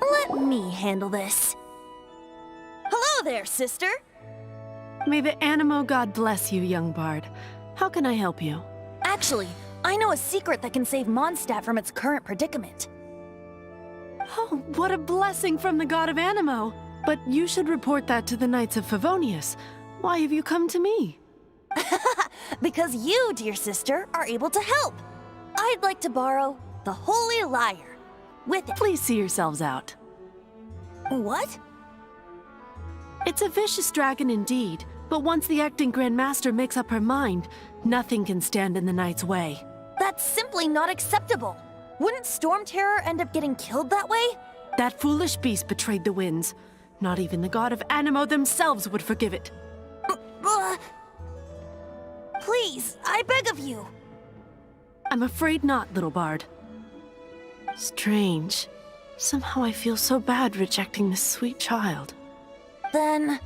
Let me handle this. Hello there, sister! May the Animo God bless you, young bard. How can I help you? Actually, I know a secret that can save Mondstadt from its current predicament. Oh, what a blessing from the God of Animo! But you should report that to the Knights of Favonius. Why have you come to me? Because you, dear sister, are able to help. I'd like to borrow the Holy Liar. With it. Please see yourselves out. What? It's a vicious dragon indeed, but once the acting Grand Master makes up her mind, nothing can stand in the Knight's way. That's simply not acceptable. Wouldn't Storm Terror end up getting killed that way? That foolish beast betrayed the winds. Not even the God of Animo themselves would forgive it. Please, I beg of you. I'm afraid not, little bard. Strange. Somehow I feel so bad rejecting this sweet child. Then,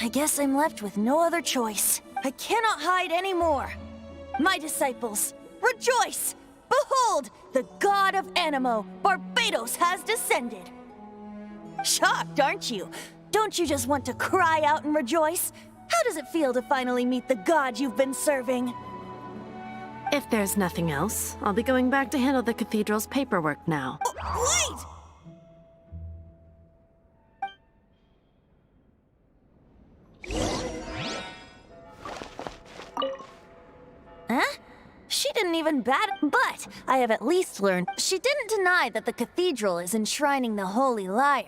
I guess I'm left with no other choice. I cannot hide anymore. My disciples, rejoice! Behold, the God of Animo, Barbados, has descended. Shocked, aren't you? Don't you just want to cry out and rejoice? How does it feel to finally meet the God you've been serving? If there's nothing else, I'll be going back to handle the cathedral's paperwork now. Wait! Huh? She didn't even bat it, but I have at least learned she didn't deny that the cathedral is enshrining the Holy Liar.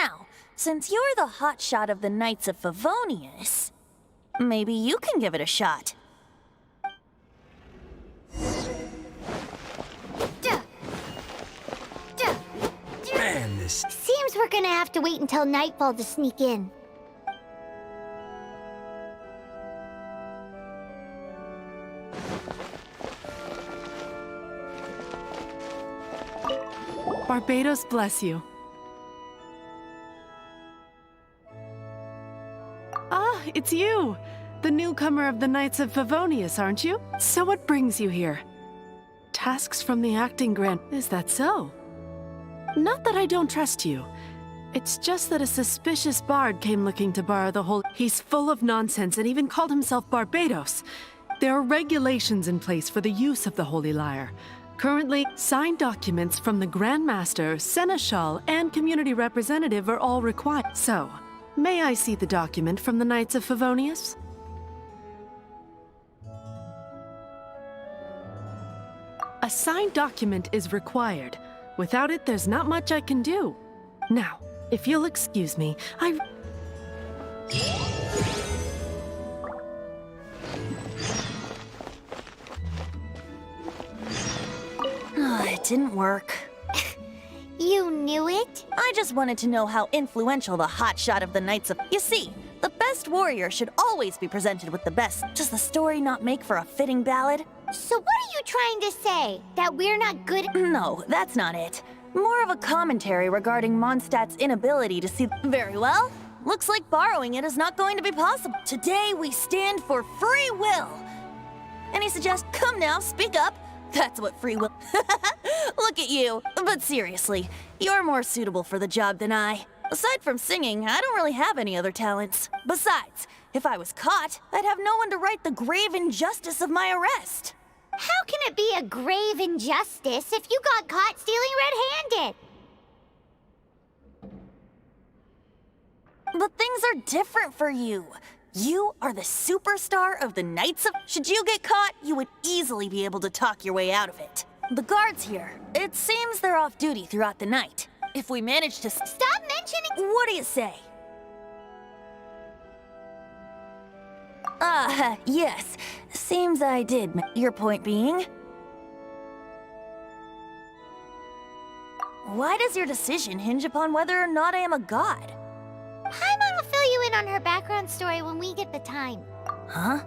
Now, Since you're the hotshot of the Knights of Favonius, maybe you can give it a shot. Man, this... Seems we're gonna have to wait until nightfall to sneak in. Barbados bless you. Ah, it's you! The newcomer of the Knights of Favonius, aren't you? So what brings you here? Tasks from the acting grant. Is that so? Not that I don't trust you. It's just that a suspicious bard came looking to borrow the whole... He's full of nonsense and even called himself Barbados. There are regulations in place for the use of the Holy Lyre. Currently, signed documents from the Grand Master, Seneschal, and Community Representative are all required. So, may I see the document from the Knights of Favonius? A signed document is required. Without it, there's not much I can do. Now, if you'll excuse me, It didn't work. You knew it? I just wanted to know how influential the hotshot of the Knights of... You see, the best warrior should always be presented with the best. Does the story not make for a fitting ballad? So what are you trying to say? That we're not good... No, that's not it. More of a commentary regarding Mondstadt's inability to see... Very well. Looks like borrowing it is not going to be possible. Today we stand for free will. Any suggestions? Come now, speak up. That's what free will... Look at you. But seriously, you're more suitable for the job than I. Aside from singing, I don't really have any other talents. Besides, if I was caught, I'd have no one to right the grave injustice of my arrest. How can it be a grave injustice if you got caught stealing red-handed? But things are different for you. You are the superstar of the Knights of... Should you get caught, you would easily be able to talk your way out of it. The guards here, it seems they're off duty throughout the night. If we manage to... Stop mentioning... What do you say? Yes. Seems I did. Your point being? Why does your decision hinge upon whether or not I am a god? Paimon will fill you in on her background story when we get the time. Huh?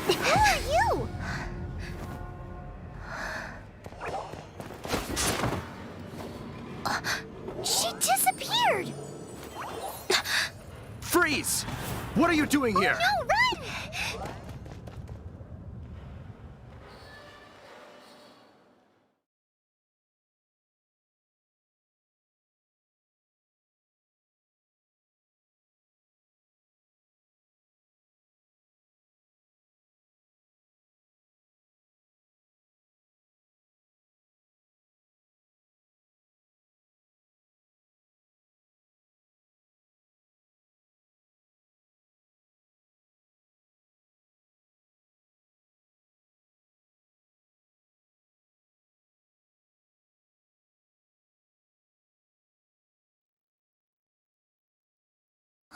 Who are you? She disappeared! Freeze! What are you doing here? Oh, no, run!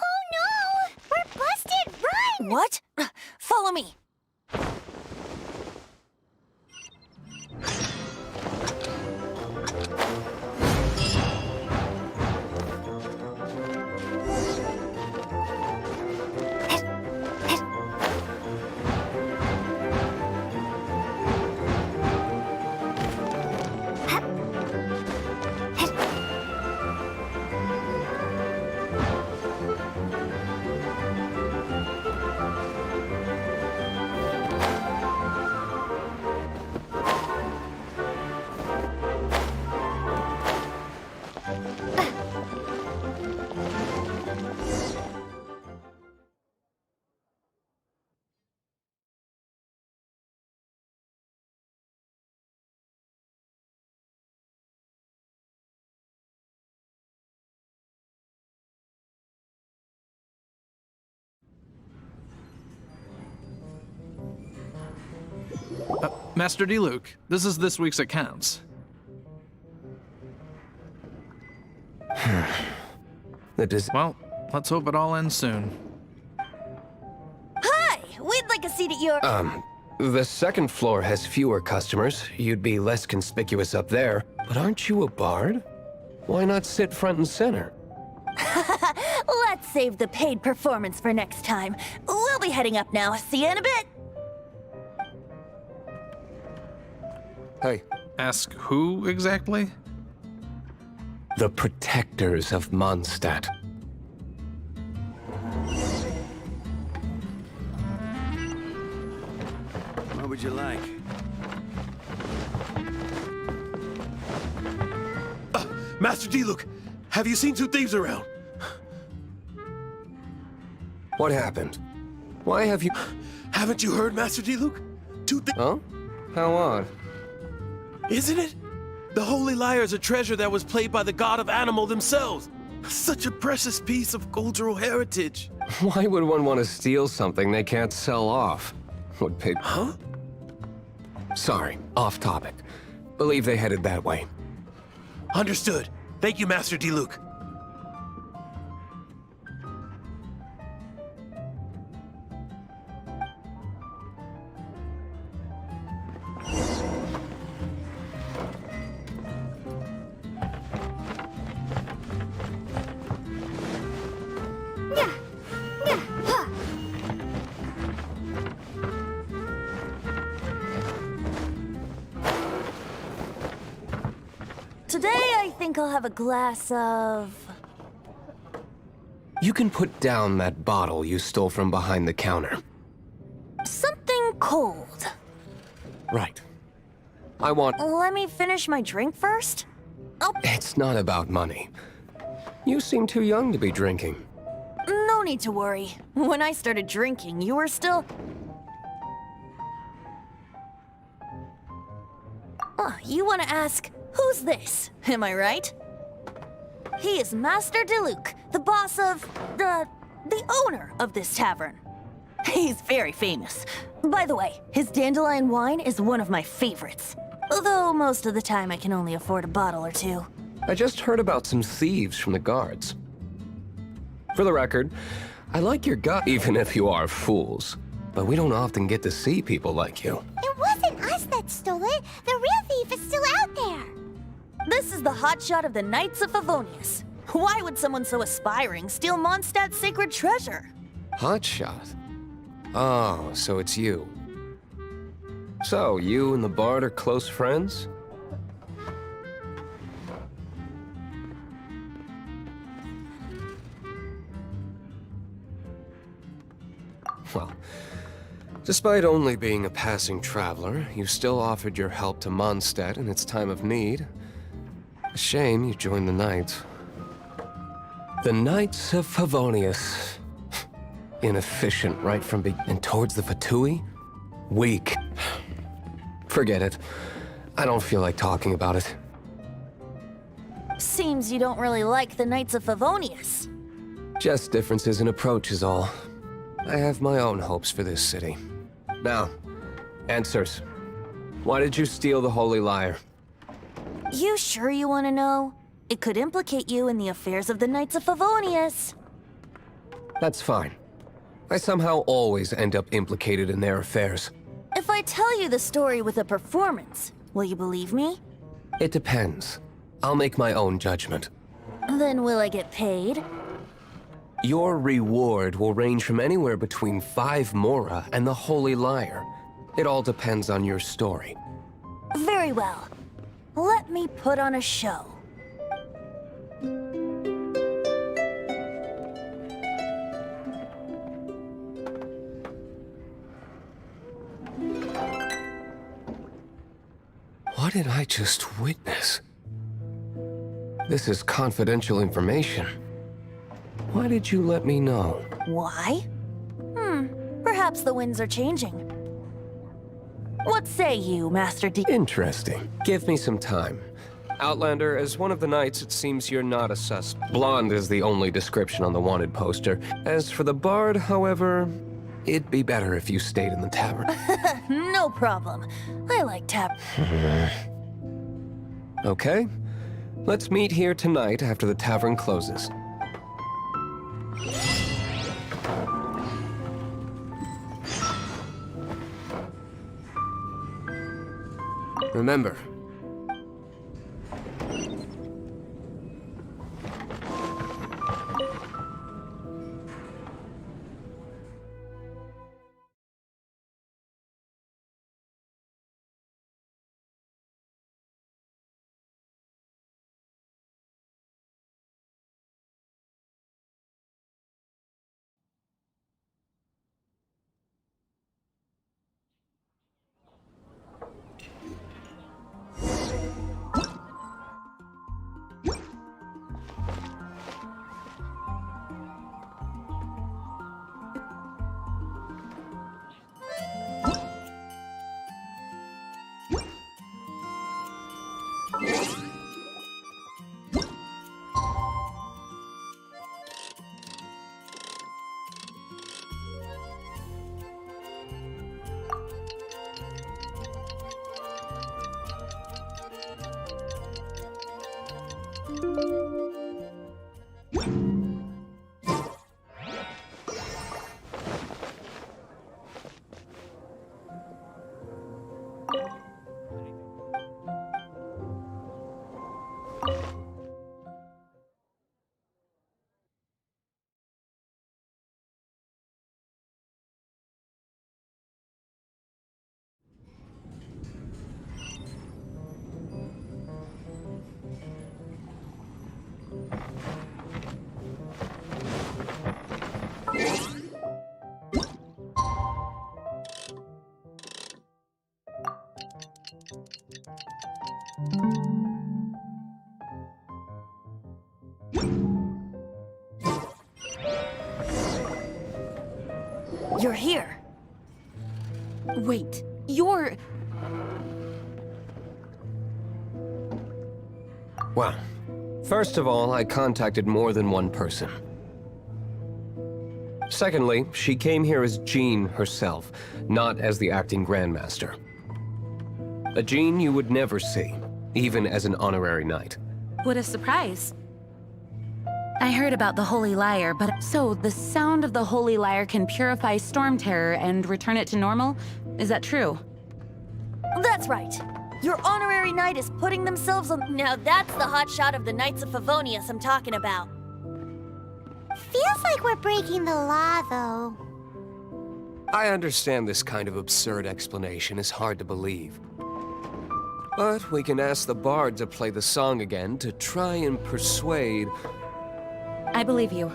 Oh no! We're busted! Run! What? Follow me. Master Diluc, this is this week's accounts. Well, let's hope it all ends soon. Hi! We'd like a seat at your... The second floor has fewer customers. You'd be less conspicuous up there. But aren't you a bard? Why not sit front and center? Let's save the paid performance for next time. We'll be heading up now. See you in a bit. Hey. Ask who exactly? The protectors of Mondstadt. What would you like? Master Diluc, have you seen two thieves around? What happened? Why have you... Haven't you heard, Master Diluc? Two thieves... Huh? How odd. Isn't it? The Holy Lyre is a treasure that was played by the god of animal themselves. Such a precious piece of cultural heritage. Why would one want to steal something they can't sell off? Would pay... Huh? Sorry, off topic. Believe they headed that way. Understood. Thank you, Master Diluc. I'll have a glass of... You can put down that bottle you stole from behind the counter. something cold. Right. I want... Let me finish my drink first? Oh, It's not about money. You seem too young to be drinking. no need to worry. When I started drinking, you were still... You want to ask, who's this? Am I right? He is Master Diluc, the boss of... the owner of this tavern. He's very famous. By the way, his dandelion wine is one of my favorites. Although most of the time I can only afford a bottle or two. I just heard about some thieves from the guards. For the record, I like your gut, even if you are fools. But we don't often get to see people like you. It wasn't us that stole it. The real thief is still out there. This is the hotshot of the Knights of Favonius. Why would someone so aspiring steal Mondstadt's sacred treasure? Hotshot? Oh, so it's you. So, you and the Bard are close friends? Well, despite only being a passing traveler, you still offered your help to Mondstadt in its time of need. A shame you joined the Knights. The Knights of Favonius. Inefficient right from and towards the Fatui? Weak. Forget it. I don't feel like talking about it. Seems you don't really like the Knights of Favonius. Just differences in approach is all. I have my own hopes for this city. Now, answers. Why did you steal the Holy Lyre? You sure you want to know? It could implicate you in the affairs of the Knights of Favonius. That's fine. I somehow always end up implicated in their affairs. If I tell you the story with a performance, will you believe me? It depends. I'll make my own judgment. Then will I get paid? Your reward will range from anywhere between 5 mora and the Holy Lyre. It all depends on your story. Very well. Let me put on a show. What did I just witness? This is confidential information. Why did you let me know? Why? Perhaps the winds are changing. What say you, Master D? Interesting. Give me some time. Outlander, as one of the knights, it seems you're not a sus. Blonde is the only description on the wanted poster. As for the bard, however, it'd be better if you stayed in the tavern. No problem. I like tap. Okay. Let's meet here tonight after the tavern closes. Remember, You're here. Wait, you're... Well, first of all, I contacted more than one person. Secondly, she came here as Jean herself, not as the acting Grandmaster. A Jean you would never see, even as an honorary knight. What a surprise. I heard about the Holy Lyre, but... So, the sound of the Holy Lyre can purify Storm Terror and return it to normal? Is that true? That's right. Your honorary knight is putting themselves on... Now that's the hot shot of the Knights of Favonius I'm talking about. Feels like we're breaking the law, though. I understand this kind of absurd explanation is hard to believe. But we can ask the bard to play the song again to try and persuade... I believe you.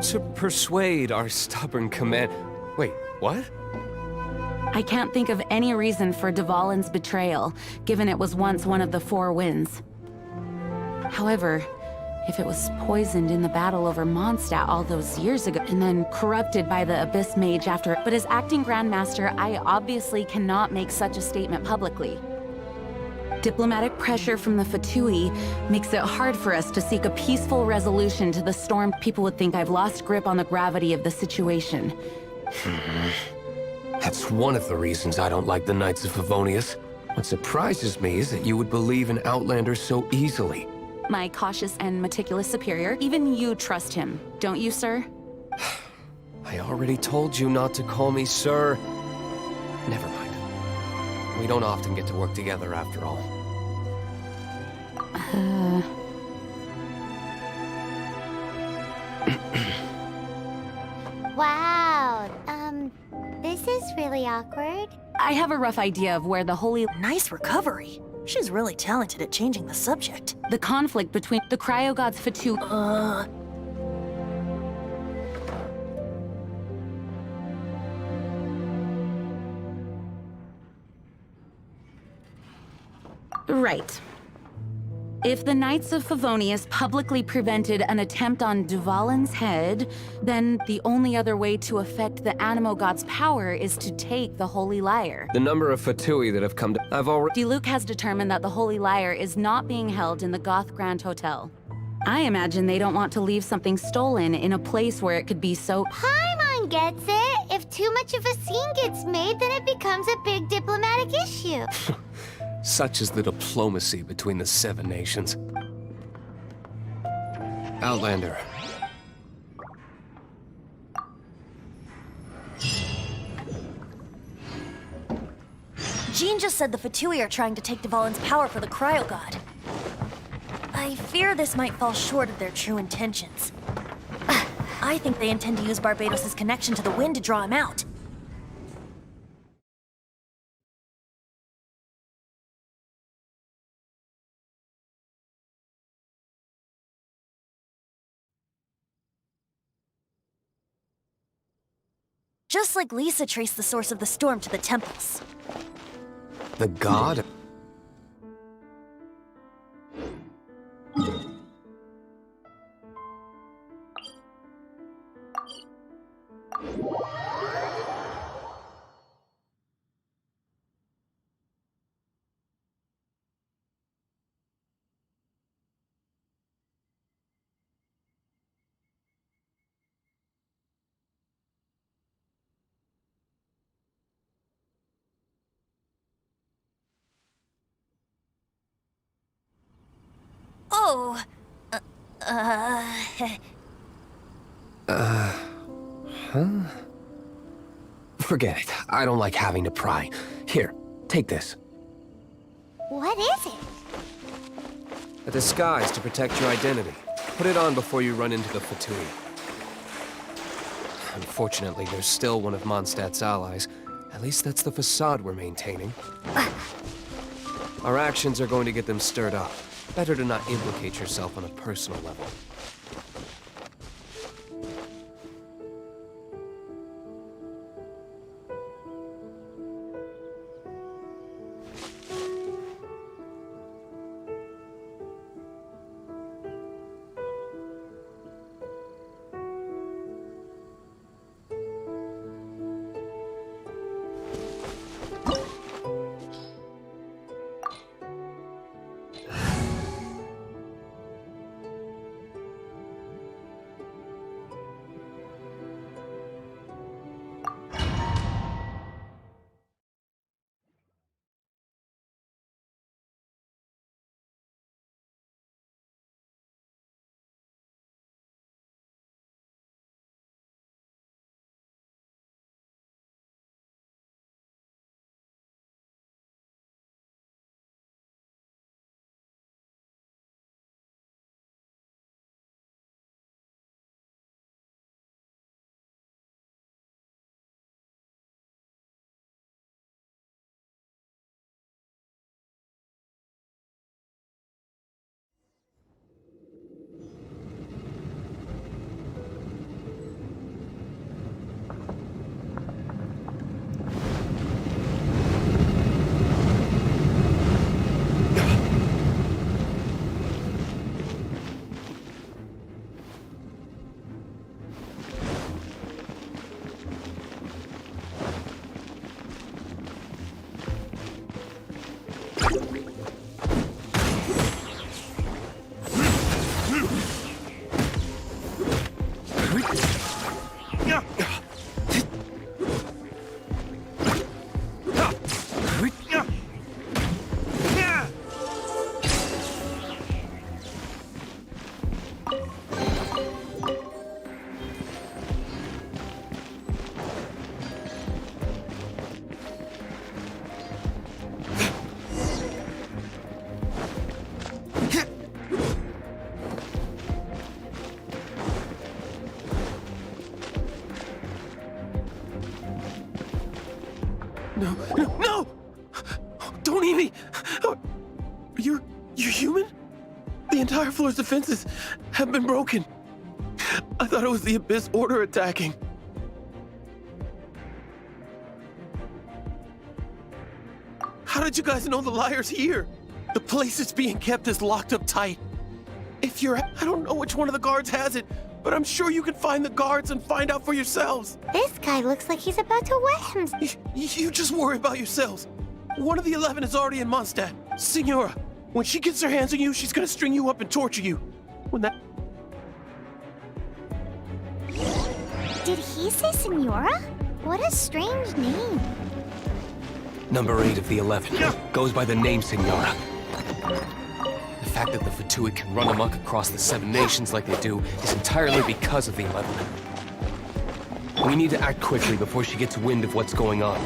To persuade our stubborn command... Wait, what? I can't think of any reason for Dvalin's betrayal, given it was once one of the Four Winds. However, if it was poisoned in the battle over Mondstadt all those years ago, and then corrupted by the Abyss Mage after... But as acting Grandmaster, I obviously cannot make such a statement publicly. Diplomatic pressure from the Fatui makes it hard for us to seek a peaceful resolution to the storm. People would think I've lost grip on the gravity of the situation. That's one of the reasons I don't like the Knights of Favonius. What surprises me is that you would believe in Outlanders so easily. My cautious and meticulous superior, even you trust him, don't you, sir? I already told you not to call me sir. Never mind. We don't often get to work together after all. Wow, this is really awkward. I have a rough idea of where the holy... Nice recovery. She's really talented at changing the subject. The conflict between the cryo-gods Fatu... Right. If the Knights of Favonius publicly prevented an attempt on Dvalin's head, then the only other way to affect the Animo God's power is to take the Holy Lyre. The number of Fatui that have come to... I've already... Diluc has determined that the Holy Lyre is not being held in the Goth Grand Hotel. I imagine they don't want to leave something stolen in a place where it could be so... Paimon gets it. If too much of a scene gets made, then it becomes a big diplomatic issue. Such is the diplomacy between the Seven Nations. Outlander. Jean just said the Fatui are trying to take Dvalin's power for the Cryo God. I fear this might fall short of their true intentions. I think they intend to use Barbados' connection to the wind to draw him out. Just like Lisa traced the source of the storm to the temples. The god? Oh, Huh? Forget it. I don't like having to pry. Here, take this. What is it? A disguise to protect your identity. Put it on before you run into the Fatui. Unfortunately, there's still one of Mondstadt's allies. At least that's the facade we're maintaining. Our actions are going to get them stirred up. Better to not implicate yourself on a personal level. No, no, no! Don't eat me! You're human? The entire floor's defenses have been broken. I thought it was the Abyss Order attacking. How did you guys know the liar's here? The place it's being kept is locked up tight. If you're... I don't know which one of the guards has it, but I'm sure you can find the guards and find out for yourselves. This guy looks like he's about to wet him. You just worry about yourselves. One of the 11 is already in Mondstadt. Signora, when she gets her hands on you, she's gonna string you up and torture you. When that... Did he say Senora? What a strange name. Number 8 of the 11 goes by the name Signora. The fact that the Fatui can run amok across the 7 nations like they do is entirely because of the 11. We need to act quickly before she gets wind of what's going on.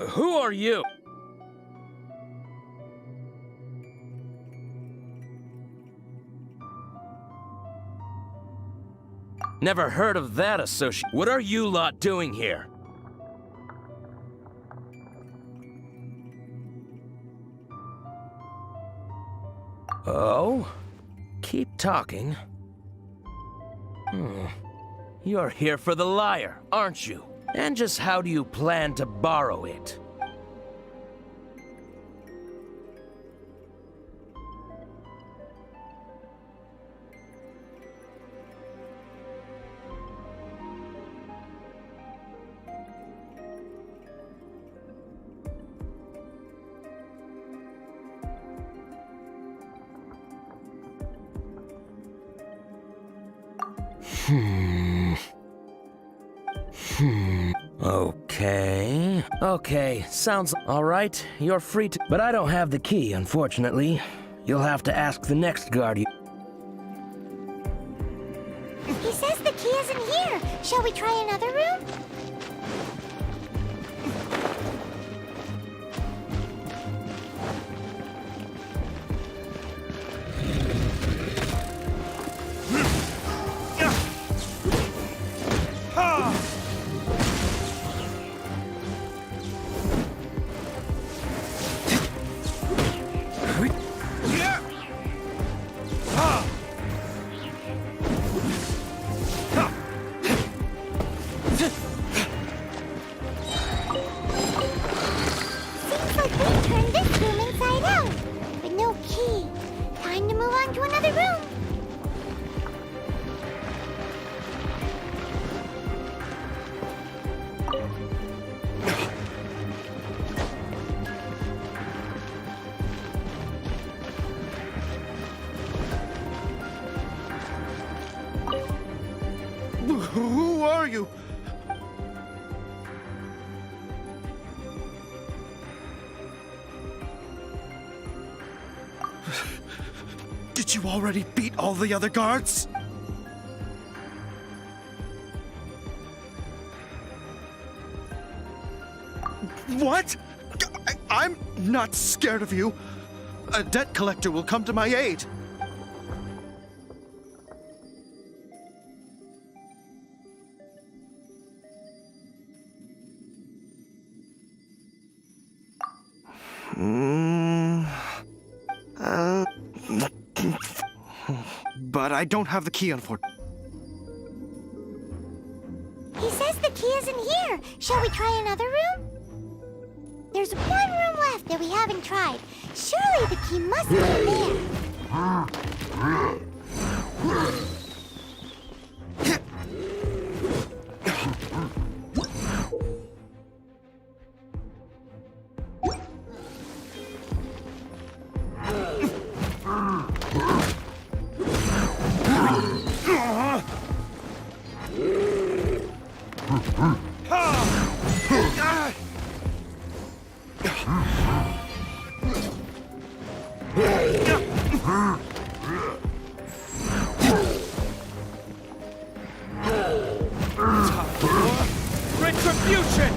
Who are you? Never heard of that associate. What are you lot doing here? Oh? Keep talking. You're here for the lyre, aren't you? And just how do you plan to borrow it? Okay, sounds all right. You're free to, but I don't have the key, unfortunately. You'll have to ask the next guardian. He says the key isn't here. Shall we try another room? Who are you? Did you already beat all the other guards? What? I'm not scared of you. A debt collector will come to my aid. But I don't have the key, unfortunately. He says guess the key is in here. Shall we try another room? There's one room left that we haven't tried. Surely the key must be in there. Retribution!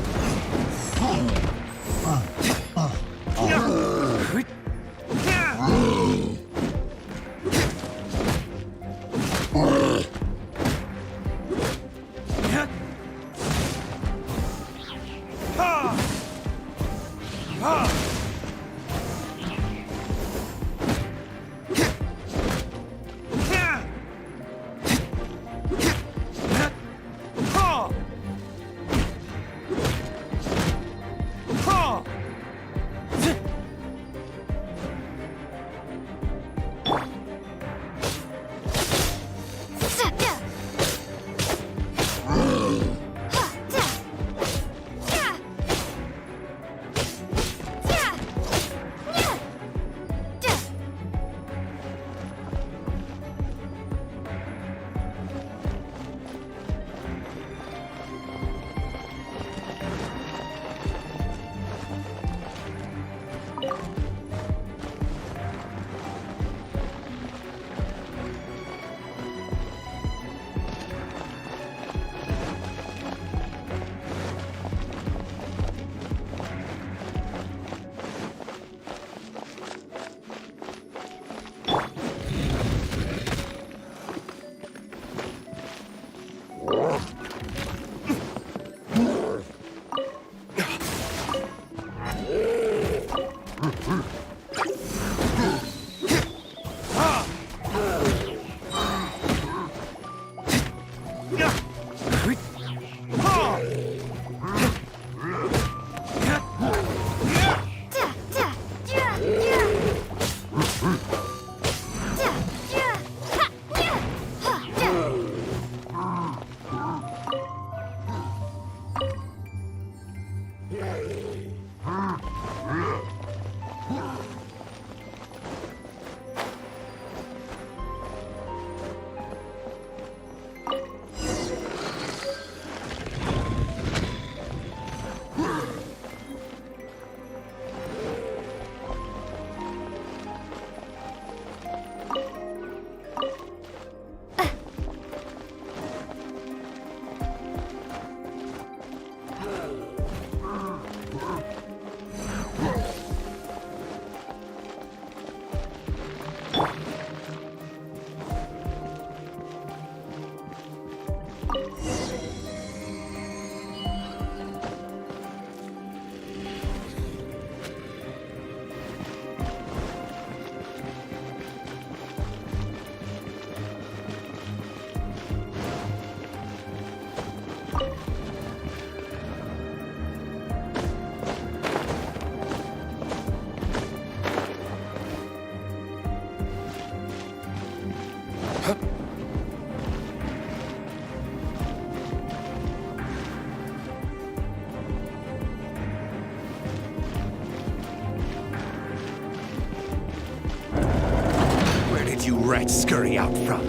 Rats scurry out from.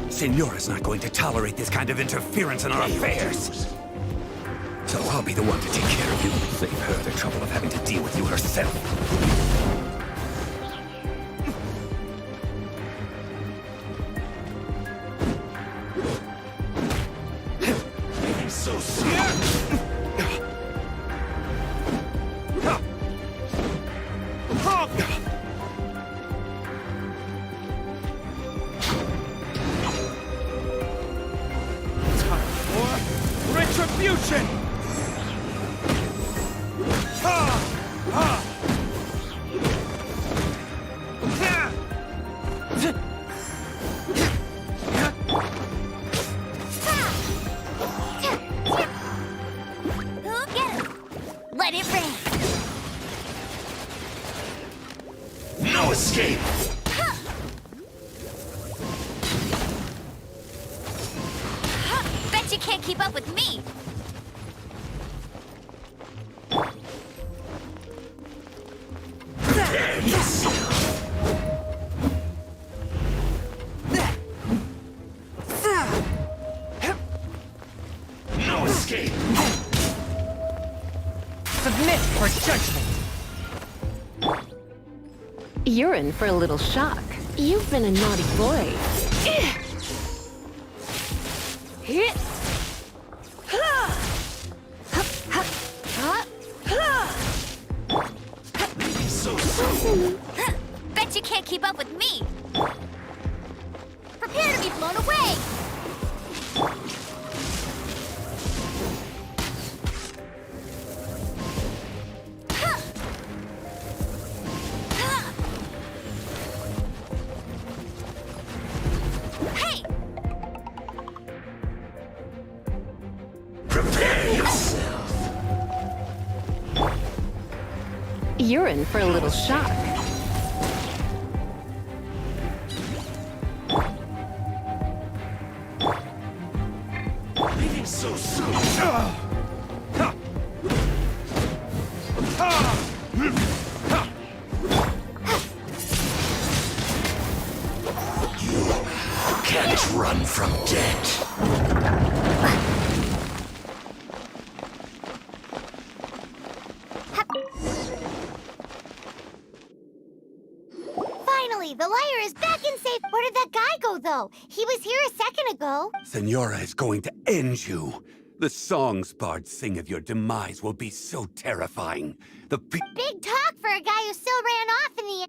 Signora's not going to tolerate this kind of interference in our affairs. So I'll be the one to take care of you. Save her the trouble of having to deal with you herself. So scared! Retribution! escape! Bet you can't keep up with me! No escape! Submit for judgment! You're in for a little shock. You've been a naughty boy. So soon! Bet you can't keep up with me! Prepare to be blown away! Hey! Prepare yourself! You're in for a little shock. Leaving so soon! You can't run from death. Finally, the liar is back in safe. Where did that guy go, though? He was here a second ago. Senora is going to end you. The songs bards sing of your demise will be so terrifying. The Big talk for a guy who still ran off in the...